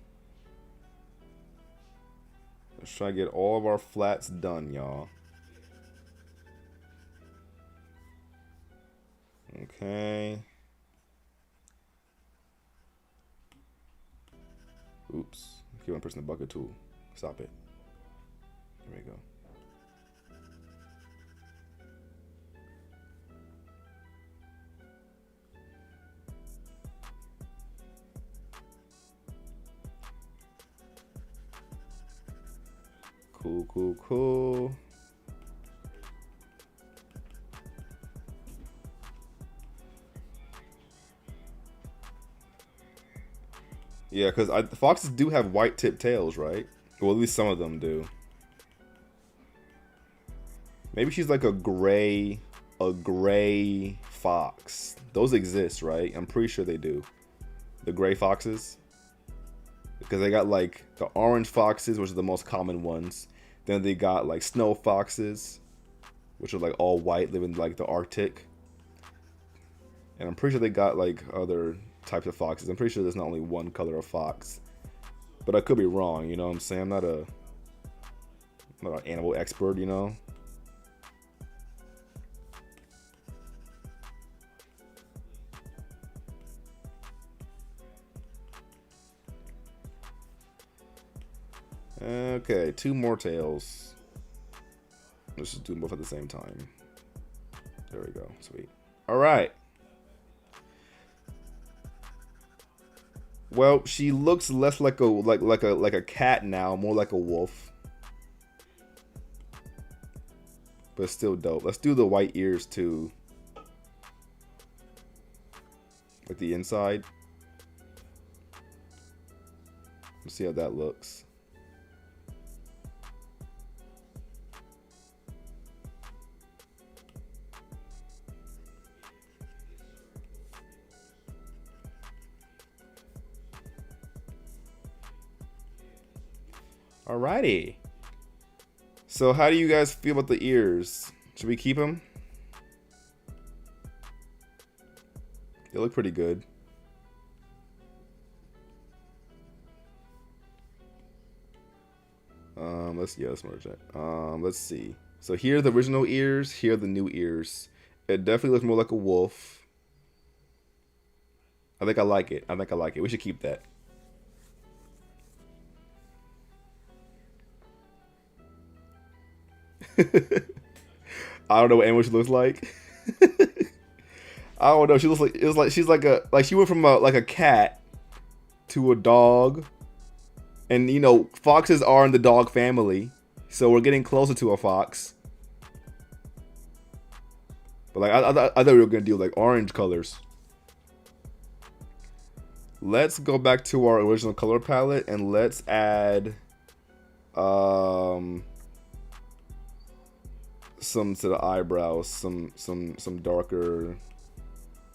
Let's try to get all of our flats done, y'all. Okay. Oops. Keep on pressing the bucket tool. Stop it. There we go. Cool, cool, cool. Yeah, because foxes do have white tip tails, right? Well, at least some of them do. Maybe she's like a gray fox. Those exist, right? I'm pretty sure they do. The gray foxes. Because they got like the orange foxes, which are the most common ones. Then they got like snow foxes, which are like all white, live in like the Arctic. And I'm pretty sure they got like other types of foxes. I'm pretty sure there's not only one color of fox. But I could be wrong, you know what I'm saying? I'm not an animal expert, you know? Okay, 2 more tails. Let's just do them both at the same time. There we go. Sweet. All right. Well, she looks less like a cat now, more like a wolf. But still dope. Let's do the white ears too. Like the inside. Let's see how that looks. Alrighty. So how do you guys feel about the ears? Should we keep them? They look pretty good. Let's merge that. Let's see. So here are the original ears. Here are the new ears. It definitely looks more like a wolf. I think I like it. I think I like it. We should keep that. I don't know what animal she looks like. I don't know. She looks like she went from a cat to a dog. And you know, foxes are in the dog family, so we're getting closer to a fox. But like I thought we were gonna do like orange colors. Let's go back to our original color palette and let's add some to the eyebrows, some darker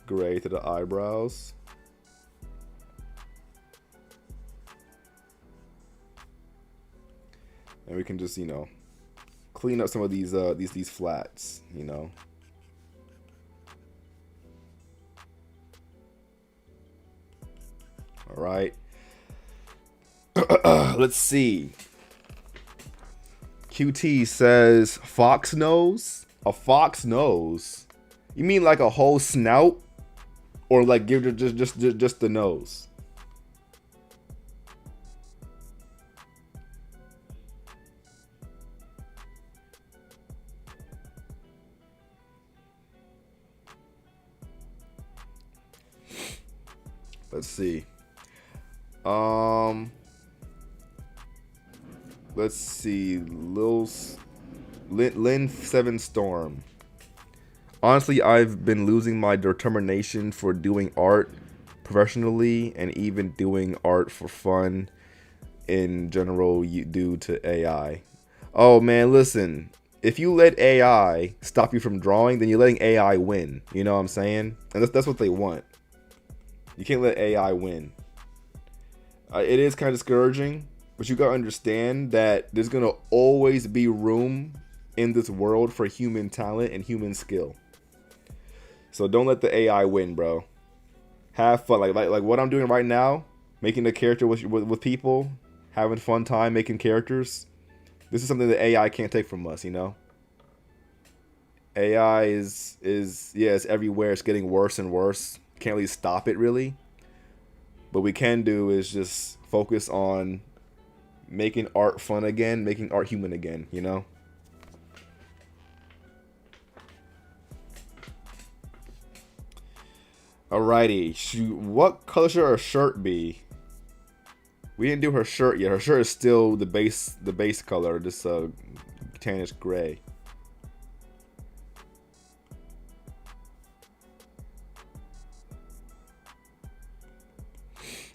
gray to the eyebrows. And we can just, you know, clean up some of these flats, you know. All right. Let's see. QT says fox nose. A fox nose. You mean like a whole snout, or like give her just the nose? Let's see. Let's see. Lin 7 Storm. Honestly, I've been losing my determination for doing art professionally and even doing art for fun in general due to AI. Oh man, listen. If you let AI stop you from drawing, then you're letting AI win. You know what I'm saying? And that's what they want. You can't let AI win. It is kind of discouraging, but you gotta understand that there's gonna always be room in this world for human talent and human skill. So don't let the AI win, bro. Have fun, like what I'm doing right now, making a character with people, having fun time making characters. This is something that AI can't take from us, you know. AI is yeah, it's everywhere. It's getting worse and worse. Can't really stop it, really. What we can do is just focus on making art fun again, making art human again, you know? Alrighty, what color should her shirt be? We didn't do her shirt yet. Her shirt is still the base color, this tannish gray.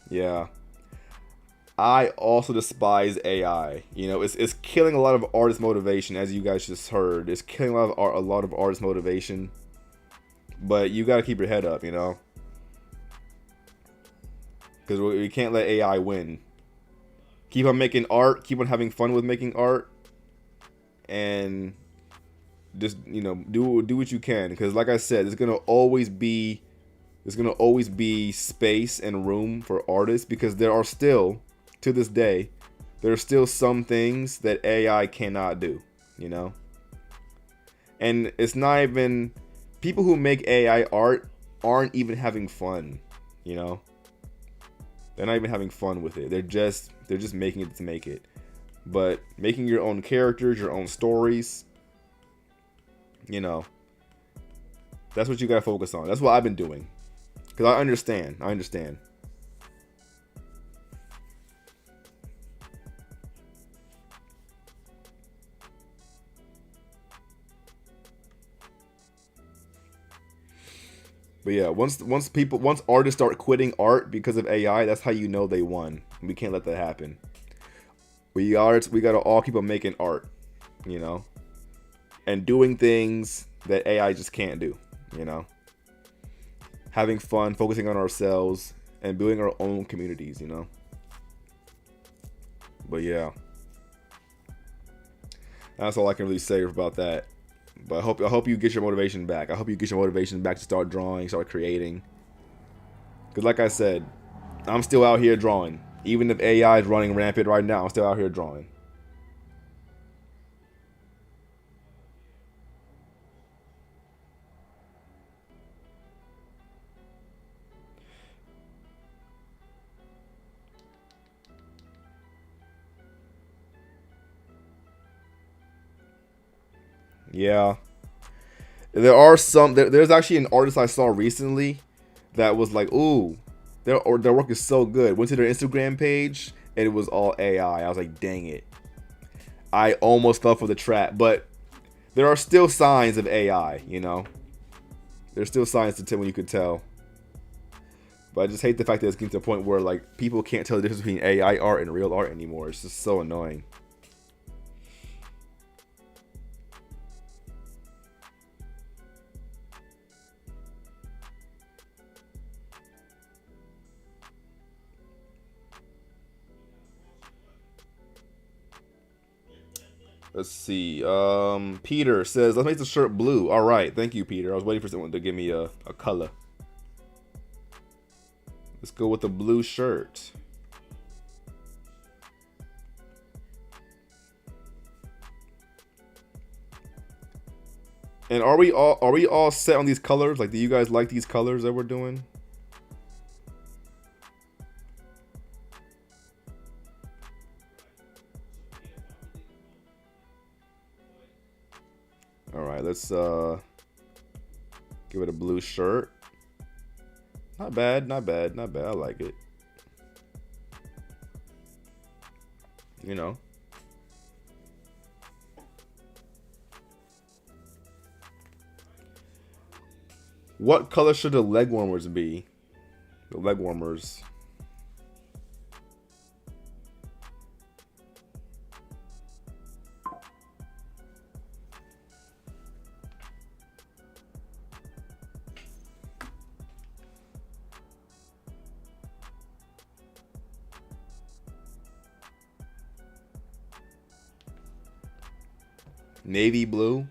Yeah. I also despise AI. You know, it's killing a lot of artist motivation, as you guys just heard. It's killing a lot of artist motivation. But you gotta keep your head up, you know, because we can't let AI win. Keep on making art. Keep on having fun with making art, and just, you know, do what you can. Because like I said, there's gonna always be space and room for artists, because there are still to this day, there are still some things that AI cannot do, you know? And it's not even, people who make AI art aren't even having fun, you know? They're not even having fun with it. They're just making it to make it. But making your own characters, your own stories, you know, that's what you gotta focus on. That's what I've been doing. Because I understand. But yeah, once artists start quitting art because of AI, that's how you know they won. We can't let that happen. We gotta all keep on making art, you know, and doing things that AI just can't do, you know. Having fun, focusing on ourselves, and building our own communities, you know. But yeah, that's all I can really say about that. But I hope you get your motivation back. I hope you get your motivation back to start drawing, start creating. Because like I said, I'm still out here drawing. Even if AI is running rampant right now, I'm still out here drawing. Yeah. There are some. There's actually an artist I saw recently that was like, "Ooh, their work is so good." Went to their Instagram page and it was all AI. I was like, "Dang it!" I almost fell for the trap, but there are still signs of AI. You know, there's still signs to tell when you could tell. But I just hate the fact that it's getting to a point where like people can't tell the difference between AI art and real art anymore. It's just so annoying. Let's see. Peter says, let's make the shirt blue. All right. Thank you, Peter. I was waiting for someone to give me a color. Let's go with the blue shirt. And are we all set on these colors? Like, do you guys like these colors that we're doing? All right, let's give it a blue shirt. Not bad, not bad, not bad. I like it. You know. What color should the leg warmers be? The leg warmers. Navy blue.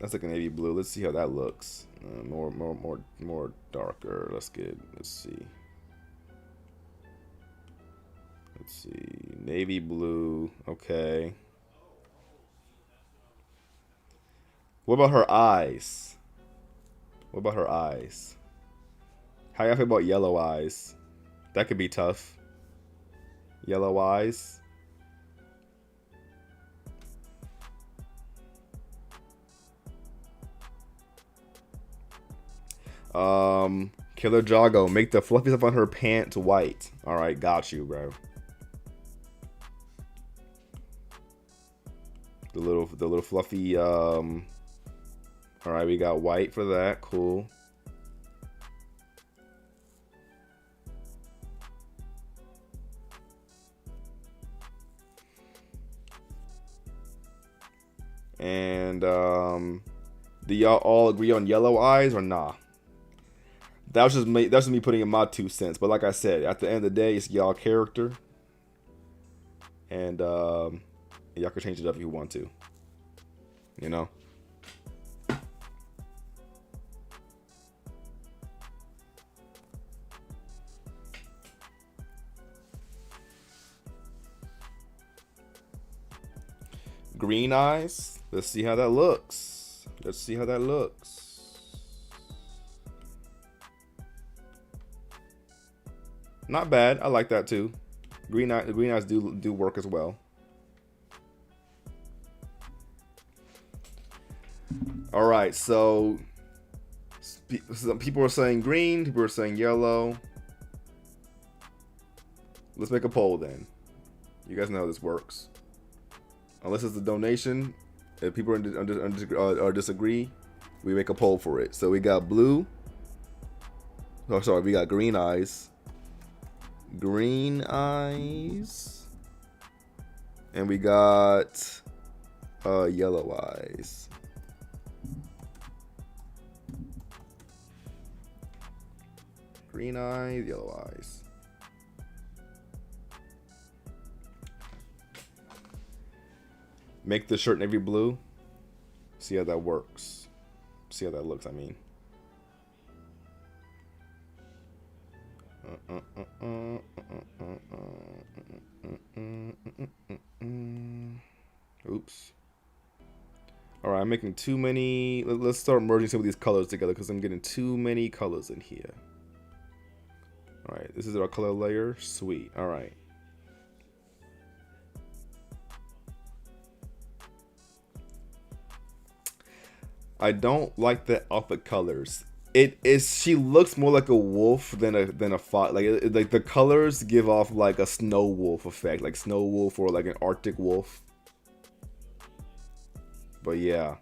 That's like a navy blue. Let's see how that looks. More darker. Let's see. Let's see. Navy blue. Okay. What about her eyes? What about her eyes? How y'all feel about yellow eyes? That could be tough. Yellow eyes. Killer Jago, make the fluffy stuff on her pants white. All right, got you, bro. The little fluffy. All right, we got white for that. Cool. And do y'all all agree on yellow eyes or nah? That's just me putting in my 2 cents. But like I said, at the end of the day, it's y'all character, and y'all can change it up if you want to. You know. green eyes. Let's see how that looks. Let's see how that looks. Not bad. I like that too. Green eyes do work as well. All right, so some people are saying green, people are saying yellow. Let's make a poll then. You guys know how this works. Unless it's a donation, if people disagree, we make a poll for it. So we got blue. Oh, sorry, we got green eyes. Green eyes. And we got yellow eyes. Green eyes, yellow eyes. Make the shirt navy blue. See how that works. See how that looks, I mean. Oops. Alright, I'm making too many. Let's start merging some of these colors together because I'm getting too many colors in here. Alright, this is our color layer. Sweet. Alright. I don't like the outfit colors. It is. She looks more like a wolf than a fox. Like the colors give off like a snow wolf effect, like snow wolf or like an Arctic wolf. But yeah.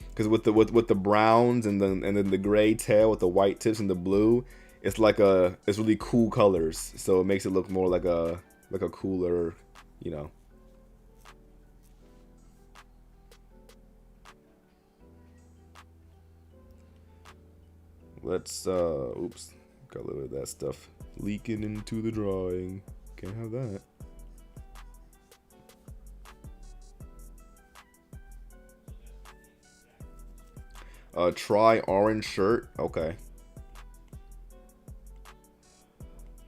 Because with the browns and then the gray tail with the white tips and the blue, it's really cool colors. So it makes it look more like a cooler, you know. Let's oops, got a little bit of that stuff leaking into the drawing. Can't have that. Try orange shirt. Okay.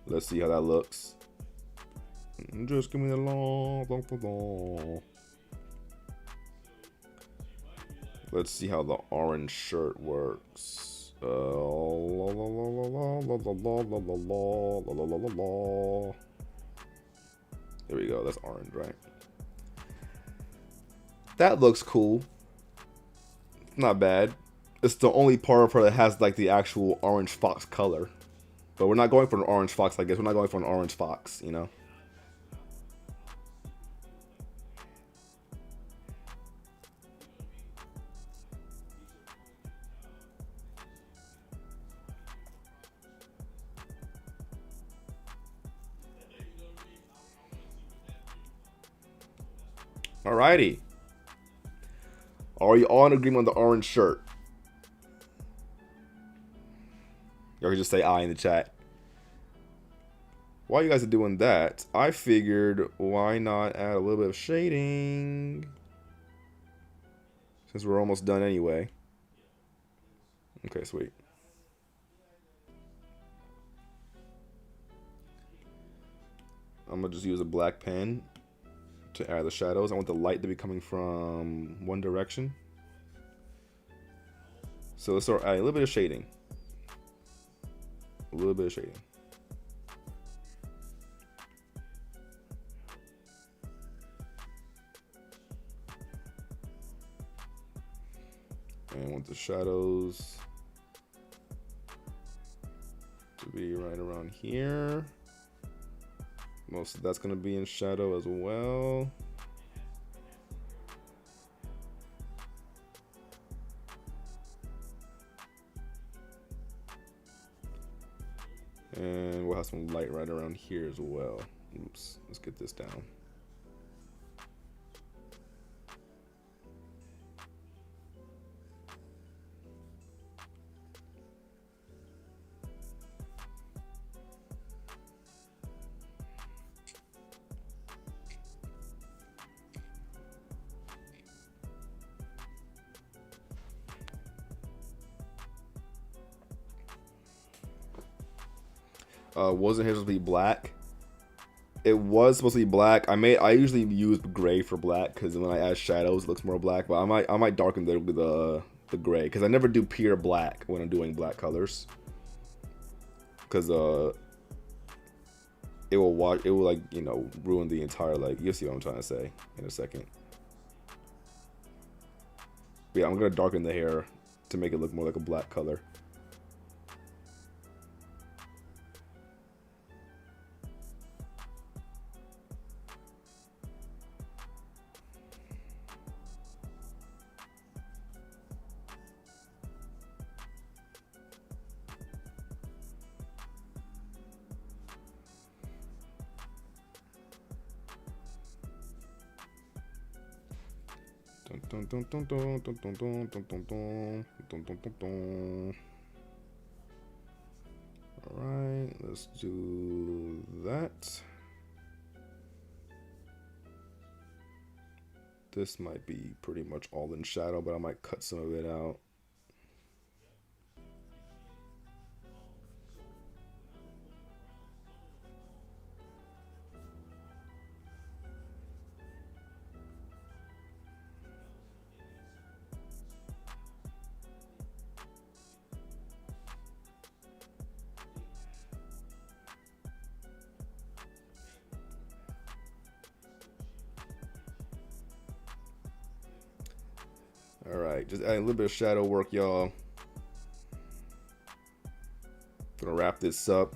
Let's see how that looks. Just give me the long. Let's see how the orange shirt works. There we go. That's orange, right? That looks cool. Not bad. It's the only part of her that has like the actual orange fox color. But we're not going for an orange fox, I guess. We're not going for an orange fox, you know? Alrighty. Are you all in agreement on the orange shirt? Y'all can just say I in the chat. While you guys are doing that, I figured why not add a little bit of shading? Since we're almost done anyway. Okay, sweet. I'm gonna just use a black pen to add the shadows. I want the light to be coming from one direction. So let's start adding a little bit of shading. A little bit of shading. And I want the shadows to be right around here. Most of that's going to be in shadow as well. And we'll have some light right around here as well. Oops, let's get this down. wasn't supposed to be black. It was supposed to be black. I usually use gray for black because when I add shadows, it looks more black. But I might darken the gray because I never do pure black when I'm doing black colors. Because it will like, you know, ruin the entire, like, you'll see what I'm trying to say in a second. But yeah, I'm gonna darken the hair to make it look more like a black color. Alright, let's do that. This might be pretty much all in shadow, but I might cut some of it out. Alright, just adding a little bit of shadow work, y'all. Gonna wrap this up.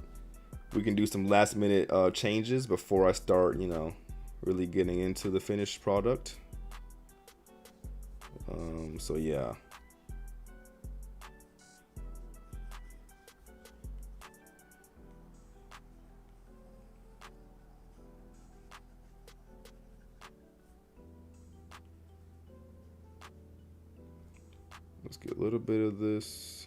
We can do some last minute changes before I start, you know, really getting into the finished product. So yeah. Let's get a little bit of this.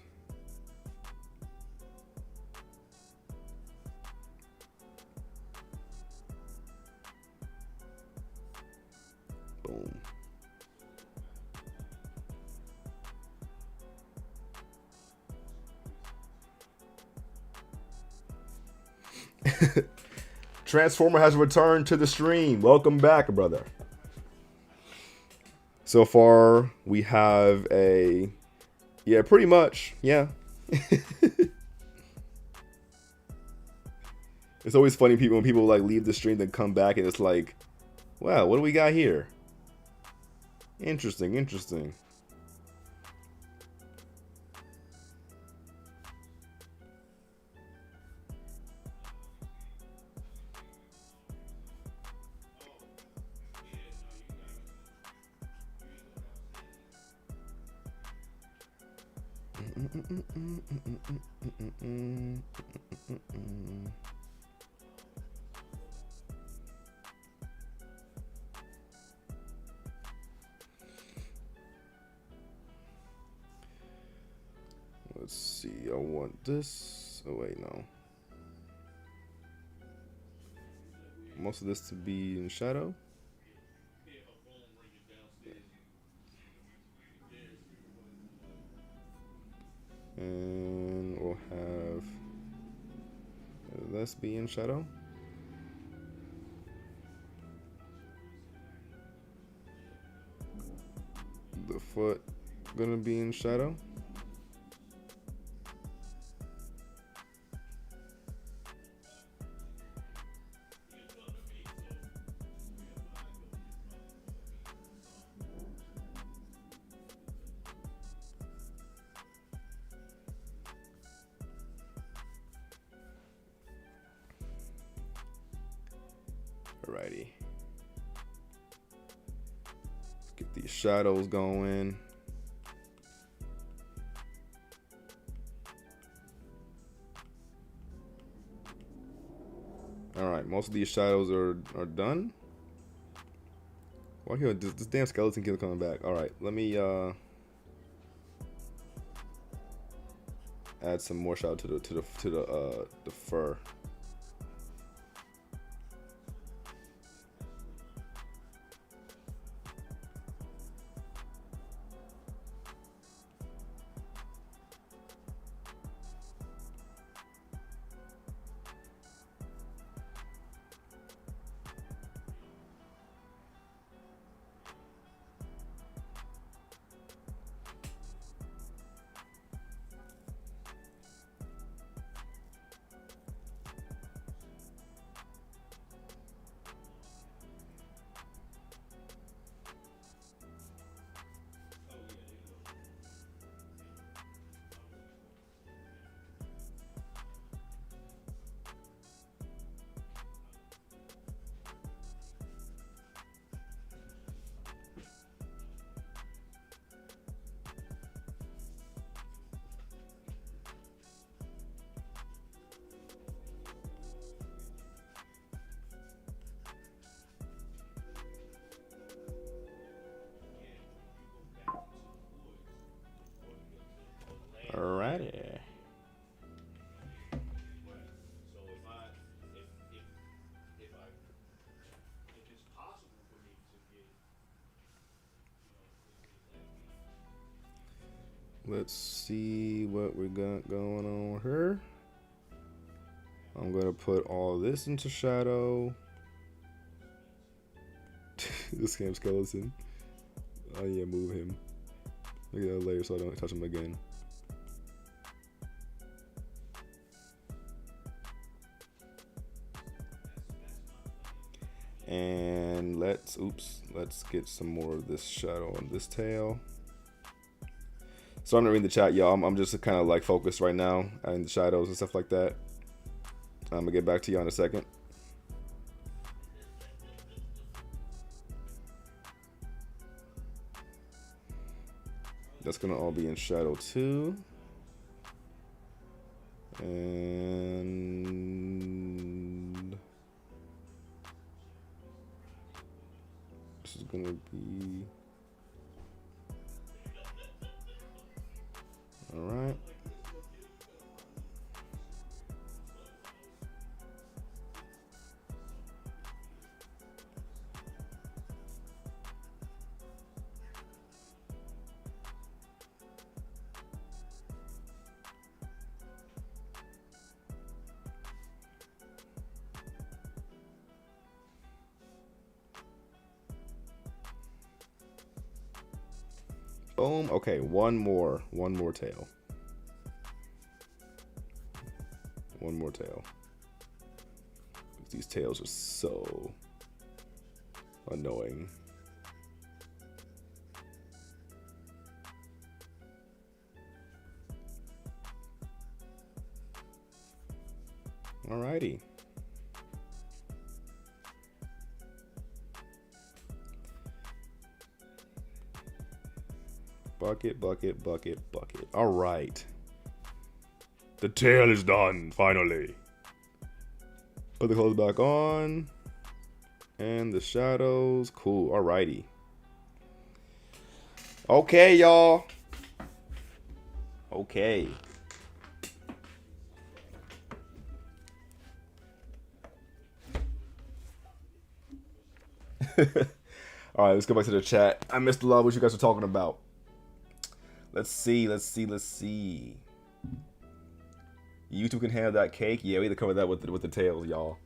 Boom. Transformer has returned to the stream. Welcome back, brother. So far, we have a... Yeah, pretty much. Yeah. It's always funny when people like leave the stream then come back and it's like, wow, what do we got here? Interesting, interesting. Let's see, I want this. Oh wait, no. Most of this to be in shadow. And we'll have this be in shadow. The foot gonna be in shadow. Alrighty. Get these shadows going. Alright, most of these shadows are done. Why here this damn skeleton keeps coming back? Alright, let me add some more shadow to the fur. Let's see what we got going on here. I'm gonna put all this into shadow. The scam skeleton. Oh yeah, move him. Look at that layer so I don't touch him again. And let's get some more of this shadow on this tail. So I'm not reading the chat, y'all. I'm just kind of like focused right now on the shadows and stuff like that. I'm gonna get back to you in a second. That's gonna all be in shadow too. And this is gonna be all right. Boom. Okay, one more tail. One more tail. These tails are so annoying. Alrighty. Bucket, bucket, bucket, bucket. All right. The tail is done, finally. Put the clothes back on. And the shadows. Cool. Alrighty. Okay, y'all. Okay. All right, let's go back to the chat. I missed a lot of what you guys were talking about. Let's see. YouTube can handle that cake. Yeah, we had to cover that with the tails, y'all.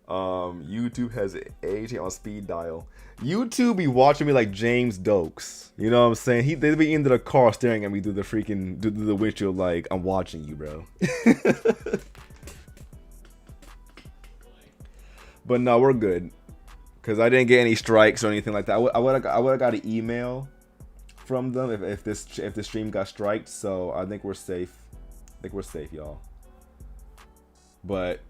YouTube has AJ on speed dial. YouTube be watching me like James Dokes. You know what I'm saying? They be into the car staring at me through the windshield like, I'm watching you, bro. But no, we're good. Because I didn't get any strikes or anything like that. I would have got an email from them if this stream got striked. So I think we're safe. Y'all. But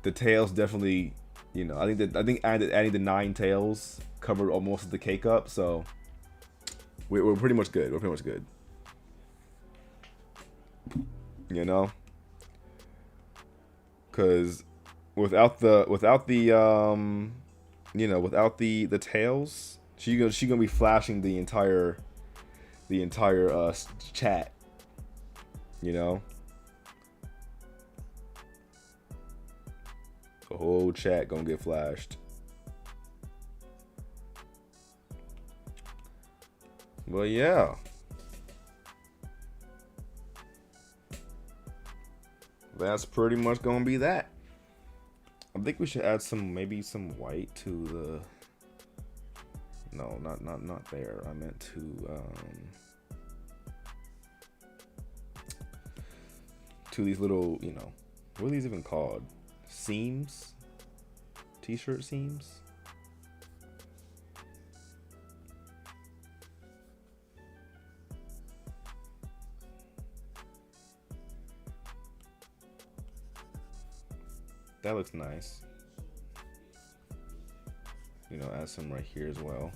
the tails definitely, I think adding the 9 tails covered most of the cake up. So we're pretty much good. Because without the tails, she gonna be flashing the entire chat. The whole chat gonna get flashed. Well, yeah. That's pretty much gonna be that. I think we should add maybe some white to the. No, not there. I meant to these little, what are these even called? Seams? T-shirt seams? That looks nice. Add some right here as well.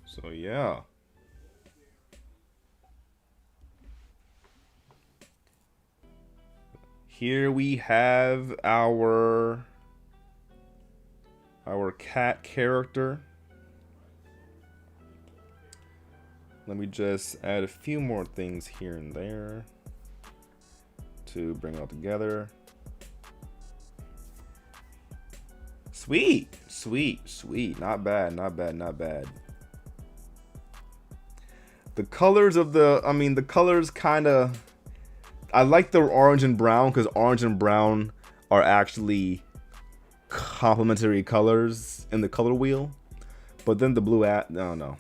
So yeah. Here we have our our cat character. Let me just add a few more things here and there to bring it all together. Sweet, sweet, sweet. Not bad, not bad, not bad. The colors of the colors kind of, I like the orange and brown because orange and brown are actually complementary colors in the color wheel. But then the blue no.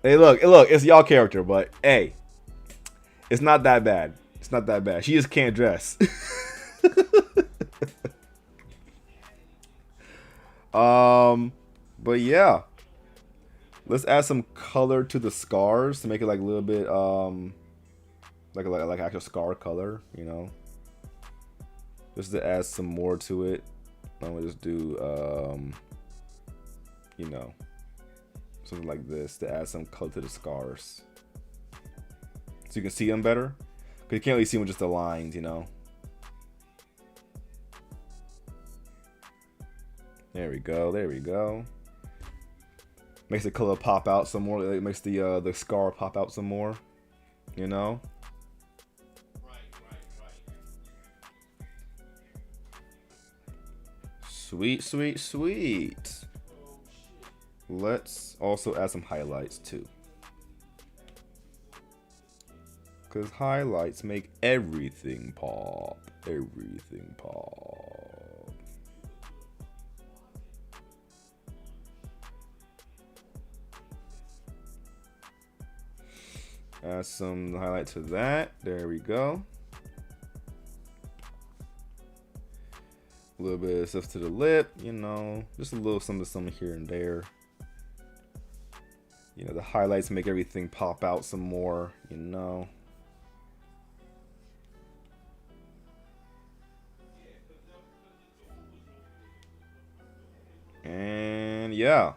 Hey, look, it's y'all character, but hey, it's not that bad. It's not that bad. She just can't dress. But yeah. Let's add some color to the scars to make it like a little bit like actual scar color, you know. Just to add some more to it. I'm gonna just do you know, something like this to add some color to the scars. So you can see them better. Cause you can't really see them with just the lines, you know. There we go, there we go. Makes the color pop out some more. It makes the scar pop out some more, you know. Sweet, sweet, sweet. Let's also add some highlights too, because highlights make everything pop. Everything pop. Add some highlight to that. There we go. A little bit of stuff to the lip, you know, just a little something here and there. You know, the highlights make everything pop out some more, you know. And yeah.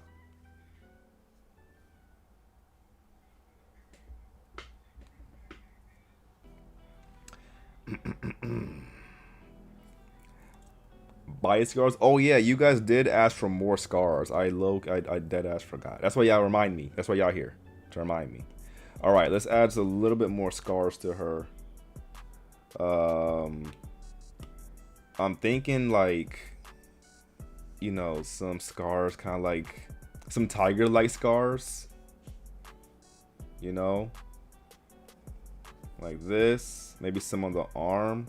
Body scars. Oh yeah, you guys did ask for more scars. I dead ass forgot. That's why y'all remind me. That's why y'all here to remind me. All right, let's add a little bit more scars to her. I'm thinking like, you know, some scars, kind of like some tiger-like scars. You know, like this. Maybe some on the arm.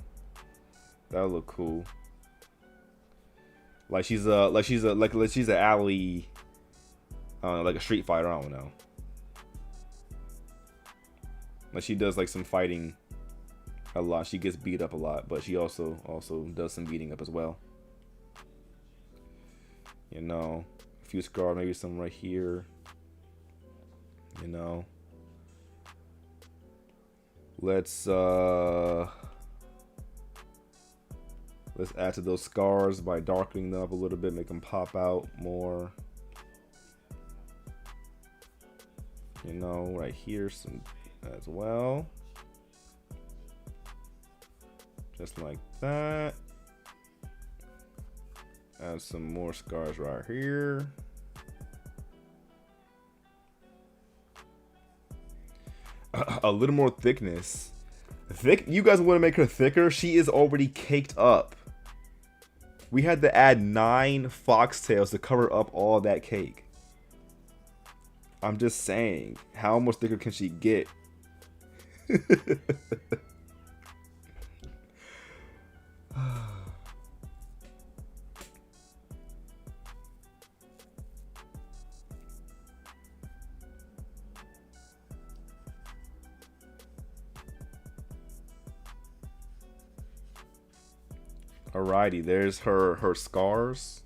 That would look cool. Like she's an alley, I don't know, like a street fighter. I don't know. Like she does like some fighting a lot. She gets beat up a lot, but she also does some beating up as well. You know, a few scars, maybe some right here. You know, let's add to those scars by darkening them up a little bit, make them pop out more. You know, right here some as well. Just like that. Add some more scars right here. A little more thickness. You guys want to make her thicker? She is already caked up. We had to add 9 foxtails to cover up all that cake. I'm just saying, how much thicker can she get? Alrighty, there's her scars.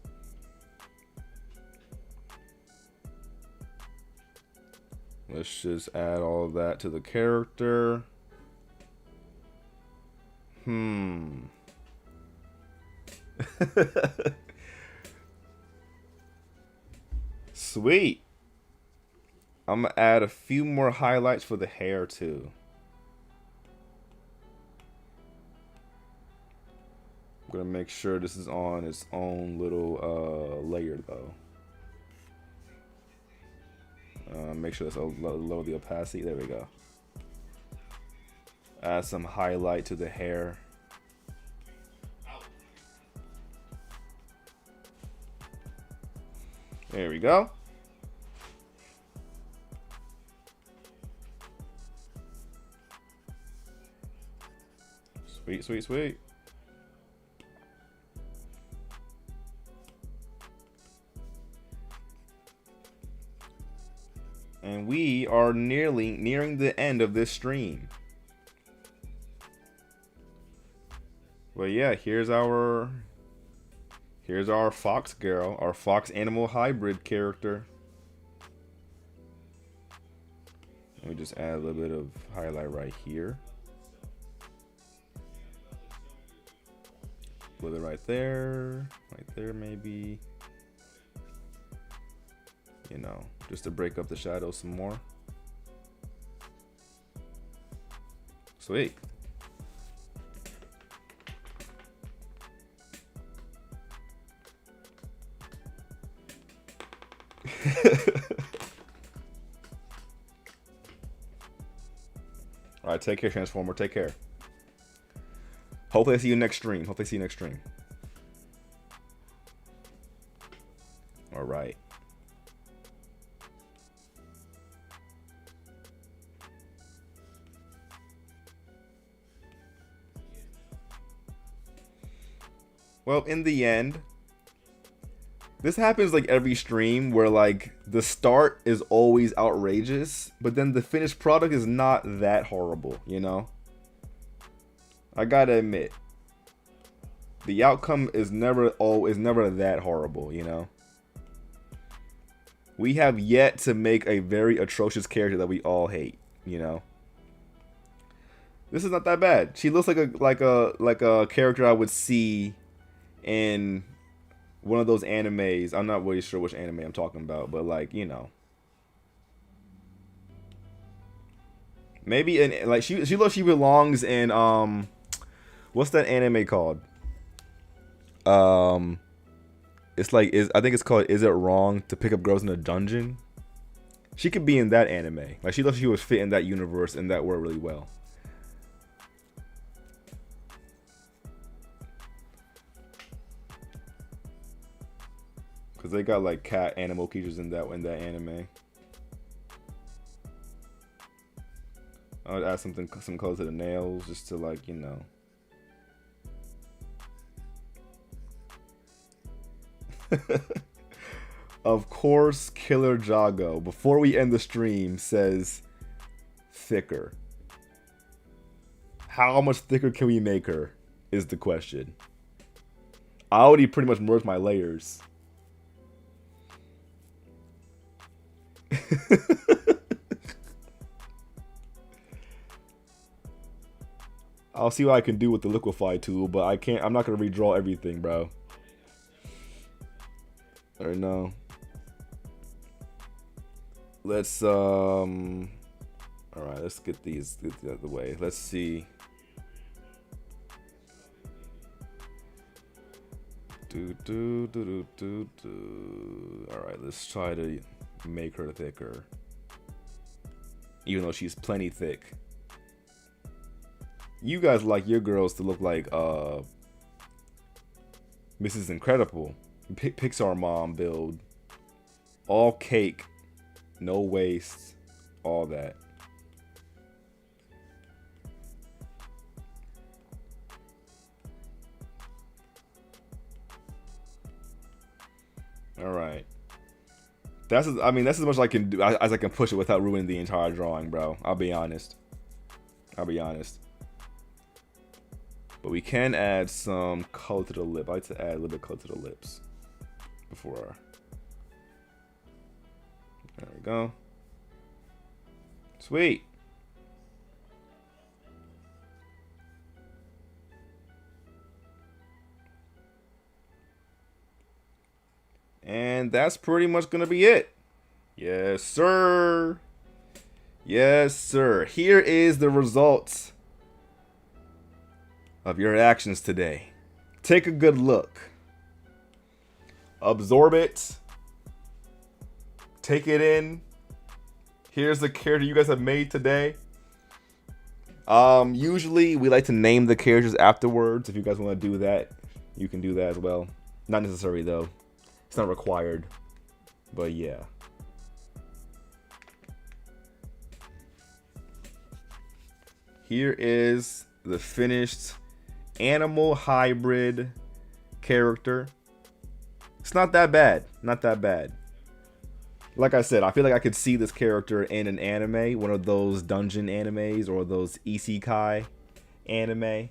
Let's just add all of that to the character. Sweet. I'm gonna add a few more highlights for the hair too. I'm gonna make sure this is on its own little layer though. Make sure it's lower the opacity. There we go. Add some highlight to the hair. There we go. Sweet, sweet, sweet. And we are nearing the end of this stream. But yeah, here's our fox girl, our fox animal hybrid character. Let me just add a little bit of highlight right here. A little bit right there maybe. You know, just to break up the shadows some more. Sweet. All right, take care, Transformer. Take care. Hopefully I see you next stream. All right. Well, in the end, this happens like every stream where like the start is always outrageous, but then the finished product is not that horrible, you know? I gotta admit, the outcome is never that horrible, you know? We have yet to make a very atrocious character that we all hate, you know? This is not that bad. She looks like a character I would see in one of those animes. I'm not really sure which anime I'm talking about, but like, you know, maybe in like she looks, she belongs in what's that anime called? It's like I think it's called Is It Wrong to Pick Up Girls in a Dungeon? She could be in that anime. Like she looks, she would fit in that universe and that world really well. Cause they got like cat animal creatures in that anime. I would add some color to the nails just to like, you know. Of course, Killer Jago, before we end the stream, says thicker. How much thicker can we make her is the question. I already pretty much merged my layers. I'll see what I can do with the liquefy tool, but I'm not gonna redraw everything, bro. Or no. Let's alright, let's get these out of the way. Let's see. Alright, let's try to make her thicker. Even though she's plenty thick. You guys like your girls to look like Mrs. Incredible. Pixar mom build. All cake. No waste. All that. Alright. That's as much as I can do as I can push it without ruining the entire drawing, bro. I'll be honest. But we can add some color to the lip. I like to add a little bit of color to the lips before. There we go. Sweet. And that's pretty much gonna be it. Yes, sir. Yes, sir. Here is the results of your actions today. Take a good look. Absorb it. Take it in. Here's the character you guys have made today. Usually we like to name the characters afterwards. If you guys want to do that, you can do that as well. Not necessary though. It's not required. But yeah. Here is the finished animal hybrid character. It's not that bad. Not that bad. Like I said, I feel like I could see this character in an anime, one of those dungeon animes or those isekai anime.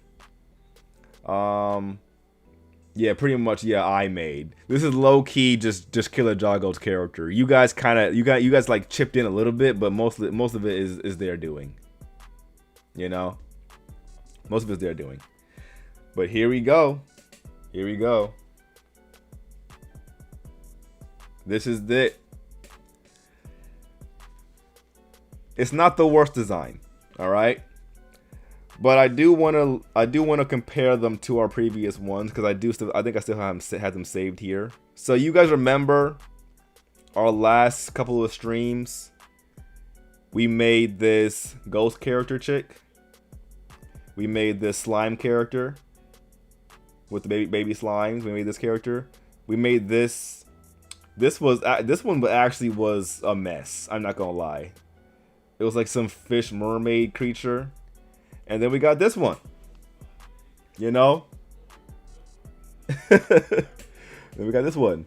Yeah, pretty much. Yeah, I made. This is low key just Killer Jago's character. You guys like chipped in a little bit, but most of it is their doing. You know, most of it's their doing. But here we go. Here we go. This is it. It's not the worst design, all right. But I do want to compare them to our previous ones because I think I still had them saved here. So you guys remember our last couple of streams? We made this ghost character chick. We made this slime character with the baby slimes. We made this character. We made this. This one actually was a mess. I'm not gonna lie. It was like some fish mermaid creature. And then we got this one. You know? Then we got this one.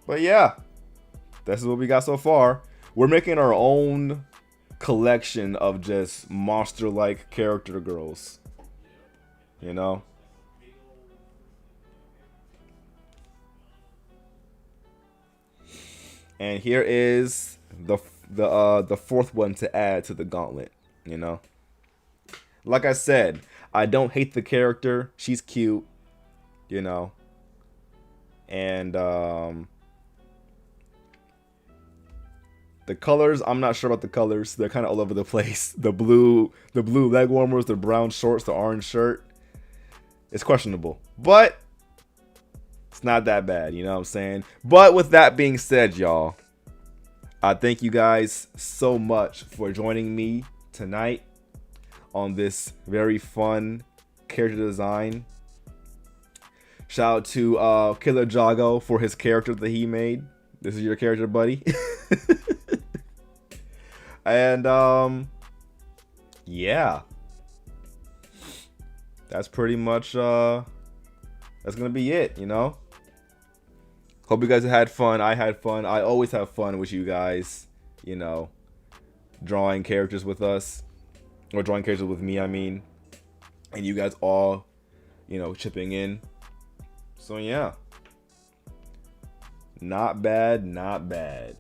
But yeah. This is what we got so far. We're making our own collection of just monster-like character girls. You know? And here is the fourth one to add to the gauntlet, you know? Like I said, I don't hate the character. She's cute, you know? And the colors, I'm not sure about the colors. They're kind of all over the place. The blue leg warmers, the brown shorts, the orange shirt. It's questionable. But it's not that bad, you know what I'm saying? But with that being said, y'all, I thank you guys so much for joining me tonight on this very fun character design. Shout out to Killer Jago for his character that he made. This is your character, buddy. And yeah. That's pretty much that's gonna be it, you know? Hope you guys had fun. I had fun. I always have fun with you guys, you know, drawing characters with us. Or drawing characters with me, I mean. And you guys all, you know, chipping in. So yeah. Not bad, not bad.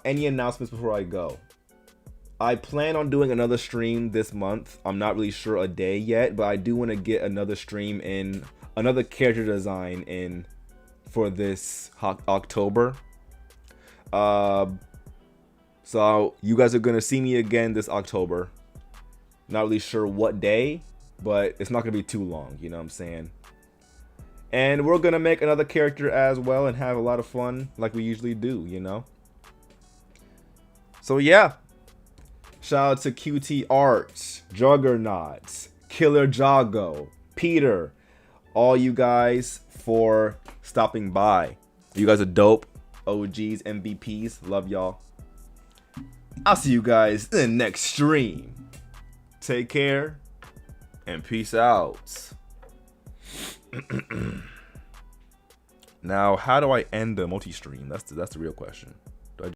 Any announcements before I go? I plan on doing another stream this month. I'm not really sure a day yet, but I do want to get another stream in, another character design in for this October. So you guys are gonna see me again this October. Not really sure what day, but it's not gonna be too long, you know what I'm saying? And we're gonna make another character as well and have a lot of fun like we usually do, you know? So yeah. Shout out to QT Arts, Juggernaut, Killer Jago, Peter, all you guys for stopping by. You guys are dope. OGs, MVPs. Love y'all. I'll see you guys in the next stream. Take care and peace out. Now, how do I end the multi-stream? That's the real question.